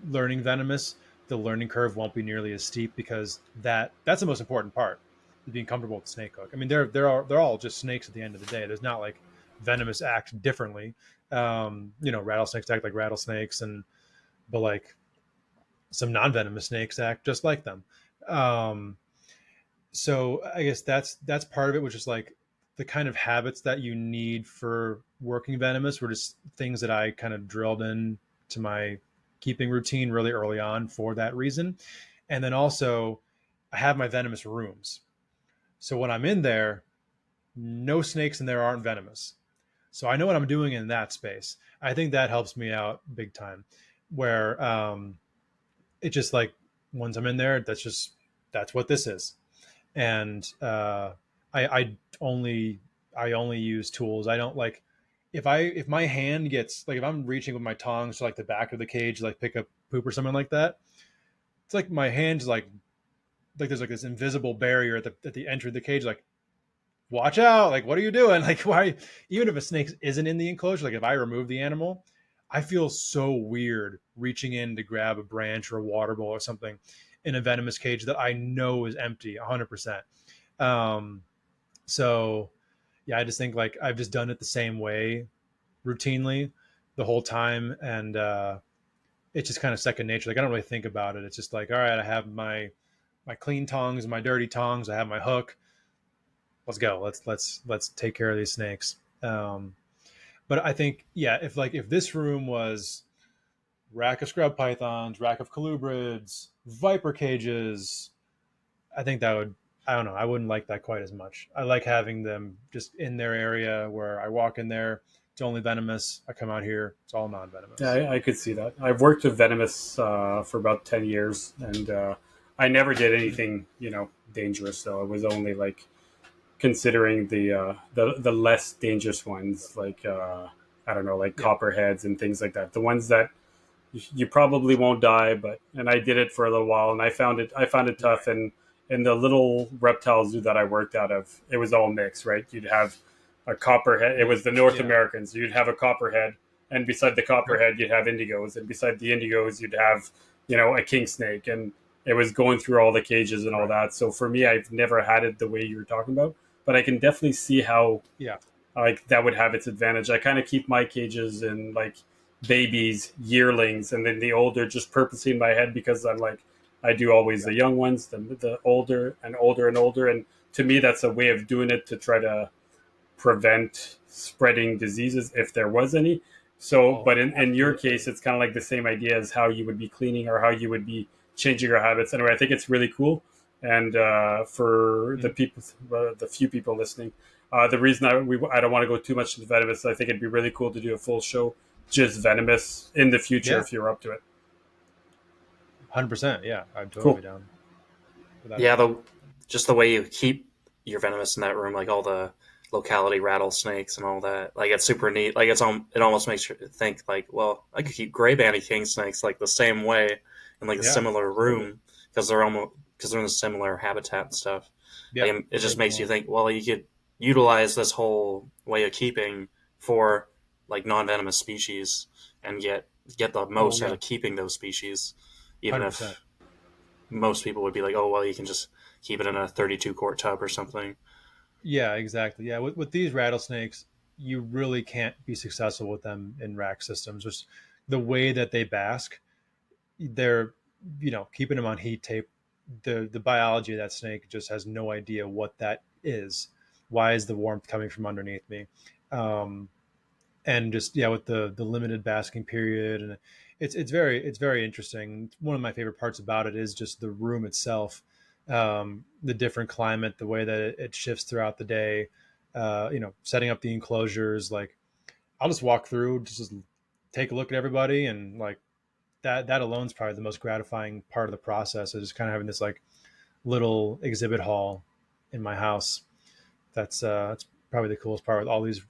[SPEAKER 2] learning venomous, the learning curve won't be nearly as steep, because that's the most important part, is being comfortable with the snake hook. I mean, they're all just snakes at the end of the day. There's not like venomous act differently. Rattlesnakes act like rattlesnakes, but like some non-venomous snakes act just like them. Um, so I guess that's part of it, which is like the kind of habits that you need for working venomous were just things that I kind of drilled in to my keeping routine really early on for that reason. And then also I have my venomous rooms. So when I'm in there, no snakes in there aren't venomous. So I know what I'm doing in that space. I think that helps me out big time. Where it's just like once I'm in there, that's what this is. And I only use tools. I don't like if my hand gets like if I'm reaching with my tongs to like the back of the cage, like pick up poop or something like that. It's like my hand's like there's like this invisible barrier at the entry of the cage. Like, watch out! Like, what are you doing? Like, why? Even if a snake isn't in the enclosure, like if I remove the animal, I feel so weird reaching in to grab a branch or a water bowl or something in a venomous cage that I know is empty 100%. Um, so yeah, I just think like I've just done it the same way routinely the whole time. And it's just kind of second nature. Like I don't really think about it. It's just like, all right, I have my clean tongs and my dirty tongs. I have my hook. Let's go. Let's take care of these snakes. But I think, yeah, if this room was rack of scrub pythons, rack of colubrids, viper cages, I think that would, I don't know, I wouldn't like that quite as much. I like having them just in their area where I walk in there, it's only venomous. I come out here, it's all
[SPEAKER 3] Yeah,
[SPEAKER 2] non-venomous.
[SPEAKER 3] I could see that. I've worked with venomous for about 10 years, and I never did anything, dangerous. So I was only like considering the less dangerous ones, like I don't know, like
[SPEAKER 2] Yeah.
[SPEAKER 3] copperheads and things like that. The ones that you probably won't die, but and I did it for a little while, and I found it tough.
[SPEAKER 2] Right.
[SPEAKER 3] And the little reptile zoo that I worked out of, it was all mixed, right? You'd have a copperhead. It was the North
[SPEAKER 2] Yeah.
[SPEAKER 3] Americans. You'd have a copperhead, and beside the
[SPEAKER 2] Yep.
[SPEAKER 3] copperhead, you'd have indigos, and beside the indigos, you'd have a king snake, and it was going through all the cages and all
[SPEAKER 2] Right.
[SPEAKER 3] that. So for me, I've never had it the way you were talking about, but I can definitely see how
[SPEAKER 2] Yeah.
[SPEAKER 3] like that would have its advantage. I kind of keep my cages in like babies, yearlings, and then the older just purposely in my head because I'm like I do always
[SPEAKER 2] Yeah.
[SPEAKER 3] the young ones, the older and older and older, and to me that's a way of doing it to try to prevent spreading diseases if there was any. So,
[SPEAKER 2] Oh,
[SPEAKER 3] but in your case,
[SPEAKER 2] absolutely.
[SPEAKER 3] it's kind of like the same idea as how you would be cleaning or how you would be changing your habits. Anyway, I think it's really cool. And for the
[SPEAKER 2] Mm.
[SPEAKER 3] people, the few people listening, the reason I don't want to go too much into venomous, I think it'd be really cool to do a full show just venomous in the future
[SPEAKER 2] Yeah.
[SPEAKER 3] if you're up to it.
[SPEAKER 2] 100%. Yeah. I'm totally
[SPEAKER 3] Cool.
[SPEAKER 2] down with that
[SPEAKER 1] Yeah,
[SPEAKER 2] idea.
[SPEAKER 1] just the way you keep your venomous in that room, like all the locality rattlesnakes and all that, like it's super neat. Like it almost makes you think like, well, I could keep gray bandy king snakes like the same way in like a
[SPEAKER 2] Yeah.
[SPEAKER 1] similar
[SPEAKER 2] Absolutely.
[SPEAKER 1] room because they're in a similar habitat and stuff.
[SPEAKER 2] Yeah.
[SPEAKER 1] Like it just
[SPEAKER 2] Great
[SPEAKER 1] makes you
[SPEAKER 2] point.
[SPEAKER 1] think, well, you could utilize this whole way of keeping for like non venomous species and get the
[SPEAKER 2] Oh,
[SPEAKER 1] most out
[SPEAKER 2] yeah.
[SPEAKER 1] of keeping those species, even
[SPEAKER 2] 100%.
[SPEAKER 1] if most people would be like, oh, well, you can just keep it in a 32 quart tub or something.
[SPEAKER 2] Yeah, exactly. Yeah, with these rattlesnakes, you really can't be successful with them in rack systems. Just the way that they bask, they're keeping them on heat tape. The biology of that snake just has no idea what that is. Why is the warmth coming from underneath me? Um, and just yeah, with the limited basking period, and it's very interesting. One of my favorite parts about it is just the room itself, the different climate, the way that it shifts throughout the day. Setting up the enclosures, like I'll just walk through, just take a look at everybody, and like that alone is probably the most gratifying part of the process. Is just kind of having this like little exhibit hall in my house. That's probably the coolest part with all these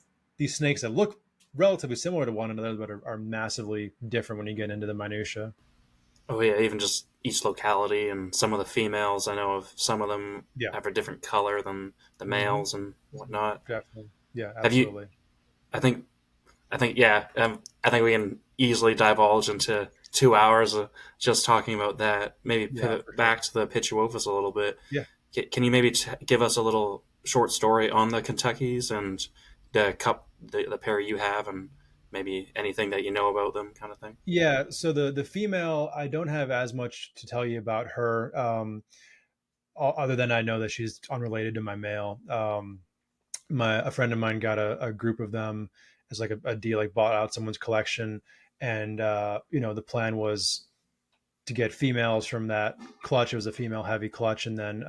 [SPEAKER 2] snakes that look relatively similar to one another, but are massively different when you get into the minutia.
[SPEAKER 1] Oh yeah, even just each locality, and some of the females, I know of some of them
[SPEAKER 2] Yeah.
[SPEAKER 1] have a different color than the
[SPEAKER 2] Hmm.
[SPEAKER 1] males and whatnot.
[SPEAKER 2] Definitely. Yeah,
[SPEAKER 1] Have you?
[SPEAKER 2] absolutely.
[SPEAKER 1] I think yeah. I think we can easily divulge into 2 hours of just talking about that. Maybe
[SPEAKER 2] Yeah,
[SPEAKER 1] pivot
[SPEAKER 2] for sure.
[SPEAKER 1] back to the Pituophis a little bit.
[SPEAKER 2] Yeah.
[SPEAKER 1] Can you maybe give us a little short story on the Kentuckys and the pair you have, and maybe anything that you know about them, kind of thing?
[SPEAKER 2] Yeah. So the female, I don't have as much to tell you about her, other than I know that she's unrelated to my male. A friend of mine got a group of them as like a deal, like bought out someone's collection, and the plan was to get females from that clutch. It was a female heavy clutch, and then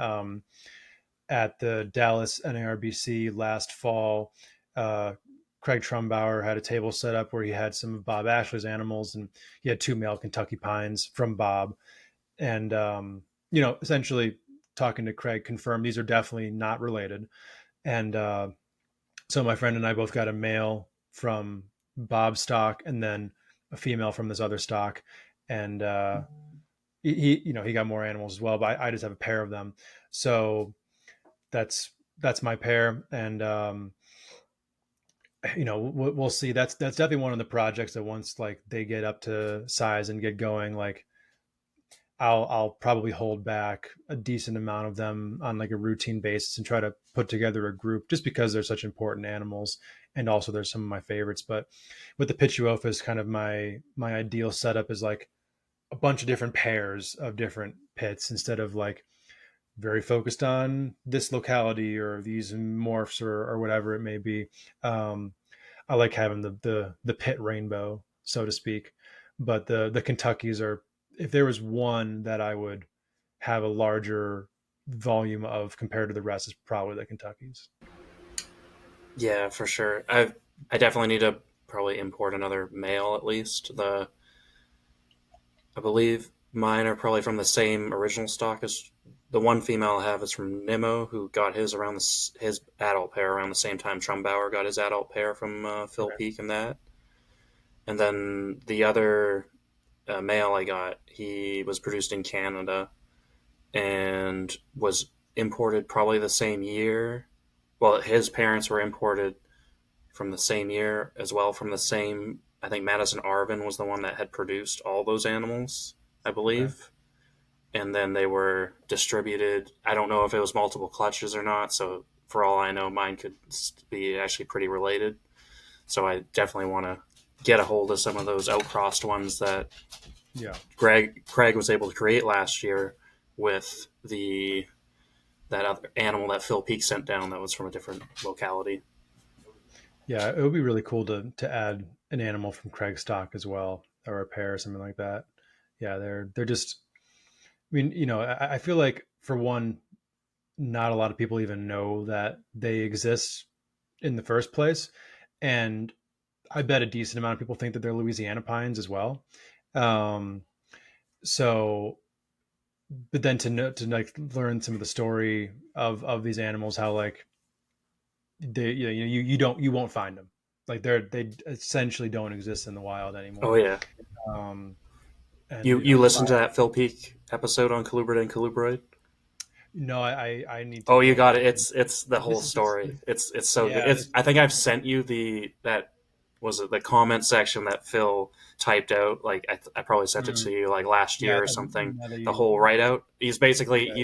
[SPEAKER 2] at the Dallas NARBC last fall, uh, Craig Trumbauer had a table set up where he had some of Bob Ashley's animals, and he had two male Kentucky Pines from Bob, and essentially talking to Craig confirmed these are definitely not related, and so my friend and I both got a male from Bob's stock, and then a female from this other stock, and he got more animals as well, but I just have a pair of them, so that's my pair, and we'll see. That's definitely one of the projects that once like they get up to size and get going, like I'll probably hold back a decent amount of them on like a routine basis and try to put together a group just because they're such important animals, and also there's some of my favorites. But with the Pituophis, kind of my ideal setup is like a bunch of different pairs of different pits instead of like very focused on this locality or these morphs or whatever it may be. I like having the pit rainbow, so to speak. But the Kentuckys are, if there was one that I would have a larger volume of compared to the rest, is probably the Kentuckys.
[SPEAKER 1] Yeah, for sure. I definitely need to probably import another male at least. I believe mine are probably from the same original stock as the one female I have is from Nimmo, who got his adult pair around the same time Trumbauer got his adult pair from Phil
[SPEAKER 2] Okay.
[SPEAKER 1] Peak and that. And then the other male I got, he was produced in Canada and was imported probably the same year. Well, his parents were imported from the same year as well, from the same. I think Madison Arvin was the one that had produced all those animals, I
[SPEAKER 2] Okay.
[SPEAKER 1] believe. And then they were distributed. I don't know if it was multiple clutches or not. So for all I know, mine could be actually pretty related. So I definitely want to get a hold of some of those outcrossed ones that
[SPEAKER 2] Yeah.
[SPEAKER 1] Craig was able to create last year with the that other animal that Phil Peak sent down that was from a different locality.
[SPEAKER 2] Yeah. It would be really cool to add an animal from Craig stock as well, or a pair or something like that. Yeah. They're just, I mean, I feel like for one, not a lot of people even know that they exist in the first place. And I bet a decent amount of people think that they're Louisiana pines as well. Um, so, but then to know, to like learn some of the story of these animals, how like they, you won't find them. Like they essentially don't exist in the wild
[SPEAKER 1] Oh
[SPEAKER 2] anymore.
[SPEAKER 1] yeah,
[SPEAKER 2] Um, and
[SPEAKER 1] you listened to that Phil Peak episode on Colubrid and Colubroid?
[SPEAKER 2] no, I need to
[SPEAKER 1] Oh, you
[SPEAKER 2] go
[SPEAKER 1] got
[SPEAKER 2] back.
[SPEAKER 1] it. It's the whole story.
[SPEAKER 2] This
[SPEAKER 1] It's so good.
[SPEAKER 2] yeah,
[SPEAKER 1] It's I think I've sent you that was it the comment section that Phil typed out. Like I probably sent it to you like last
[SPEAKER 2] yeah,
[SPEAKER 1] year or something.
[SPEAKER 2] now that
[SPEAKER 1] The
[SPEAKER 2] you
[SPEAKER 1] whole write out. He
[SPEAKER 2] right.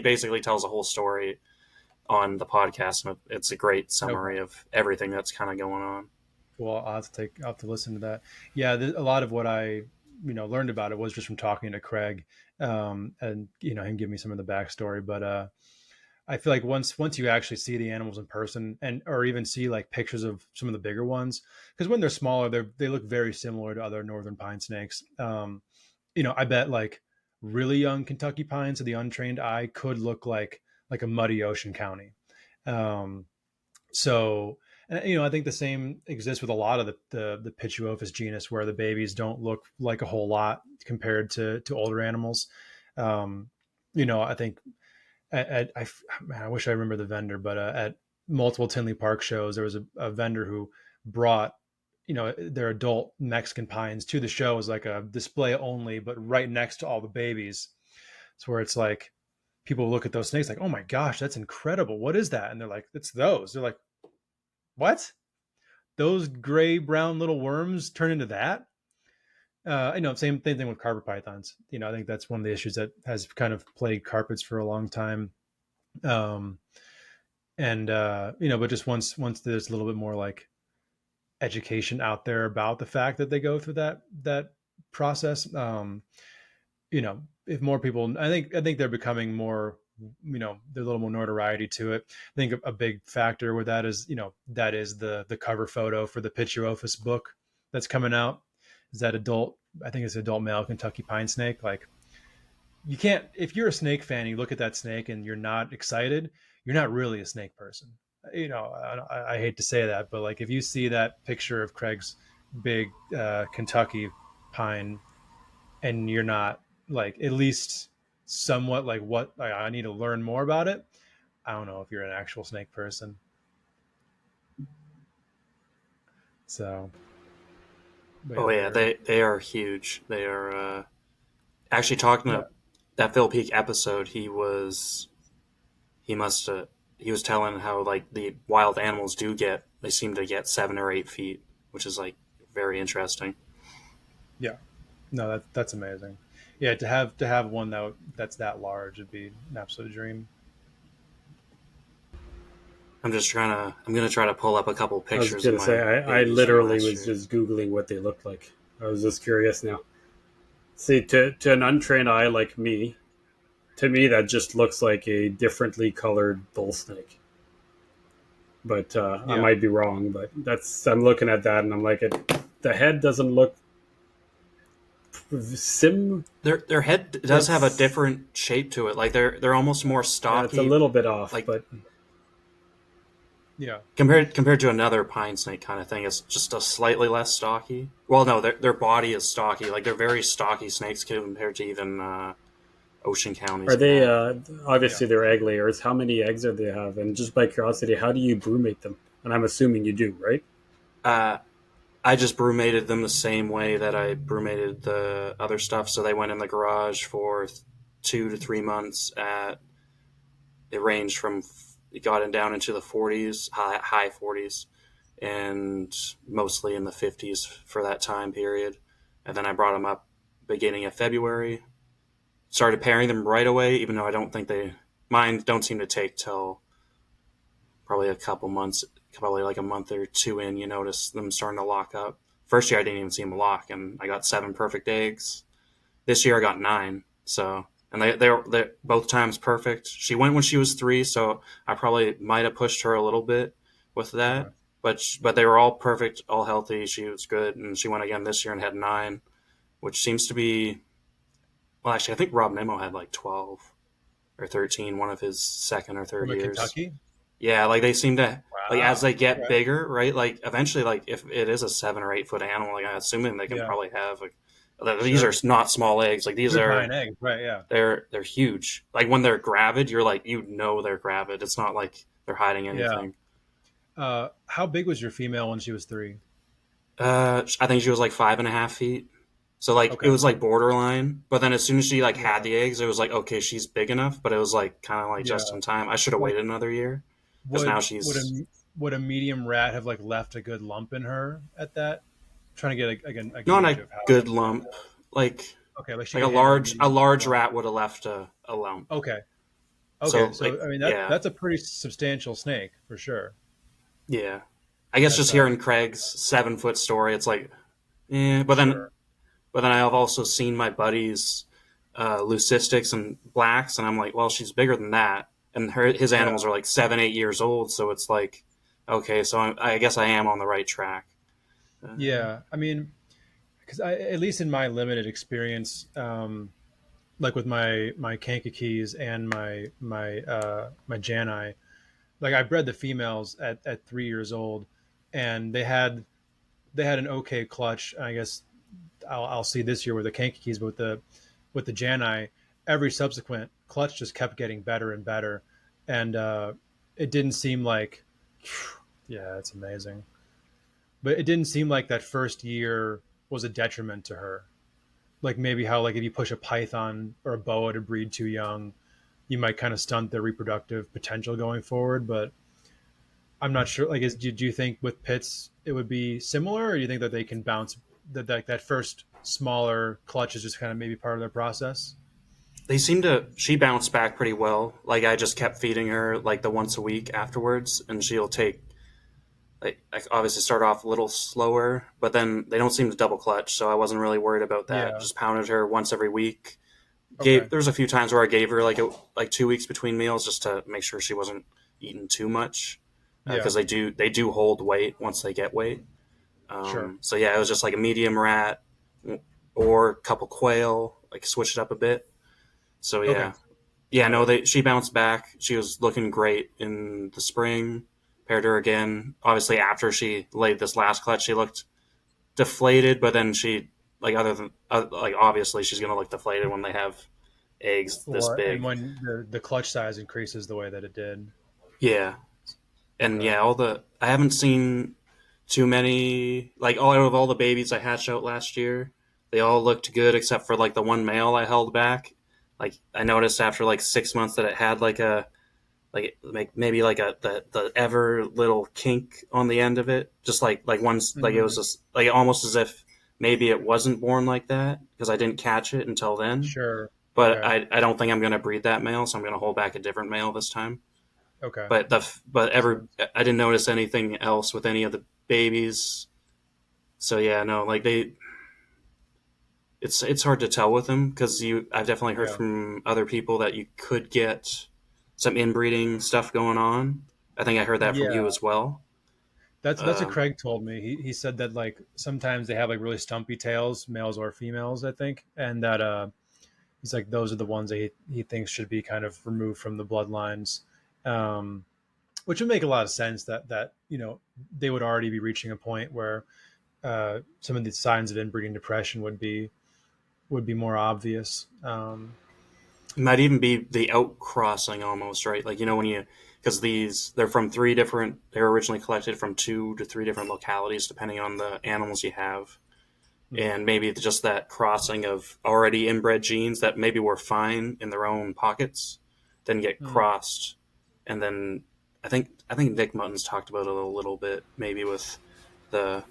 [SPEAKER 1] basically tells a whole story on the podcast, and it's a great
[SPEAKER 2] Okay.
[SPEAKER 1] summary of everything that's kind of going on.
[SPEAKER 2] Well, I'll have to listen to that. Yeah, a lot of what I learned about it was just from talking to Craig, and him give me some of the backstory. But I feel like once you actually see the animals in person, and or even see like pictures of some of the bigger ones, because when they're smaller, they look very similar to other northern pine snakes. I bet like really young Kentucky pines to the untrained eye could look like a muddy ocean county. Um, so, and, I think the same exists with a lot of the Pituophis genus, where the babies don't look like a whole lot compared to older animals. Um, I think man, I wish I remember the vendor, but at multiple Tinley Park shows, there was a vendor who brought their adult Mexican pines to the show as like a display only, but right next to all the babies. It's where it's like people look at those snakes like, oh my gosh, that's incredible. What is that? And they're like, it's those. They're like, what? Those gray brown little worms turn into that? I know, same thing with carpet pythons. I think that's one of the issues that has kind of plagued carpets for a long time. Um, and but just once there's a little bit more like education out there about the fact that they go through that process, if more people, I think they're becoming more, there's a little more notoriety to it. I think a big factor with that is, that is the cover photo for the Pituophis book that's coming out. Is that adult? I think it's adult male Kentucky pine snake. Like, you can't, if you're a snake fan, you look at that snake and you're not excited, you're not really a snake person. I hate to say that, but like if you see that picture of Craig's big Kentucky pine and you're not like at least somewhat like what like, I need to learn more about it, I don't know if you're an actual snake person. So,
[SPEAKER 1] Oh yeah, they are huge. They are actually talking
[SPEAKER 2] yeah,
[SPEAKER 1] to that Phil Peak episode. He must he was telling how like the wild animals they seem to get 7 or 8 feet, which is like very interesting.
[SPEAKER 2] yeah. No, that's amazing. Yeah, to have one that's that large would be an absolute dream.
[SPEAKER 1] I'm gonna try to pull up a couple
[SPEAKER 3] I was
[SPEAKER 1] pictures of
[SPEAKER 3] gonna say
[SPEAKER 1] my
[SPEAKER 3] I
[SPEAKER 1] babies from
[SPEAKER 3] literally
[SPEAKER 1] last
[SPEAKER 3] was
[SPEAKER 1] year.
[SPEAKER 3] just googling what they looked like. I was just curious now. See, to an untrained eye like me, to me that just looks like a differently colored bull snake. But I
[SPEAKER 2] Yeah,
[SPEAKER 3] might be wrong. But that's I'm looking at that and I'm like, the head doesn't look sim.
[SPEAKER 1] Their head does have a
[SPEAKER 3] That's
[SPEAKER 1] different shape to it. Like they're almost more
[SPEAKER 3] yeah, it's a
[SPEAKER 1] stocky.
[SPEAKER 3] little bit off,
[SPEAKER 1] Like
[SPEAKER 3] but
[SPEAKER 2] yeah,
[SPEAKER 1] compared to another pine snake kind of thing, it's just a slightly less stocky. Well, no, their body is stocky. Like they're very stocky snakes compared to even ocean
[SPEAKER 3] are
[SPEAKER 1] counties and
[SPEAKER 3] they?
[SPEAKER 1] that.
[SPEAKER 2] yeah.
[SPEAKER 3] Obviously, they're egg layers. How many eggs do they have? And just by curiosity, how do you brumate them? And I'm assuming you do, right?
[SPEAKER 1] Uh, I just brumated them the same way that I brumated the other stuff. So they went in the garage for 2 to 3 months. It ranged from it got in down into the 40s, high 40s, and mostly in the 50s for that time period. And then I brought them up beginning of February. Started pairing them right away, even though I don't think mine don't seem to take till probably a couple months, probably like a month or two in, you notice them starting to lock up. First year I didn't even see them lock, and I got 7 perfect eggs. This year I got 9. So, and they're both times perfect. She went when she was 3, so I probably might have pushed her a little bit with that.
[SPEAKER 2] Okay.
[SPEAKER 1] But they were all perfect, all healthy. She was good, and she went again this year and had 9, which seems to be, well, actually I think Rob Nemo had like 12 or 13 one of his second or third
[SPEAKER 2] From a
[SPEAKER 1] years.
[SPEAKER 2] Kentucky.
[SPEAKER 1] Yeah, like they seem to, like as
[SPEAKER 2] Wow.
[SPEAKER 1] they get
[SPEAKER 2] Okay.
[SPEAKER 1] bigger, right? Like eventually, like if it is a 7 or 8 foot animal, like I'm assuming they can
[SPEAKER 2] Yeah.
[SPEAKER 1] probably have like these are
[SPEAKER 2] Sure.
[SPEAKER 1] not small eggs. Like these
[SPEAKER 2] They're
[SPEAKER 1] are
[SPEAKER 2] giant eggs, right? Yeah.
[SPEAKER 1] they're huge. Like when they're gravid, you're like they're gravid. It's not like they're hiding
[SPEAKER 2] Yeah.
[SPEAKER 1] anything.
[SPEAKER 2] How big was your female when she was 3?
[SPEAKER 1] I think she was like 5.5 feet. So like it
[SPEAKER 2] Okay.
[SPEAKER 1] was like borderline, but then as soon as she like had
[SPEAKER 2] Yeah.
[SPEAKER 1] the eggs, it was like okay, she's big enough. But it was like kind of like just
[SPEAKER 2] Yeah.
[SPEAKER 1] in time. I should have
[SPEAKER 2] Like,
[SPEAKER 1] waited another year because now
[SPEAKER 2] would a
[SPEAKER 1] she's
[SPEAKER 2] would a medium rat have like left a good lump in her at that? I'm trying to get a
[SPEAKER 1] not
[SPEAKER 2] gauge
[SPEAKER 1] a
[SPEAKER 2] of how.
[SPEAKER 1] good lump. Like
[SPEAKER 2] Okay, like she
[SPEAKER 1] like
[SPEAKER 2] could handle a
[SPEAKER 1] a
[SPEAKER 2] medium
[SPEAKER 1] large
[SPEAKER 2] lump.
[SPEAKER 1] rat would have left a lump.
[SPEAKER 2] Okay. Okay.
[SPEAKER 1] So like
[SPEAKER 2] So I mean
[SPEAKER 1] yeah,
[SPEAKER 2] that's a pretty substantial snake for sure.
[SPEAKER 1] yeah. I guess
[SPEAKER 2] That's
[SPEAKER 1] just hearing Craig's 7 foot story, it's like, eh.
[SPEAKER 2] sure.
[SPEAKER 1] But then I have also seen my buddies, leucistics and blacks, and I'm like, well, she's bigger than that, and his
[SPEAKER 2] Yeah.
[SPEAKER 1] animals are like 7, 8 years old, so it's like, okay, so I guess I am on the right track.
[SPEAKER 2] Yeah. I mean, because I, at least in my limited experience, like with my Kankakee and my Janai, like I bred the females at 3 years old, and they had an okay clutch. I guess I'll see this year with the Kankakees, but with the Janai, every subsequent clutch just kept getting better and better, and it didn't seem like, yeah, it's amazing, but it didn't seem like that first year was a detriment to her. like maybe how like if you push a python or a boa to breed too young, you might kind of stunt their reproductive potential going forward. But I'm not sure. Like, do you think with pits it would be similar, or do you think that they can bounce that first smaller clutch is just kind of maybe part of their process?
[SPEAKER 1] She bounced back pretty well. Like I just kept feeding her like the once a week afterwards, and she'll take like I obviously start off a little slower, but then they don't seem to double clutch, so I wasn't really worried about that.
[SPEAKER 2] Yeah.
[SPEAKER 1] Just pounded her once every week.
[SPEAKER 2] Okay.
[SPEAKER 1] There's a few times where I gave her like 2 weeks between meals just to make sure she wasn't eating too much
[SPEAKER 2] Yeah.
[SPEAKER 1] because they do hold weight once they get weight.
[SPEAKER 2] Sure.
[SPEAKER 1] So yeah, it was just like a medium rat or a couple quail, like switch it up a bit. So
[SPEAKER 2] Okay.
[SPEAKER 1] yeah, yeah,
[SPEAKER 2] Got
[SPEAKER 1] no,
[SPEAKER 2] it.
[SPEAKER 1] they she bounced back. She was looking great in the spring. Paired her again. Obviously, after she laid this last clutch, she looked deflated, but then she like other than like obviously she's gonna look deflated when they have eggs this
[SPEAKER 2] Or and
[SPEAKER 1] big.
[SPEAKER 2] when the clutch size increases the way that it did.
[SPEAKER 1] Yeah, and
[SPEAKER 2] Okay.
[SPEAKER 1] yeah, I haven't seen too many like all out of all the babies I hatched out last year. They all looked good except for like the one male I held back. Like I noticed after like 6 months that it had like maybe like the ever little kink on the end of it, just like once like it was
[SPEAKER 2] Mm,
[SPEAKER 1] just like almost as if maybe it wasn't born like that because I didn't catch it until then.
[SPEAKER 2] sure.
[SPEAKER 1] But
[SPEAKER 2] Okay.
[SPEAKER 1] I don't think I'm gonna breed that male, so I'm gonna hold back a different male this time.
[SPEAKER 2] Okay.
[SPEAKER 1] But
[SPEAKER 2] Makes
[SPEAKER 1] every
[SPEAKER 2] sense.
[SPEAKER 1] I didn't notice anything else with any of the babies. So yeah, no, like it's hard to tell with them because I've definitely heard
[SPEAKER 2] Yeah.
[SPEAKER 1] from other people that you could get some inbreeding stuff going on. I think I heard that from
[SPEAKER 2] Yeah.
[SPEAKER 1] you as well.
[SPEAKER 2] That's what
[SPEAKER 1] Um,
[SPEAKER 2] Craig told me. He said that like sometimes they have like really stumpy tails, males or females, I think, and that he's like those are the ones that he thinks should be kind of removed from the bloodlines, um, which would make a lot of sense. That they would already be reaching a point where some of the signs of inbreeding depression would be more obvious.
[SPEAKER 1] it might even be the outcrossing almost, right? Like when you because they're from they're originally collected from 2 to 3 different localities depending on the animals you have,
[SPEAKER 2] Mhm.
[SPEAKER 1] and maybe just that crossing of already inbred genes that maybe were fine in their own pockets, then get
[SPEAKER 2] Mm.
[SPEAKER 1] crossed, and then I think Nick Muttons talked about it a little bit, maybe with the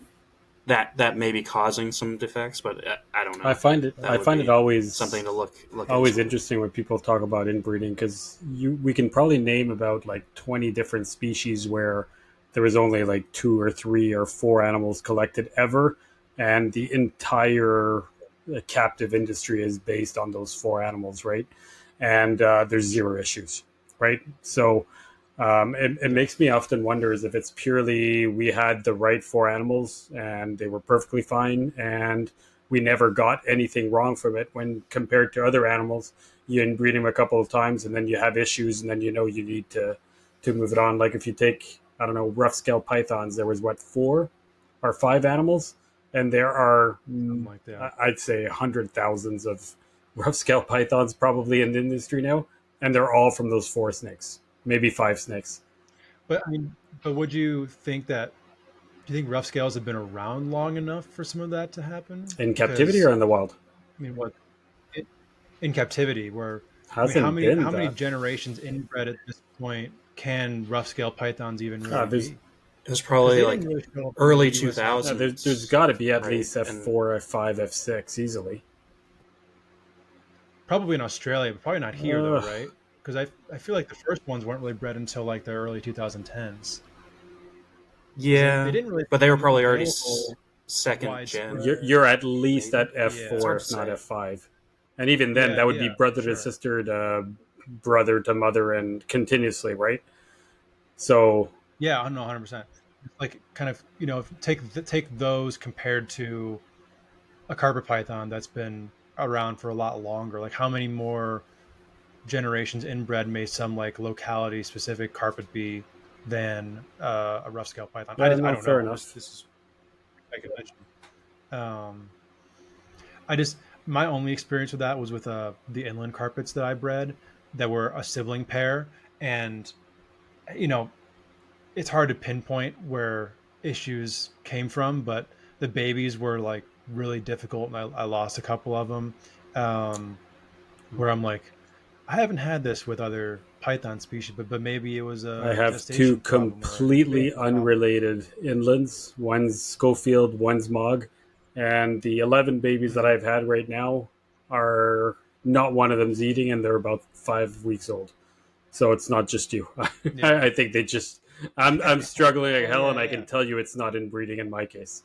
[SPEAKER 1] that may be causing some defects, but I don't
[SPEAKER 3] I
[SPEAKER 1] know.
[SPEAKER 3] find it
[SPEAKER 1] That
[SPEAKER 3] I
[SPEAKER 1] would
[SPEAKER 3] find it
[SPEAKER 1] be something to look
[SPEAKER 3] always
[SPEAKER 1] into.
[SPEAKER 3] interesting when people talk about inbreeding because we can probably name about like 20 different species where there was only like 2 or 3 or 4 animals collected ever, and the entire captive industry is based on those 4 animals, right? And there's zero issues, right? So it
[SPEAKER 2] Yeah.
[SPEAKER 3] makes me often wonder is if it's purely we had the right 4 animals and they were perfectly fine and we never got anything wrong from it when compared to other animals. You inbreed them a couple of times and then you have issues and then you need to move it on. Like if you take, I don't know, rough scale pythons, there was what, 4 or 5 animals, and there are
[SPEAKER 2] Something like that.
[SPEAKER 3] I'd say 100 thousands of rough scale pythons probably in the industry now, and they're all from those 4 snakes, maybe 5 snakes.
[SPEAKER 2] But I mean, but would you think that? Do you think rough scales have been around long enough for some of that to happen?
[SPEAKER 3] In captivity or
[SPEAKER 2] Because
[SPEAKER 3] in the wild?
[SPEAKER 2] I mean, what in captivity? Where I mean, how
[SPEAKER 3] Hasn't
[SPEAKER 2] many
[SPEAKER 3] been
[SPEAKER 2] how many
[SPEAKER 3] that.
[SPEAKER 2] generations inbred at this point can rough scale pythons even really
[SPEAKER 3] There's
[SPEAKER 2] be?
[SPEAKER 1] It was
[SPEAKER 2] Because
[SPEAKER 1] probably
[SPEAKER 2] they didn't
[SPEAKER 1] like
[SPEAKER 2] really show up in the
[SPEAKER 1] early two
[SPEAKER 2] U.S. often.
[SPEAKER 3] there's
[SPEAKER 1] thousands,
[SPEAKER 3] got to be at
[SPEAKER 1] right?
[SPEAKER 3] least F
[SPEAKER 1] And
[SPEAKER 3] four, F5, F6 easily.
[SPEAKER 2] Probably in Australia, but probably not here though,
[SPEAKER 3] Uh,
[SPEAKER 2] right? Because I feel like the first ones weren't really bred until like the early 2010s because they
[SPEAKER 1] yeah,
[SPEAKER 2] didn't really
[SPEAKER 1] but they were
[SPEAKER 2] become
[SPEAKER 1] probably already
[SPEAKER 2] available
[SPEAKER 1] second gen,
[SPEAKER 2] widespread.
[SPEAKER 3] you're at least
[SPEAKER 1] maybe.
[SPEAKER 3] at
[SPEAKER 1] It's
[SPEAKER 3] F4
[SPEAKER 1] hard
[SPEAKER 2] Yeah,
[SPEAKER 1] to
[SPEAKER 3] if not
[SPEAKER 1] say.
[SPEAKER 3] F5, and even then
[SPEAKER 2] yeah,
[SPEAKER 3] that would be
[SPEAKER 2] yeah,
[SPEAKER 3] brother to
[SPEAKER 2] sure.
[SPEAKER 3] sister to brother to mother and continuously, right? So
[SPEAKER 2] Yeah, I know 100%. Like kind of, take those compared to a carpet python that's been around for a lot longer. Like how many more generations inbred may some like locality specific carpet be than a rough scale python? I
[SPEAKER 3] no,
[SPEAKER 2] don't
[SPEAKER 3] fair
[SPEAKER 2] know. This
[SPEAKER 3] enough.
[SPEAKER 2] this is speculation. Um, I just my only experience with that was with the inland carpets that I bred that were a sibling pair, and you know it's hard to pinpoint where issues came from, but the babies were like really difficult, and I lost a couple of them. Where I'm like, I haven't had this with other python species, but maybe it was
[SPEAKER 3] I
[SPEAKER 2] a
[SPEAKER 3] have two
[SPEAKER 2] gestation problem or an
[SPEAKER 3] completely
[SPEAKER 2] incubation problem.
[SPEAKER 3] unrelated inlands. One's Schofield, one's Mog, and the 11 babies that
[SPEAKER 2] Mhm.
[SPEAKER 3] I've had right now are not one of them's eating, and they're about 5 weeks old. So it's not just you.
[SPEAKER 2] Yeah.
[SPEAKER 3] I think they just. I'm struggling like
[SPEAKER 2] Oh
[SPEAKER 3] hell,
[SPEAKER 2] yeah,
[SPEAKER 3] and I
[SPEAKER 2] yeah,
[SPEAKER 3] can tell you it's not inbreeding in my case.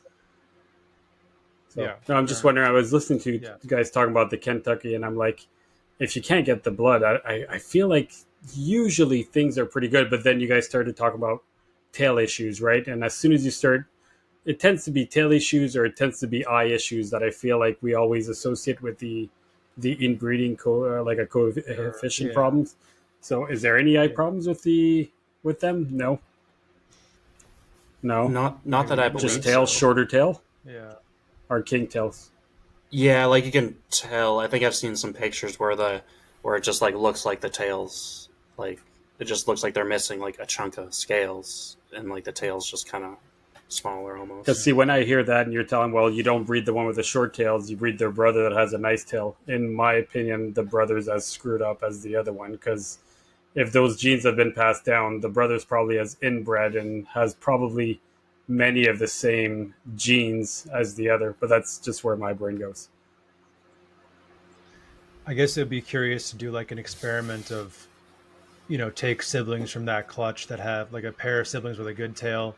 [SPEAKER 3] So
[SPEAKER 2] yeah.
[SPEAKER 3] no, I'm
[SPEAKER 2] Fair
[SPEAKER 3] just
[SPEAKER 2] enough.
[SPEAKER 3] wondering. I was listening to you
[SPEAKER 2] Yeah,
[SPEAKER 3] guys talking about the Kentucky, and I'm like, if you can't get the blood, I feel like usually things are pretty good, but then you guys started talking about tail issues, right? And as soon as you start, it tends to be tail issues or it tends to be eye issues that I feel like we always associate with the inbreeding like a
[SPEAKER 2] sure.
[SPEAKER 3] coefficient
[SPEAKER 2] Yeah,
[SPEAKER 3] problems. So, is there any eye
[SPEAKER 2] yeah.
[SPEAKER 3] problems with them? No, no,
[SPEAKER 1] Not
[SPEAKER 2] I
[SPEAKER 1] that I
[SPEAKER 2] wouldn't
[SPEAKER 3] just
[SPEAKER 1] believe
[SPEAKER 2] guess.
[SPEAKER 3] tail,
[SPEAKER 1] so.
[SPEAKER 3] shorter tail,
[SPEAKER 2] Yeah,
[SPEAKER 3] or king tails.
[SPEAKER 1] Yeah, like you can tell. I think I've seen some pictures where it just like looks like the tails, like it just looks like they're missing like a chunk of scales, and like the tail's just kind of smaller
[SPEAKER 3] Because
[SPEAKER 1] almost.
[SPEAKER 3] see, when I hear that and you're telling, well, you don't breed the one with the short tails, you breed their brother that has a nice tail. In my opinion, the brother's as screwed up as the other one. Because if those genes have been passed down, the brother's probably as inbred and has probably many of the same genes as the other. But that's just where my brain goes.
[SPEAKER 2] I guess it'd be curious to do like an experiment of, take siblings from that clutch that have like a pair of siblings with a good tail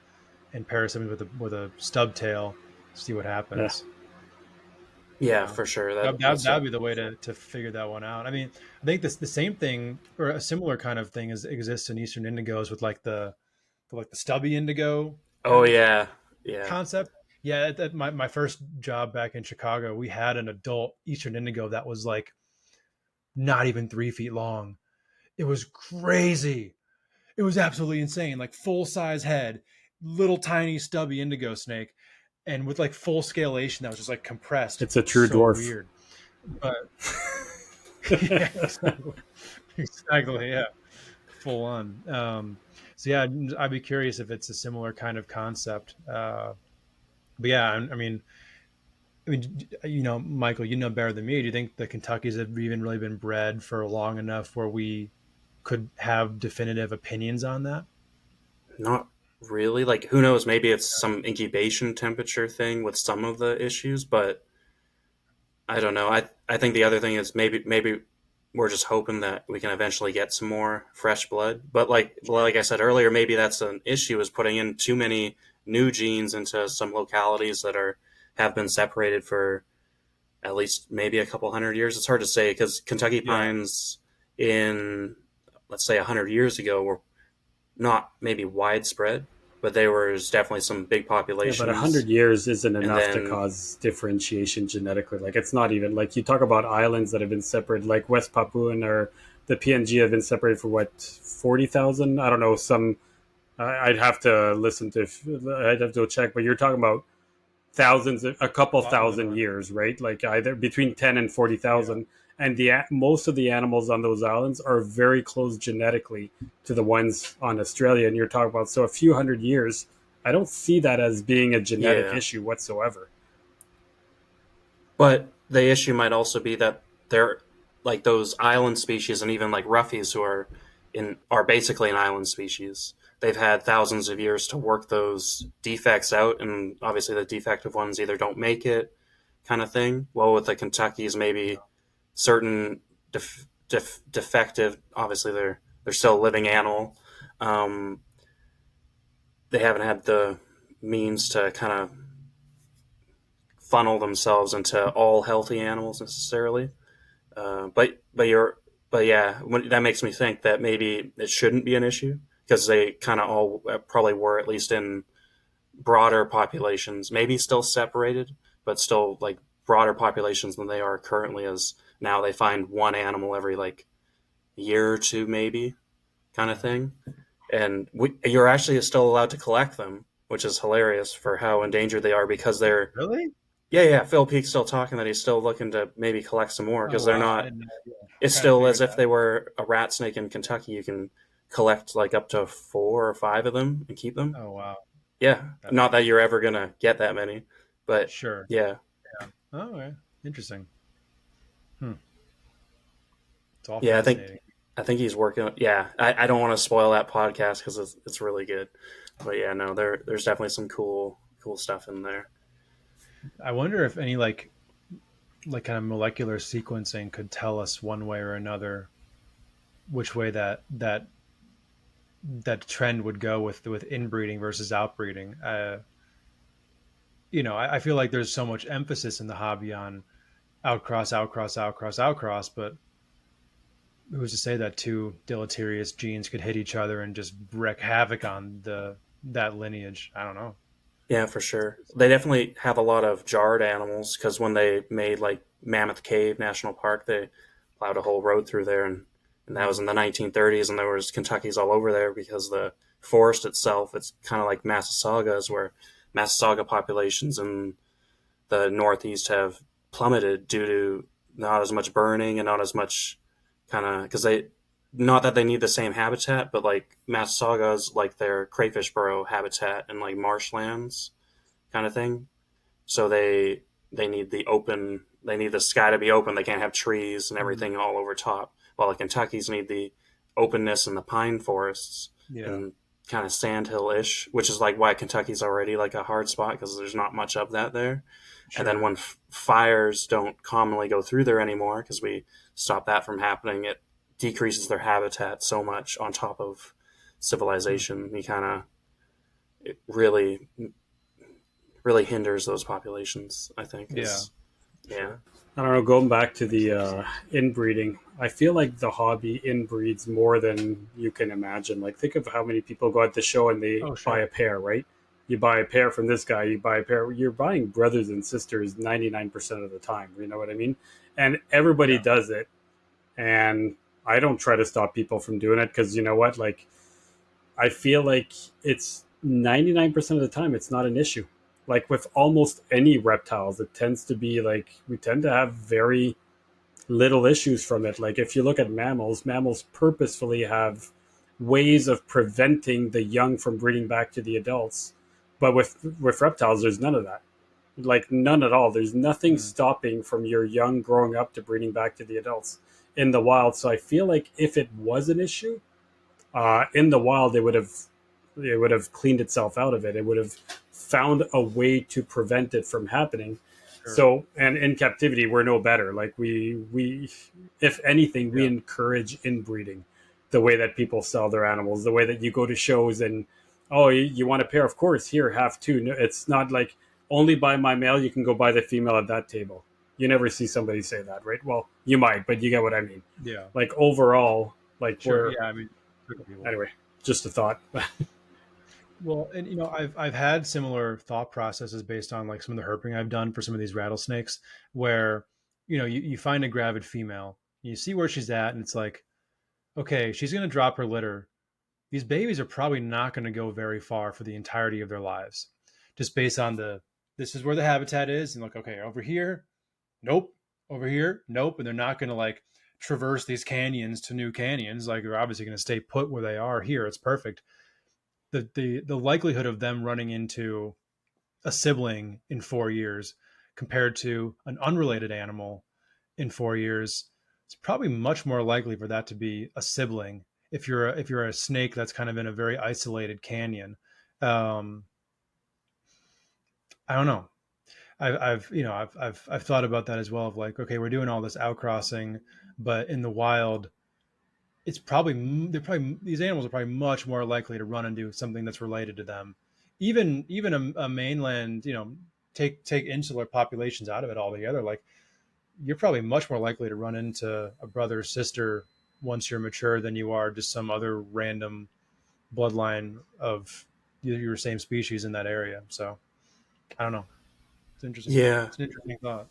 [SPEAKER 2] and pair of siblings with a stub tail, see what
[SPEAKER 3] Yeah,
[SPEAKER 2] happens.
[SPEAKER 1] Yeah,
[SPEAKER 2] Yeah.
[SPEAKER 1] for sure.
[SPEAKER 2] That'd be the way to figure that one out. I mean, I think this the same thing or a similar kind of thing exists in Eastern indigos with like the stubby indigo
[SPEAKER 1] Oh
[SPEAKER 2] kind of
[SPEAKER 1] yeah, yeah.
[SPEAKER 2] concept. Yeah, my first job back in Chicago, we had an adult Eastern indigo that was like not even 3 feet long. It was crazy. It was absolutely insane. Like full size head, little tiny stubby indigo snake, and with like full scalation that was just like compressed.
[SPEAKER 3] it's a true
[SPEAKER 2] So
[SPEAKER 3] dwarf.
[SPEAKER 2] weird. But yeah, exactly. Exactly. Yeah. Full on. So yeah, I'd be curious if it's a similar kind of concept. But yeah, I mean, Michael, you know better than me. Do you think the Kentuckys have even really been bred for long enough where we could have definitive opinions on that?
[SPEAKER 1] Not really. Like who knows? Maybe it's some incubation temperature thing with some of the issues, but I don't know. I think the other thing is maybe we're just hoping that we can eventually get some more fresh blood. But like I said earlier, maybe that's an issue is putting in too many new genes into some localities that are have been separated for at least maybe a couple hundred years. It's hard to say because Kentucky
[SPEAKER 2] Yeah.
[SPEAKER 1] pines in let's say 100 years ago were not maybe widespread, but there was definitely some big
[SPEAKER 3] Yeah, but 100
[SPEAKER 1] populations.
[SPEAKER 3] years isn't
[SPEAKER 1] And
[SPEAKER 3] enough to
[SPEAKER 1] then
[SPEAKER 3] cause differentiation genetically. Like, it's not even like you talk about islands that have been separated, like West Papuan or the PNG have been separated for what 40,000. I don't know. I'd have to listen to. I'd have to check. But you're talking about thousands, a couple
[SPEAKER 2] A lot more than
[SPEAKER 3] thousand
[SPEAKER 2] 100.
[SPEAKER 3] years, right? Like either between 10 and
[SPEAKER 2] Yeah.
[SPEAKER 3] 40,000. And most of the animals on those islands are very close genetically to the ones on Australia. And you're talking about so a few hundred years. I don't see that as being a genetic
[SPEAKER 1] yeah,
[SPEAKER 3] issue whatsoever.
[SPEAKER 1] but the issue might also be that they're like those island species and even like roughies who are basically an island species. They've had thousands of years to work those defects out, and obviously the defective ones either don't make it, kind of thing. Well, with the Kentuckys, maybe certain defective. Obviously, they're still a living animal. Um, they haven't had the means to kind of funnel themselves into all healthy animals necessarily. But yeah, that makes me think that maybe it shouldn't be an issue because they kind of all probably were at least in broader populations, maybe still separated, but still like broader populations than they are currently. As now they find one animal every like year or two, maybe kind of thing, and you're actually still allowed to collect them, which is hilarious for how endangered they are because they're
[SPEAKER 2] Really?
[SPEAKER 1] yeah. Phil Peak's still talking that he's still looking to maybe collect some more
[SPEAKER 2] Oh
[SPEAKER 1] because they're
[SPEAKER 2] wow, I
[SPEAKER 1] not.
[SPEAKER 2] didn't know. Yeah.
[SPEAKER 1] It's
[SPEAKER 2] Kind of
[SPEAKER 1] still as
[SPEAKER 2] figured
[SPEAKER 1] if
[SPEAKER 2] that.
[SPEAKER 1] they were a rat snake in Kentucky. You can collect like up to 4 or 5 of them and keep them.
[SPEAKER 2] Oh wow,
[SPEAKER 1] Yeah,
[SPEAKER 2] that's
[SPEAKER 1] not that you're ever gonna get that many, but
[SPEAKER 2] sure.
[SPEAKER 1] yeah,
[SPEAKER 2] Oh, okay. Interesting. Hmm. It's all
[SPEAKER 1] Yeah,
[SPEAKER 2] fascinating.
[SPEAKER 1] I think he's working. Yeah, I don't want to spoil that podcast because it's really good. But yeah, no, there's definitely some cool stuff in there.
[SPEAKER 2] I wonder if any like kind of molecular sequencing could tell us one way or another which way that trend would go with inbreeding versus outbreeding. I feel like there's so much emphasis in the hobby on outcross, outcross, outcross, outcross, but who's to say that two deleterious genes could hit each other and just wreak havoc on the that lineage? I don't know.
[SPEAKER 1] Yeah, for sure. They definitely have a lot of jarred animals because when they made like Mammoth Cave National Park, they plowed a whole road through there, and that was
[SPEAKER 2] Mm,
[SPEAKER 1] in the 1930s, and there was Kentucky's all over there because the forest itself, it's kind of like Massasaugas, where Massasauga populations in the Northeast have plummeted due to not as much burning and not as much kind of because they not that they need the same habitat, but like Massasaugas like their crayfish burrow habitat and like marshlands kind of thing. So they need the open. They need the sky to be open. They can't have trees and
[SPEAKER 2] mm,
[SPEAKER 1] everything all over top. While the Kentuckies need the openness and the pine forests
[SPEAKER 2] yeah,
[SPEAKER 1] and kind of sandhill ish, which is like why Kentucky's already like a hard spot because there's not much of that there. And then
[SPEAKER 2] sure.
[SPEAKER 1] when fires don't commonly go through there anymore because we stop that from happening, it decreases their habitat so much on top of
[SPEAKER 2] Mm,
[SPEAKER 1] civilization. You kind of it really hinders those populations. I think
[SPEAKER 2] yeah,
[SPEAKER 1] is yeah.
[SPEAKER 2] sure.
[SPEAKER 3] I don't know. Going back to the inbreeding, I feel like the hobby inbreeds more than you can imagine. Like, think of how many people go at the show and they
[SPEAKER 2] Oh,
[SPEAKER 3] buy
[SPEAKER 2] sure.
[SPEAKER 3] a pair, right? You buy a pair from this guy, you buy a pair. You're buying brothers and sisters 99% of the time. You know what I mean? And everybody
[SPEAKER 2] Yeah,
[SPEAKER 3] does it. And I don't try to stop people from doing it because you know what? Like, I feel like it's 99% of the time, it's not an issue. Like, with almost any reptiles, it tends to be like we tend to have very little issues from it. Like if you look at mammals, mammals purposefully have ways of preventing the young from breeding back to the adults. But with reptiles, there's none of that. Like none at all. There's nothing
[SPEAKER 2] mm,
[SPEAKER 3] stopping from your young growing up to breeding back to the adults in the wild. So I feel like if it was an issue in the wild, it would have cleaned itself out of it. It would have found a way to prevent it from happening.
[SPEAKER 2] sure.
[SPEAKER 3] So, and in captivity, we're no better. Like we, if anything, we
[SPEAKER 2] Yeah,
[SPEAKER 3] encourage inbreeding, the way that people sell their animals, the way that you go to shows and, oh, you want a pair? Of course, here, have two. No, it's not like only buy my male. You can go buy the female at that table. You never see somebody say that, right? Well, you might, but you get what I mean.
[SPEAKER 2] yeah,
[SPEAKER 3] Like overall, like
[SPEAKER 2] sure.
[SPEAKER 3] we're
[SPEAKER 2] Yeah, I mean, certain people.
[SPEAKER 3] anyway. Just a thought.
[SPEAKER 2] Well, and I've had similar thought processes based on like some of the herping I've done for some of these rattlesnakes, where you find a gravid female, you see where she's at, and it's like, okay, she's going to drop her litter. These babies are probably not going to go very far for the entirety of their lives, just based on the this is where the habitat is, and like, okay, over here, nope, over here, nope, and they're not going to like traverse these canyons to new canyons. Like they're obviously going to stay put where they are. Here, it's perfect. The likelihood of them running into a sibling in 4 years compared to an unrelated animal in 4 years, it's probably much more likely for that to be a sibling if you're a snake that's kind of in a very isolated canyon. Um, I don't know. I've thought about that as well. Of like, okay, we're doing all this outcrossing, but in the wild, it's probably these animals are probably much more likely to run into something that's related to them. Even a mainland, take insular populations out of it altogether. Like you're probably much more likely to run into a brother or sister once you're mature than you are just some other random bloodline of your same species in that area. So I don't know. It's interesting.
[SPEAKER 1] Yeah,
[SPEAKER 2] It's an interesting thought.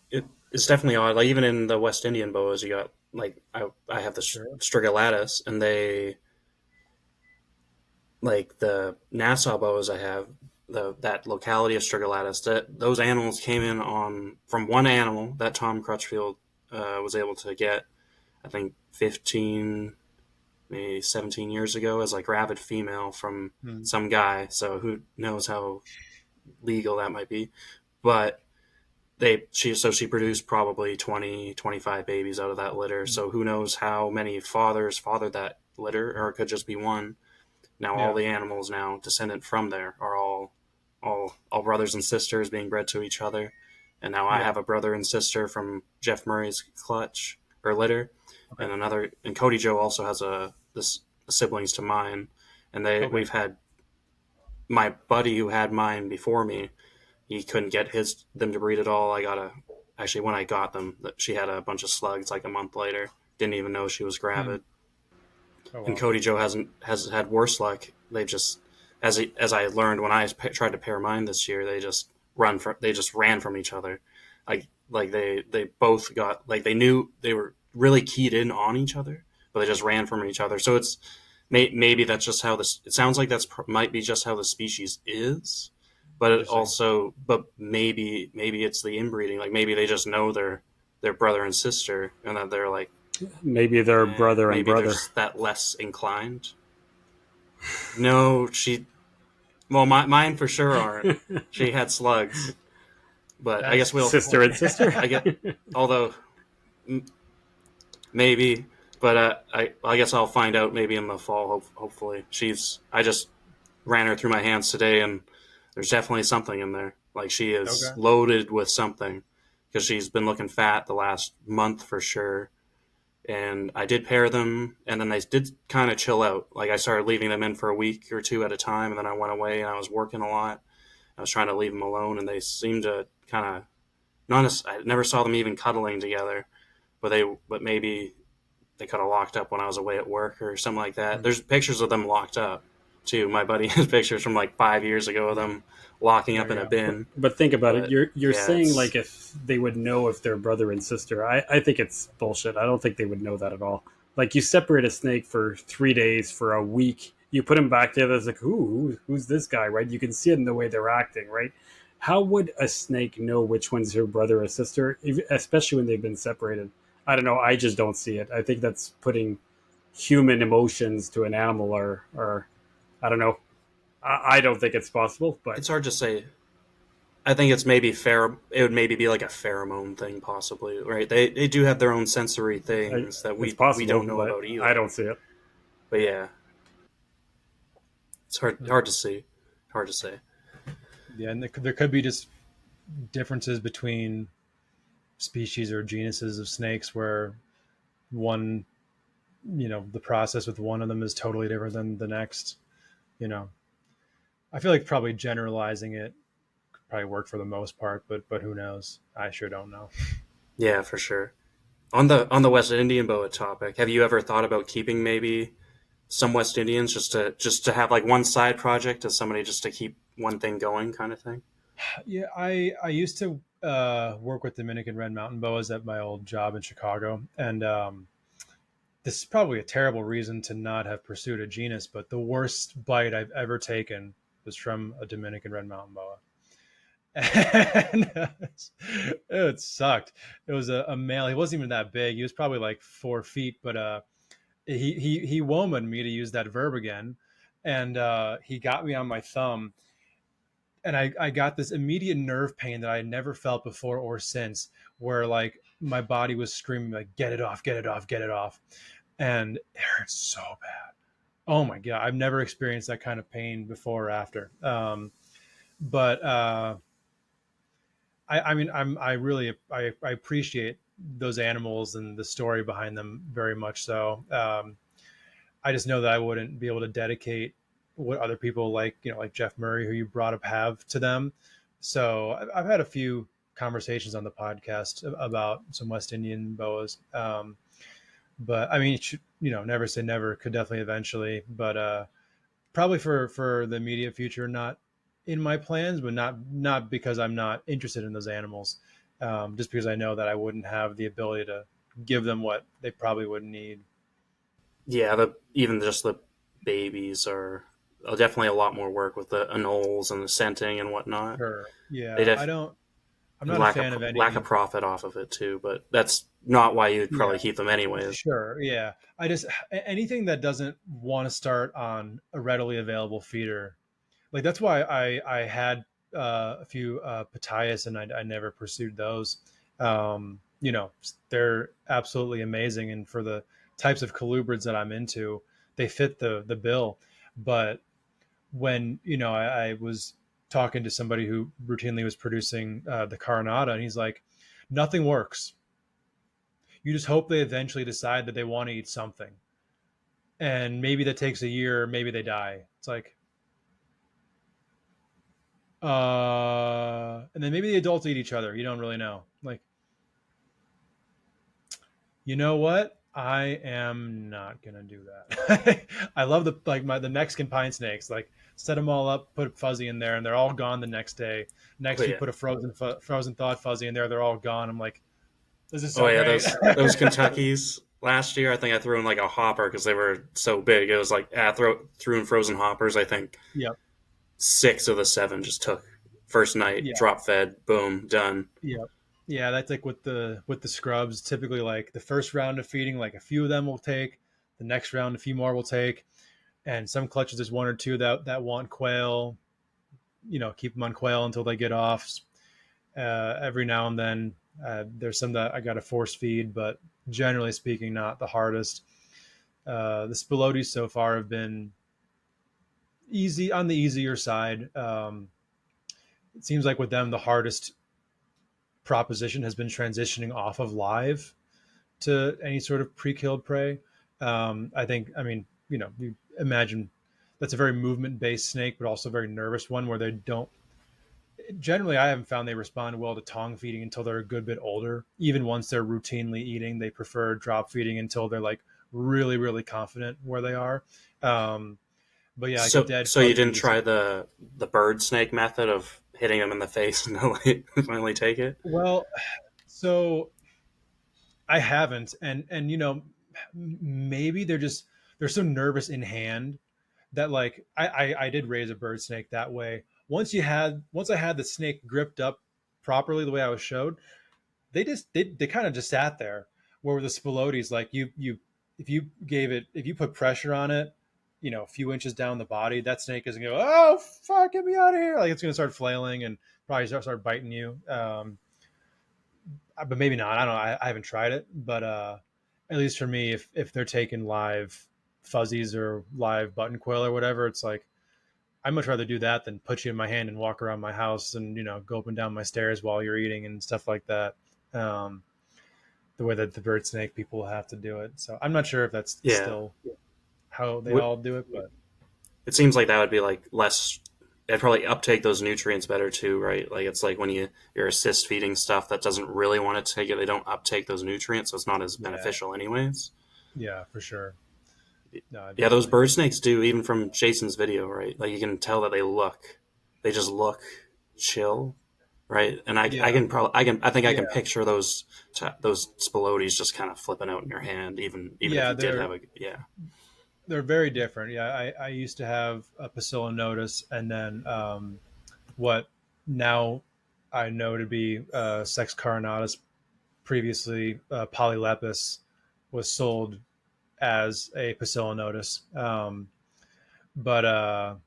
[SPEAKER 1] it's definitely odd. Like even in the West Indian boas, you got like I have the
[SPEAKER 2] Sure.
[SPEAKER 1] Strigolatus, and they like the Nassau boas I have that locality of Strigolatus. That those animals came in on from one animal that Tom Crutchfield was able to get. I think 15, maybe 17 years ago as like rabid female from
[SPEAKER 2] Mm,
[SPEAKER 1] some guy. So who knows how legal that might be, but she produced probably 20, 25 babies out of that litter. So who knows how many fathers fathered that litter, or it could just be one. Now all
[SPEAKER 2] Yeah.
[SPEAKER 1] the animals now descendant from there are all brothers and sisters being bred to each other. And now I
[SPEAKER 2] Yeah.
[SPEAKER 1] have a brother and sister from Jeff Murray's clutch or litter,
[SPEAKER 2] Okay.
[SPEAKER 1] and another. And Cody Joe also has this siblings to mine, and
[SPEAKER 2] Okay.
[SPEAKER 1] we've had my buddy who had mine before me. He couldn't get them to breed at all. Actually, when I got them, she had a bunch of slugs like a month later. Didn't even know she was
[SPEAKER 2] Hmm.
[SPEAKER 1] gravid.
[SPEAKER 2] Oh
[SPEAKER 1] And
[SPEAKER 2] wow.
[SPEAKER 1] Cody Joe has had worse luck. They just, as I learned when I tried to pair mine this year, they just ran from each other. They both got, like, they knew they were really keyed in on each other, but they just ran from each other. So maybe that's just how this. It sounds like might be just how the species is, but
[SPEAKER 2] Interesting.
[SPEAKER 1] maybe it's the inbreeding. Like, maybe they just know their brother and sister, and that they're like,
[SPEAKER 3] Maybe they're brother and
[SPEAKER 1] maybe they're
[SPEAKER 3] brother.
[SPEAKER 1] just that less inclined. No, mine for sure aren't. She had slugs, but I
[SPEAKER 2] That's
[SPEAKER 1] guess
[SPEAKER 3] Sister and sister.
[SPEAKER 1] I get, although maybe, but I guess I'll find out maybe in the fall. Hopefully, I just ran her through my hands today, and there's definitely something in there. Like, she is
[SPEAKER 2] okay.
[SPEAKER 1] loaded with something because she's been looking fat the last month for sure. And I did pair them, and then they did kind of chill out. Like, I started leaving them in for a week or two at a time, and then I went away and I was working a lot. I was trying to leave them alone, and they seemed to kind of not. I never saw them even cuddling together, but maybe they could have locked up when I was away at work or something like that.
[SPEAKER 2] Hmm.
[SPEAKER 1] There's pictures of them locked up too. My buddy has pictures from like 5 years ago of them locking
[SPEAKER 2] There
[SPEAKER 1] up
[SPEAKER 2] you
[SPEAKER 1] in a
[SPEAKER 2] go.
[SPEAKER 1] bin.
[SPEAKER 3] But think about it.
[SPEAKER 1] But
[SPEAKER 3] You're
[SPEAKER 1] yeah,
[SPEAKER 3] saying
[SPEAKER 1] it's
[SPEAKER 3] like if they would know if they're brother and sister. I think it's bullshit. I don't think they would know that at all. Like, you separate a snake for 3 days, for a week, you put them back together. It's like, who's this guy, right? You can see it in the way they're acting, right? How would a snake know which one's her brother or sister, especially when they've been separated? I don't know. I just don't see it. I think that's putting human emotions to an animal, or I don't know. I don't think it's possible, but
[SPEAKER 1] hard to say. I think it's maybe fair. It would maybe be like a pheromone thing, possibly, right? They do have their own sensory things that
[SPEAKER 3] it's
[SPEAKER 1] we
[SPEAKER 3] possible,
[SPEAKER 1] don't know
[SPEAKER 3] but
[SPEAKER 1] about
[SPEAKER 3] I
[SPEAKER 1] either.
[SPEAKER 3] don't see it.
[SPEAKER 1] But yeah, it's hard to see. Hard to say.
[SPEAKER 2] Yeah, and there could be just differences between species or genuses of snakes where one, the process with one of them is totally different than the next. You know, I feel like probably generalizing it could probably work for the most part, but who knows? I sure don't know.
[SPEAKER 1] Yeah, for sure. On the West Indian boa topic, have you ever thought about keeping maybe some West Indians just to have like one side project as somebody just to keep one thing going, kind of thing?
[SPEAKER 2] Yeah, I used to work with Dominican red mountain boas at my old job in Chicago, and this is probably a terrible reason to not have pursued a genus, but the worst bite I've ever taken was from a Dominican red mountain boa. And it sucked. It was a male. He wasn't even that big. He was probably like 4 feet, but he womaned me, to use that verb again, and he got me on my thumb, and I got this immediate nerve pain that I had never felt before or since, where like my body was screaming like, "Get it off! Get it off! Get it off!" And it hurts so bad. Oh my god, I've never experienced that kind of pain before or after. But I mean, I really I appreciate those animals and the story behind them very much. So I just know that I wouldn't be able to dedicate what other people like, like Jeff Murray, who you brought up, have to them. So I've had a few conversations on the podcast about some West Indian boas. But I mean, never say never. Could definitely eventually, but probably for the immediate future, not in my plans, but not because I'm not interested in those animals, just because I know that I wouldn't have the ability to give them what they probably would need.
[SPEAKER 1] Yeah, even just the babies are definitely a lot more work with the anoles and the scenting and whatnot.
[SPEAKER 2] Sure.
[SPEAKER 1] They
[SPEAKER 2] Yeah,
[SPEAKER 1] def
[SPEAKER 2] I'm not a
[SPEAKER 1] lack
[SPEAKER 2] fan of
[SPEAKER 1] lack of
[SPEAKER 2] any.
[SPEAKER 1] profit off of it too, but that's not why you'd
[SPEAKER 2] Yeah,
[SPEAKER 1] probably keep them anyways.
[SPEAKER 2] sure. Yeah, anything that doesn't want to start on a readily available feeder. Like, that's why I had a few Pituophis, and I never pursued those. You know, they're absolutely amazing, and for the types of colubrids that I'm into, they fit the bill. But when I was talking to somebody who routinely was producing the Carinata, and he's like, nothing works. You just hope they eventually decide that they want to eat something, and maybe that takes a year, maybe they die. It's like, and then maybe the adults eat each other. You don't really know. Like, you know what? I am not gonna do that. I love the Mexican pine snakes. Like, set them all up, put fuzzy in there, and they're all gone the next day.
[SPEAKER 1] Oh
[SPEAKER 2] Next week,
[SPEAKER 1] yeah,
[SPEAKER 2] put a frozen thawed fuzzy in there. They're all gone. I'm like, this is
[SPEAKER 1] oh
[SPEAKER 2] so
[SPEAKER 1] yeah.
[SPEAKER 2] great.
[SPEAKER 1] Those Kentuckies last year, I think I threw in like a hopper because they were so big. It was like threw in frozen hoppers. I think
[SPEAKER 2] Yep.
[SPEAKER 1] 6 of the 7 just took first night,
[SPEAKER 2] Yeah.
[SPEAKER 1] drop fed, boom, done.
[SPEAKER 2] Yep. Yeah, that's like with the scrubs. Typically, like the first round of feeding, like a few of them will take. The next round, a few more will take, and some clutches there's one or two that want quail. Keep them on quail until they get off. Every now and then, there's some that I got to force feed, but generally speaking, not the hardest. The Spilotes so far have been easy, on the easier side. It seems like with them, the hardest proposition has been transitioning off of live to any sort of pre-killed prey. I mean, you imagine that's a very movement-based snake, but also a very nervous one where they don't. Generally, I haven't found they respond well to tongue feeding until they're a good bit older. Even once they're routinely eating, they prefer drop feeding until they're like really, really confident where they are. Um, but yeah, like the dead
[SPEAKER 1] So you didn't
[SPEAKER 2] fuzzies.
[SPEAKER 1] try the bird snake method of hitting them in the face until they finally take it?
[SPEAKER 2] Well, so I haven't, and maybe they're so nervous in hand that, like, I did raise a bird snake that way. Once I had the snake gripped up properly the way I was showed, they kind of just sat there. Where with the Spilotes, like, you if you put pressure on it, a few inches down the body, that snake is gonna go, oh fuck, get me out of here! Like, it's gonna start flailing and probably start biting you. But maybe not. I don't know. I haven't tried it, but at least for me, if they're taking live fuzzies or live button quail or whatever, it's like, I'd much rather do that than put you in my hand and walk around my house and go up and down my stairs while you're eating and stuff like that. Um, the way that the bird snake people have to do it. So I'm not sure if that's
[SPEAKER 1] Yeah.
[SPEAKER 2] still how they all do it, but
[SPEAKER 1] It seems like that would be like less. It'd probably uptake those nutrients better too, right? Like it's like when you're assist feeding stuff that doesn't really want to take it, they don't uptake those nutrients, so it's not as
[SPEAKER 2] yeah,
[SPEAKER 1] beneficial, anyways.
[SPEAKER 2] yeah, for sure. No,
[SPEAKER 1] Yeah, those
[SPEAKER 2] definitely.
[SPEAKER 1] bird snakes do, even from Jason's video, right? Like you can tell that they just look chill, right? And I
[SPEAKER 2] Yeah,
[SPEAKER 1] can probably, I think I can
[SPEAKER 2] yeah,
[SPEAKER 1] picture those Spilotes just kind of flipping out in your hand, even if
[SPEAKER 2] yeah.
[SPEAKER 1] you did
[SPEAKER 2] They're
[SPEAKER 1] have a, yeah,
[SPEAKER 2] they're very different. Yeah, I used to have a Pacillonotus, and then what now I know to be Sex carinatus, previously Polylepis, was sold as a Pacillonotus. But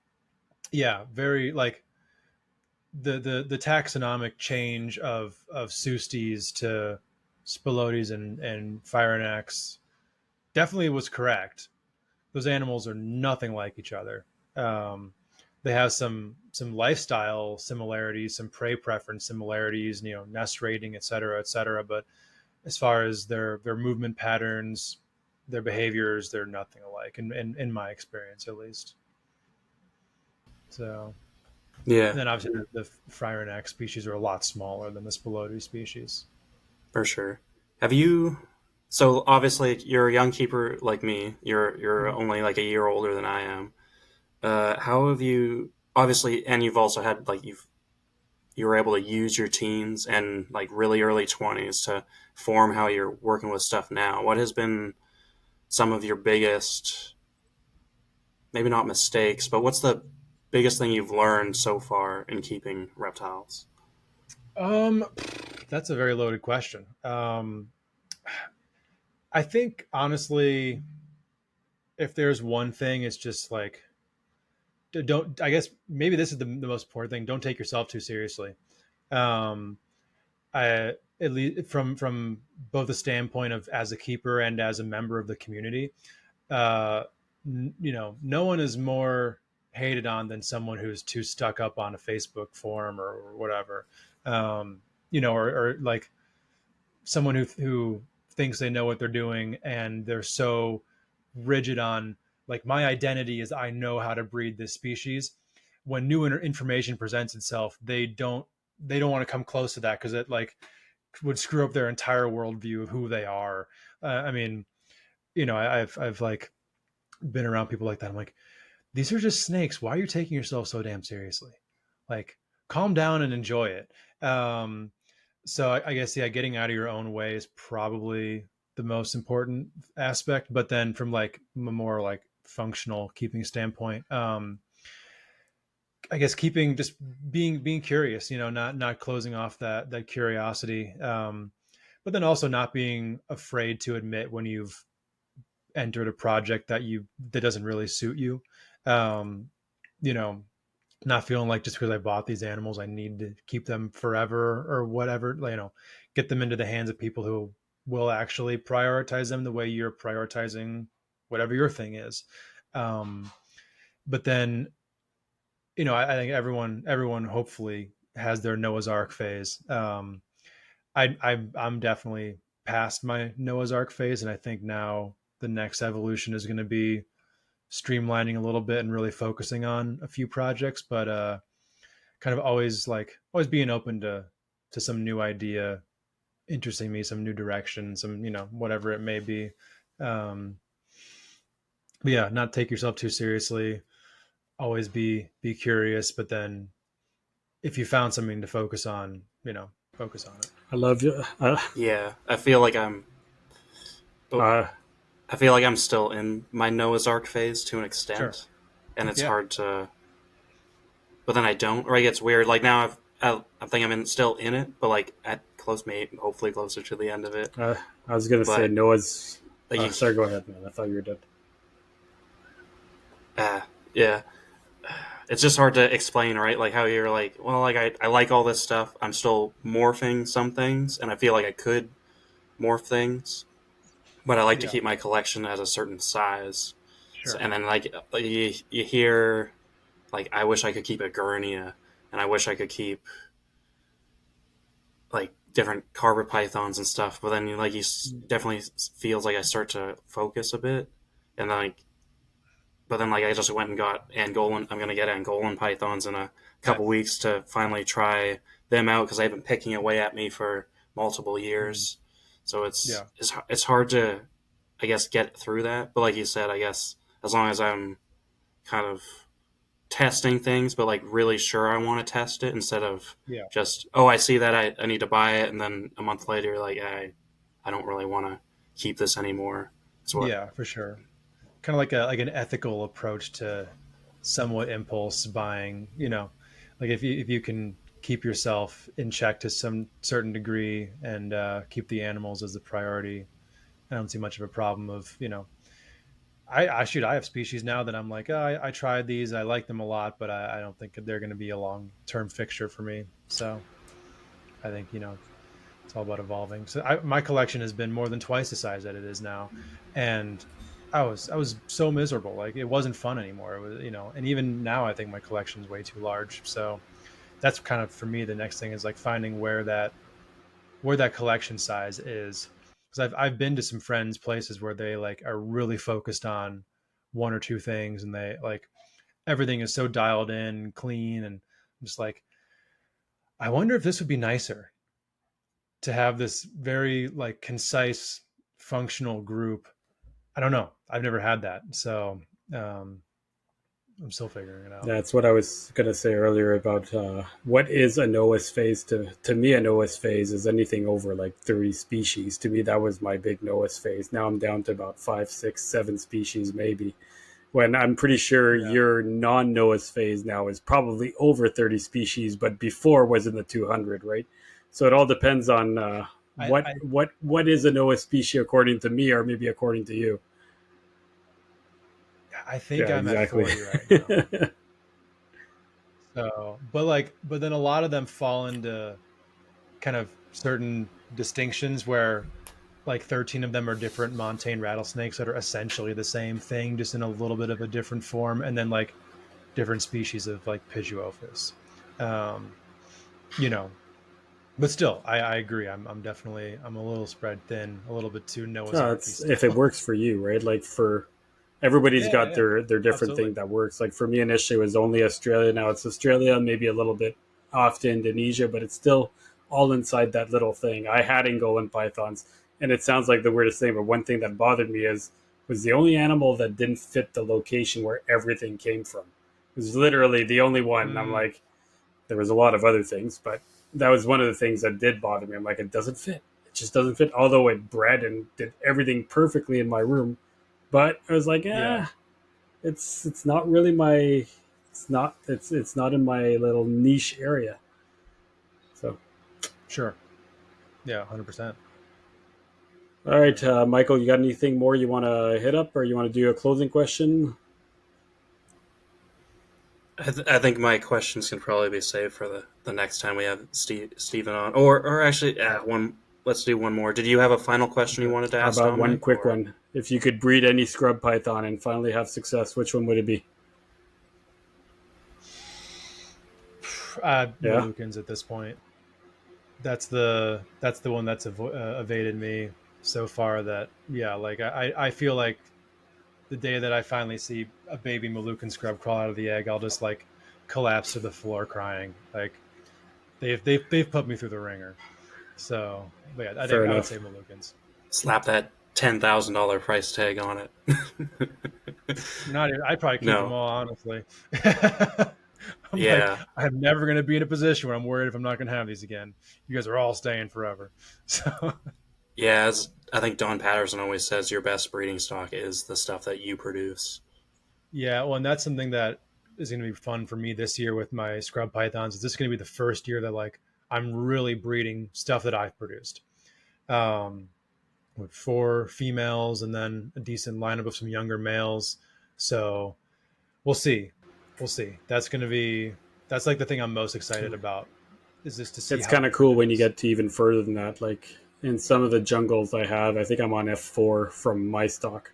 [SPEAKER 2] yeah, very like the taxonomic change of Sustes to Spilotes and Phyronax definitely was correct. Those animals are nothing like each other. Um, they have some lifestyle similarities, some prey preference similarities, nest rating, et cetera, et cetera. But as far as their movement patterns, their behaviors, they're nothing alike, in my experience, at least. So,
[SPEAKER 1] yeah,
[SPEAKER 2] and then obviously the Phryronax species are a lot smaller than the Spilotes species.
[SPEAKER 1] for sure. Have you? So obviously, you're a young keeper like me. You're
[SPEAKER 2] Mhm.
[SPEAKER 1] only like a year older than I am. How have you? Obviously, and you've also had like you were able to use your teens and like really early 20s to form how you're working with stuff now. What has been some of your biggest, maybe not mistakes, but what's the biggest thing you've learned so far in keeping reptiles?
[SPEAKER 2] Um, that's a very loaded question. I think honestly, if there's one thing, it's just like don't, I guess maybe this is the most important thing. Don't take yourself too seriously. Um, I, at least from both the standpoint of as a keeper and as a member of the community, uh, no one is more hated on than someone who's too stuck up on a Facebook forum or whatever. Or like someone who thinks they know what they're doing and they're so rigid on like my identity is I know how to breed this species. When new information presents itself, they don't want to come close to that because it like would screw up their entire worldview of who they are. I mean, I've like been around people like that. I'm like, these are just snakes. Why are you taking yourself so damn seriously? Like, calm down and enjoy it. So I guess, yeah, getting out of your own way is probably the most important aspect. But then from like a more like functional keeping standpoint, I guess keeping just being curious, not closing off that curiosity. But then also not being afraid to admit when you've entered a project that doesn't really suit you. Um, you know, Not feeling like just because I bought these animals, I need to keep them forever or whatever. Get them into the hands of people who will actually prioritize them the way you're prioritizing whatever your thing is. But then, I think everyone hopefully has their Noah's Ark phase. I'm definitely past my Noah's Ark phase, and I think now the next evolution is going to be streamlining a little bit and really focusing on a few projects, but kind of always being open to some new idea, interesting me, some new direction, some whatever it may be. But yeah, not take yourself too seriously. Always be curious, but then if you found something to focus on, focus on it.
[SPEAKER 3] I love you.
[SPEAKER 1] Yeah, I feel like I'm still in my Noah's Ark phase to an extent,
[SPEAKER 2] Sure.
[SPEAKER 1] and it's
[SPEAKER 2] Yeah.
[SPEAKER 1] hard to. But then I don't, or it gets weird. Like now, I think still in it, but like at hopefully closer to the end of it.
[SPEAKER 3] I was gonna say
[SPEAKER 1] But-
[SPEAKER 3] Noah's.
[SPEAKER 1] Like
[SPEAKER 3] Sorry, go ahead, man. I thought you were done.
[SPEAKER 1] Yeah, it's just hard to explain, right? Like how you're like, well, like I like all this stuff. I'm still morphing some things, and I feel like I could morph things, but I like to
[SPEAKER 2] Yeah.
[SPEAKER 1] keep my collection at a certain size.
[SPEAKER 2] Sure.
[SPEAKER 1] And then like you hear, like I wish I could keep a Gurnia, and I wish I could keep like different carpet pythons and stuff. But then you definitely feels like I start to focus a bit, and then but then I just went and got Angolan. I'm gonna get Angolan pythons in a couple weeks to finally try them out because they've been picking away at me for multiple years. So it's hard to, I guess, get through that. But like you said, I guess as long as I'm kind of testing things, but like really sure I want to test it instead of just, I see that I need to buy it, and then a month later, like I don't really want to keep this anymore.
[SPEAKER 2] Yeah, for sure. Kind of like an ethical approach to somewhat impulse buying. Like if you can keep yourself in check to some certain degree and keep the animals as the priority, I don't see much of a problem of I have species now that I'm like, I tried these, I like them a lot, but I don't think they're going to be a long-term fixture for me. So I think it's all about evolving. So my collection has been more than twice the size that it is now, and I was so miserable. Like it wasn't fun anymore. It was and even now I think my collection is way too large. So that's kind of for me the next thing is like finding where that collection size is. Because I've been to some friends' places where they like are really focused on one or two things, and they like everything is so dialed in, clean, and I'm just like, I wonder if this would be nicer to have this very like concise, functional group. I don't know. I've never had that, so I'm still figuring it out.
[SPEAKER 3] That's what I was going to say earlier about what is a Noah's phase. To me, a Noah's phase is anything over like 30 species. To me, that was my big Noah's phase. Now I'm down to about 5, 6, 7 species maybe. When I'm pretty sure your non-Noah's phase now is probably over 30 species, but before was in the 200, right? So it all depends on what is a Noah's species according to me, or maybe according to you.
[SPEAKER 2] I think I'm exactly at 40 right now. So, but then a lot of them fall into kind of certain distinctions where like 13 of them are different montane rattlesnakes that are essentially the same thing, just in a little bit of a different form, and then like different species of like Pituophis. Um, you know, but still, I agree. I'm definitely I'm a little spread thin, a little bit too Noah's Arky
[SPEAKER 3] It's if it
[SPEAKER 2] still.
[SPEAKER 3] works for you, right? Like for everybody's
[SPEAKER 2] Yeah,
[SPEAKER 3] got
[SPEAKER 2] yeah,
[SPEAKER 3] their different
[SPEAKER 2] absolutely.
[SPEAKER 3] thing that works. Like for me initially it was only Australia. Now it's Australia, maybe a little bit off to Indonesia, but it's still all inside that little thing. I had Angolan pythons, and it sounds like the weirdest thing, but one thing that bothered me is was the only animal that didn't fit the location where everything came from. It was literally the only one. And I'm
[SPEAKER 2] Mm,
[SPEAKER 3] like, there was a lot of other things, but that was one of the things that did bother me. I'm like, it doesn't fit. It just doesn't fit. Although it bred and did everything perfectly in my room, but I was like,
[SPEAKER 2] yeah,
[SPEAKER 3] it's not really my. It's not in my little niche area. So,
[SPEAKER 2] sure. Yeah, 100%.
[SPEAKER 3] all right,
[SPEAKER 2] Yeah.
[SPEAKER 3] Michael, you got anything more you want to hit up, or you want to do a closing question?
[SPEAKER 1] I think my questions can probably be saved for the next time we have Steven on. Or actually, one. Let's do one more. Did you have a final question you
[SPEAKER 2] Okay.
[SPEAKER 1] wanted to
[SPEAKER 3] How
[SPEAKER 1] ask
[SPEAKER 3] about one
[SPEAKER 1] Dominic?
[SPEAKER 3] quick
[SPEAKER 1] Or
[SPEAKER 3] one? If you could breed any scrub python and finally have success, which one would it be? Yeah.
[SPEAKER 2] Moluccans at this point. That's the one that's evaded me so far. That yeah, like I feel like the day that I finally see a baby Moluccan scrub crawl out of the egg, I'll just like collapse to the floor crying. Like they've put me through the ringer. So, but yeah, I
[SPEAKER 3] Fair
[SPEAKER 2] think I would
[SPEAKER 3] enough.
[SPEAKER 2] say Moluccans.
[SPEAKER 1] slap that $10,000 price tag on it.
[SPEAKER 2] Not even, I'd probably keep them
[SPEAKER 1] No.
[SPEAKER 2] all, honestly. I'm like,
[SPEAKER 1] Yeah.
[SPEAKER 2] I'm never going to be in a position where I'm worried if I'm not going to have these again. You guys are all staying forever. So,
[SPEAKER 1] Yeah. As I think Don Patterson always says, your best breeding stock is the stuff that you produce.
[SPEAKER 2] yeah, well, and that's something that is going to be fun for me this year with my scrub pythons. Is this going to be the first year that like I'm really breeding stuff that I've produced? Um, with four females and then a decent lineup of some younger males. So we'll see. We'll see. That's like the thing I'm most excited about is just to see
[SPEAKER 3] It's
[SPEAKER 2] how
[SPEAKER 3] kind
[SPEAKER 2] they
[SPEAKER 3] of cool when you
[SPEAKER 2] produce.
[SPEAKER 3] get to even further than that. Like in some of the jungles I have, I think I'm on F4 from my stock.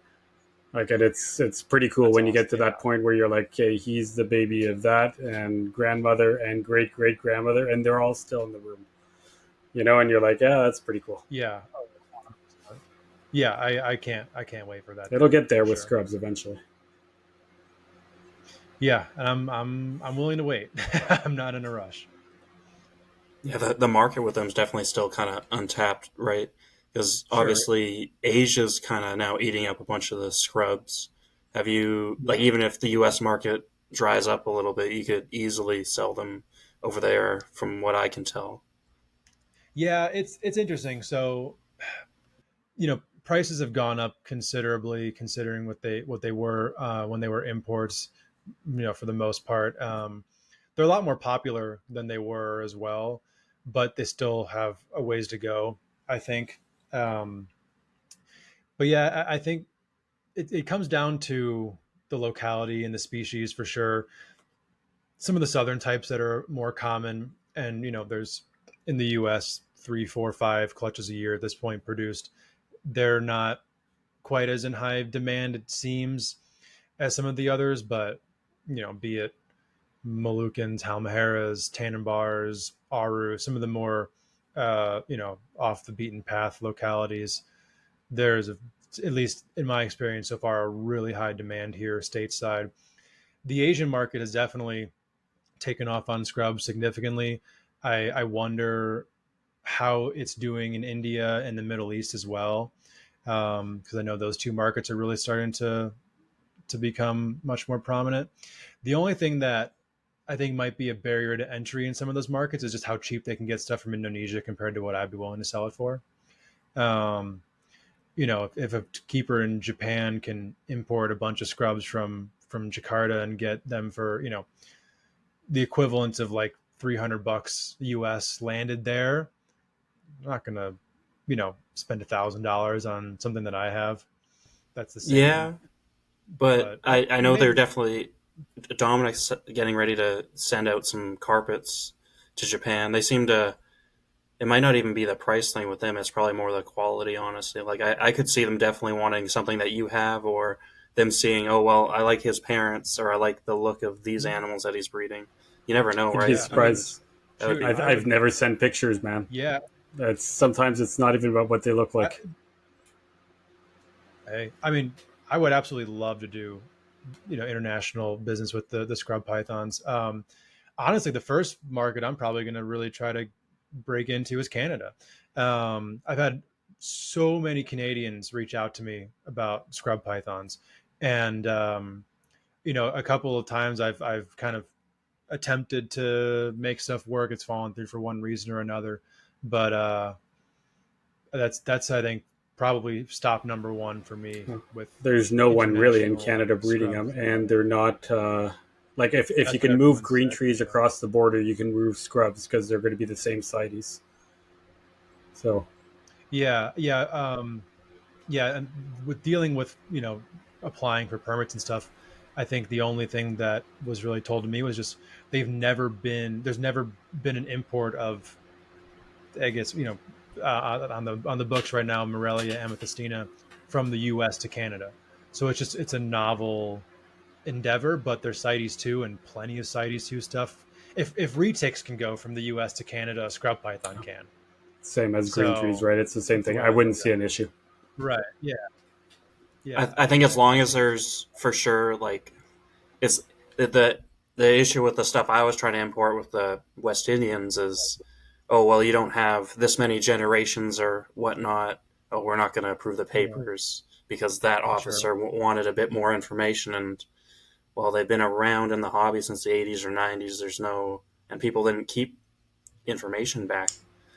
[SPEAKER 3] Like, and it's pretty cool
[SPEAKER 2] That's
[SPEAKER 3] when you get
[SPEAKER 2] awesome.
[SPEAKER 3] to
[SPEAKER 2] Yeah.
[SPEAKER 3] that point where you're like, okay, he's the baby of that, and grandmother and great great grandmother, and they're all still in the room, and you're like, yeah, that's pretty cool.
[SPEAKER 2] Yeah. Yeah, I can't wait for that
[SPEAKER 3] It'll
[SPEAKER 2] day
[SPEAKER 3] get
[SPEAKER 2] for
[SPEAKER 3] there with
[SPEAKER 2] sure.
[SPEAKER 3] scrubs eventually.
[SPEAKER 2] Yeah, and I'm willing to wait. I'm not in a rush.
[SPEAKER 1] Yeah, the market with them is definitely still kind of untapped, right? Because
[SPEAKER 2] Sure.
[SPEAKER 1] obviously Asia's kind of now eating up a bunch of the scrubs. Have you, like,
[SPEAKER 2] Yeah.
[SPEAKER 1] even if the U.S. market dries up a little bit, you could easily sell them over there, from what I can tell.
[SPEAKER 2] Yeah, it's interesting. So, prices have gone up considerably considering what they were when they were imports. For the most part, they're a lot more popular than they were as well, but they still have a ways to go, I think. Um, but yeah, I think it comes down to the locality and the species for sure. Some of the southern types that are more common, and there's in the U.S. three, four, five clutches a year at this point produced. They're not quite as in high demand, it seems, as some of the others, but be it Moluccans, Halmaheras, Tannenbars, Aru, some of the more off the beaten path localities. There's at least in my experience so far a really high demand here stateside. The Asian market has definitely taken off on scrubs significantly. I wonder how it's doing in India and the Middle East as well, because I know those two markets are really starting to become much more prominent. The only thing that I think might be a barrier to entry in some of those markets is just how cheap they can get stuff from Indonesia compared to what I'd be willing to sell it for. Um, if a keeper in Japan can import a bunch of scrubs from Jakarta and get them for the equivalent of like $300 US landed there, I'm not gonna spend $1,000 on something that I have that's the same.
[SPEAKER 1] Yeah, but
[SPEAKER 2] But
[SPEAKER 1] I know they're
[SPEAKER 2] maybe
[SPEAKER 1] definitely Dominic's getting ready to send out some carpets to Japan. They seem to. It might not even be the price thing with them. It's probably more the quality, honestly. Like I could see them definitely wanting something that you have, or them seeing, oh well, I like his parents, or I like the look of these animals that he's breeding. You never know,
[SPEAKER 3] You'd be
[SPEAKER 1] right?
[SPEAKER 2] Yeah,
[SPEAKER 1] I mean,
[SPEAKER 3] surprised.
[SPEAKER 1] that would
[SPEAKER 2] shoot,
[SPEAKER 1] be.
[SPEAKER 3] I've never sent pictures, man.
[SPEAKER 2] yeah.
[SPEAKER 3] Sometimes it's not even about what they look
[SPEAKER 2] I,
[SPEAKER 3] like.
[SPEAKER 2] hey, I mean, I would absolutely love to do, international business with the scrub pythons. Honestly, the first market I'm probably going to really try to break into is Canada. I've had so many Canadians reach out to me about scrub pythons, and a couple of times I've kind of attempted to make stuff work. It's fallen through for one reason or another, but that's I think probably stop number one for me with
[SPEAKER 3] There's no one really in
[SPEAKER 2] international
[SPEAKER 3] Canada breeding
[SPEAKER 2] scrub.
[SPEAKER 3] them, and they're not like if you
[SPEAKER 2] That's what
[SPEAKER 3] can move
[SPEAKER 2] everyone
[SPEAKER 3] green
[SPEAKER 2] said.
[SPEAKER 3] trees across the border, you can move scrubs because they're going to be the same CITES. So
[SPEAKER 2] Yeah, yeah, yeah. And with dealing with applying for permits and stuff, I think the only thing that was really told to me was just there's never been an import of, I guess, on the books right now, Morelia amethystina from the U.S. to Canada. So it's a novel endeavor, but there's CITES 2 and plenty of CITES 2 stuff. If retics can go from the U.S. to Canada, a scrub python can.
[SPEAKER 3] same as green trees,
[SPEAKER 2] So
[SPEAKER 3] right? It's the same
[SPEAKER 2] that's the
[SPEAKER 3] thing.
[SPEAKER 2] way
[SPEAKER 3] I
[SPEAKER 2] I look
[SPEAKER 3] wouldn't
[SPEAKER 2] at
[SPEAKER 3] see an issue.
[SPEAKER 2] it. Right. Yeah. Yeah.
[SPEAKER 1] I think as long as there's for sure like it's the issue with the stuff I was trying to import with the West Indians is, oh well, you don't have this many generations or whatnot. Oh, we're not going to approve the
[SPEAKER 2] Yeah.
[SPEAKER 1] papers because that
[SPEAKER 2] Sure.
[SPEAKER 1] officer wanted a bit more information. And well, they've been around in the hobby since the 80s or 90s. There's no, and people didn't keep information back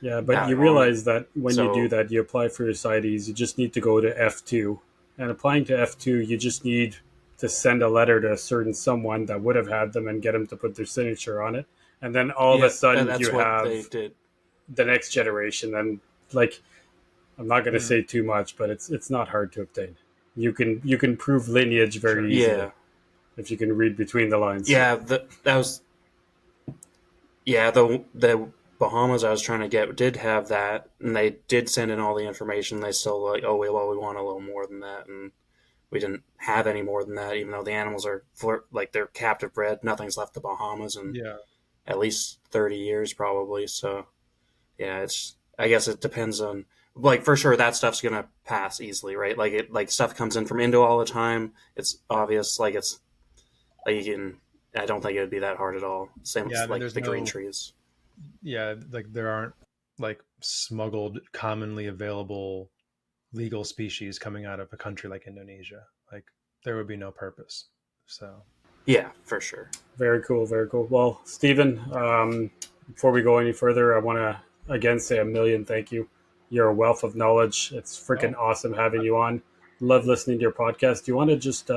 [SPEAKER 3] Yeah, but
[SPEAKER 1] that
[SPEAKER 3] you
[SPEAKER 1] long.
[SPEAKER 3] realize that when you do
[SPEAKER 1] So
[SPEAKER 3] that, you apply for your CITES, you just need to go to F2. And applying to F2, you just need to send a letter to a certain someone that would have had them and get them to put their signature on it. And then all of a
[SPEAKER 1] yeah,
[SPEAKER 3] sudden you
[SPEAKER 1] that's what they
[SPEAKER 3] have
[SPEAKER 1] did.
[SPEAKER 3] the next generation. And like, I'm not going to
[SPEAKER 2] Mm.
[SPEAKER 3] say too much, but it's not hard to obtain. You can prove lineage very
[SPEAKER 2] Sure.
[SPEAKER 3] easily
[SPEAKER 1] Yeah,
[SPEAKER 3] if you can read between the lines.
[SPEAKER 1] yeah. That was yeah, the Bahamas I was trying to get did have that, and they did send in all the information. They still like, oh well, we want a little more than that, and we didn't have any more than that. Even though the animals are like they're captive bred, nothing's left the Bahamas in
[SPEAKER 2] Yeah.
[SPEAKER 1] at least 30 years probably. So yeah, it's I guess it depends on like for sure that stuff's gonna pass easily, right? Like it like stuff comes in from Indo all the time. It's obvious, like it's like you can. I don't think it would be that hard at all. Same
[SPEAKER 2] Yeah. I
[SPEAKER 1] with
[SPEAKER 2] mean,
[SPEAKER 1] like the green trees.
[SPEAKER 2] yeah, like there aren't like smuggled, commonly available legal species coming out of a country like Indonesia. Like there would be no purpose. So,
[SPEAKER 1] Yeah, for sure.
[SPEAKER 3] Very cool, very cool. Well, Stephen, before we go any further, I want to again say a million thank you. You're a wealth of knowledge. It's freaking
[SPEAKER 2] oh,
[SPEAKER 3] awesome having you on. Love listening to your podcast. Do you want to just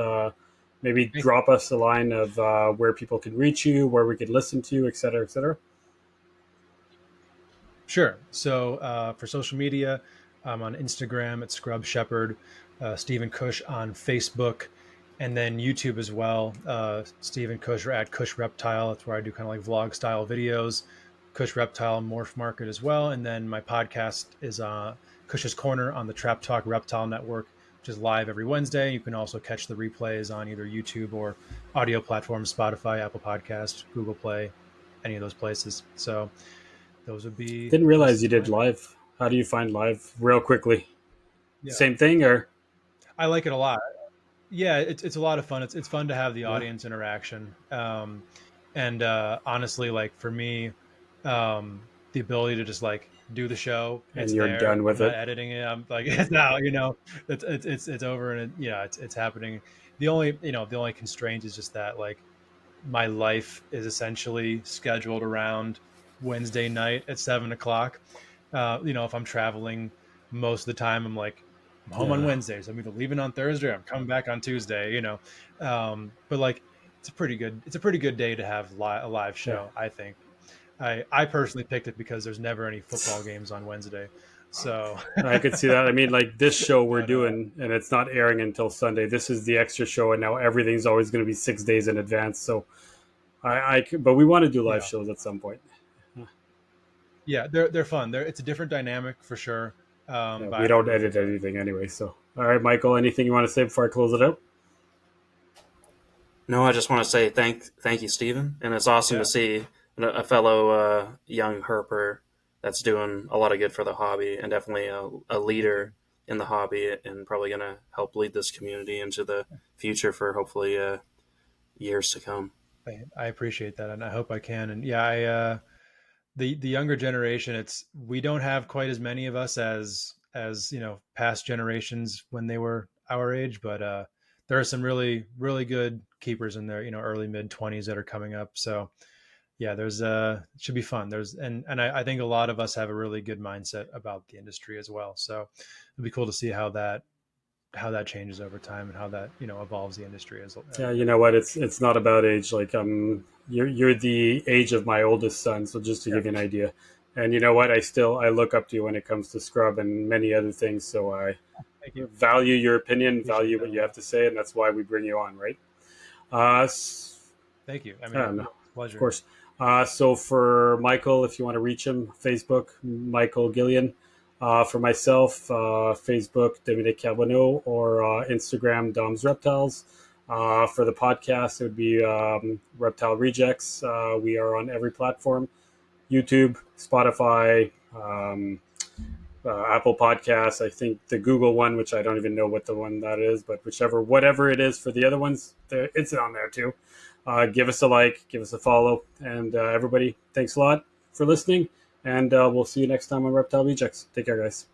[SPEAKER 3] maybe
[SPEAKER 2] thank you.
[SPEAKER 3] drop us a line of where people can reach you, where we could listen to you, et cetera, et cetera?
[SPEAKER 2] Sure. So for social media, I'm on Instagram at Scrub Shepherd, Steven Kush on Facebook, and then YouTube as well. Steven Kush or at Kush Reptile. That's where I do kind of like vlog style videos. Kush Reptile Morph Market as well. And then my podcast is Kush's Corner on the Trap Talk Reptile Network, which is live every Wednesday. You can also catch the replays on either YouTube or audio platforms, Spotify, Apple Podcast, Google Play, any of those places. So those would be
[SPEAKER 3] Didn't
[SPEAKER 2] the
[SPEAKER 3] realize
[SPEAKER 2] places
[SPEAKER 3] you
[SPEAKER 2] to
[SPEAKER 3] did
[SPEAKER 2] find me.
[SPEAKER 3] live. How do you find live? Real quickly.
[SPEAKER 2] Yeah,
[SPEAKER 3] Same thing or?
[SPEAKER 2] I like it a lot. Yeah, it's a lot of fun. It's fun to have the
[SPEAKER 3] Yeah.
[SPEAKER 2] audience interaction. And honestly, like for me, the ability to just like do the show,
[SPEAKER 3] And
[SPEAKER 2] it's
[SPEAKER 3] you're
[SPEAKER 2] there.
[SPEAKER 3] done
[SPEAKER 2] I'm
[SPEAKER 3] with
[SPEAKER 2] not
[SPEAKER 3] it.
[SPEAKER 2] editing it. I'm like it's now, it's over and it's happening. The only constraint is just that like my life is essentially scheduled around Wednesday night at 7 o'clock. If I'm traveling, most of the time I'm like, I'm home on
[SPEAKER 3] Yeah.
[SPEAKER 2] Wednesday, so I'm either leaving on Thursday or I'm coming back on Tuesday. But like it's a pretty good day to have a live
[SPEAKER 3] Yeah.
[SPEAKER 2] show. I think I personally picked it because there's never any football games on Wednesday. So
[SPEAKER 3] I could see that. I mean, like this show we're
[SPEAKER 2] but
[SPEAKER 3] doing, and it's not airing until Sunday. This is the extra show, and now everything's always going to be 6 days in advance. So but we want to do live
[SPEAKER 2] yeah,
[SPEAKER 3] shows at some point.
[SPEAKER 2] yeah, they're fun. It's a different dynamic for sure.
[SPEAKER 3] Yeah,
[SPEAKER 2] But
[SPEAKER 3] we
[SPEAKER 2] I
[SPEAKER 3] don't
[SPEAKER 2] really
[SPEAKER 3] edit
[SPEAKER 2] enjoy it.
[SPEAKER 3] anything anyway. So, all right, Michael, anything you want to say before I close it out?
[SPEAKER 1] No, I just want to say thank you, Steven. And it's awesome to
[SPEAKER 2] Yeah,
[SPEAKER 1] see a fellow young herper that's doing a lot of good for the hobby and definitely a leader in the hobby and probably going to help lead this community into the future for hopefully years to come.
[SPEAKER 2] I appreciate that, and I hope I can. And yeah, the younger generation, it's we don't have quite as many of us as past generations when they were our age, but there are some really good keepers in their early mid 20s that are coming up. So yeah, there's it should be fun. I think a lot of us have a really good mindset about the industry as well. So it'll be cool to see how that changes over time and how that evolves the industry as
[SPEAKER 3] Yeah, you know what? It's not about age. Like you're the age of my oldest son. So just to
[SPEAKER 2] yeah.
[SPEAKER 3] give you an idea, and you know what? I look up to you when it comes to scrub and many other things. So I
[SPEAKER 2] Thank you.
[SPEAKER 3] value your opinion,
[SPEAKER 2] Appreciate
[SPEAKER 3] value
[SPEAKER 2] that
[SPEAKER 3] what
[SPEAKER 2] a
[SPEAKER 3] you have
[SPEAKER 2] lot.
[SPEAKER 3] to say, and that's why we bring you on, right? Uh,
[SPEAKER 2] Thank you. I
[SPEAKER 3] I
[SPEAKER 2] mean,
[SPEAKER 3] don't know,
[SPEAKER 2] it's a
[SPEAKER 3] of
[SPEAKER 2] pleasure.
[SPEAKER 3] course. So for Michael, if you want to reach him, Facebook, Michael Gillian. For myself, Facebook, Dominic Carbonneau, or Instagram, Dom's Reptiles. For the podcast, it would be Reptile Rejects. We are on every platform: YouTube, Spotify, Apple Podcasts. I think the Google one, which I don't even know what the one that is, but whatever it is for the other ones, it's on there too. Give us a like, give us a follow, and everybody, thanks a lot for listening, and we'll see you next time on Reptile Rejects. Take care, guys.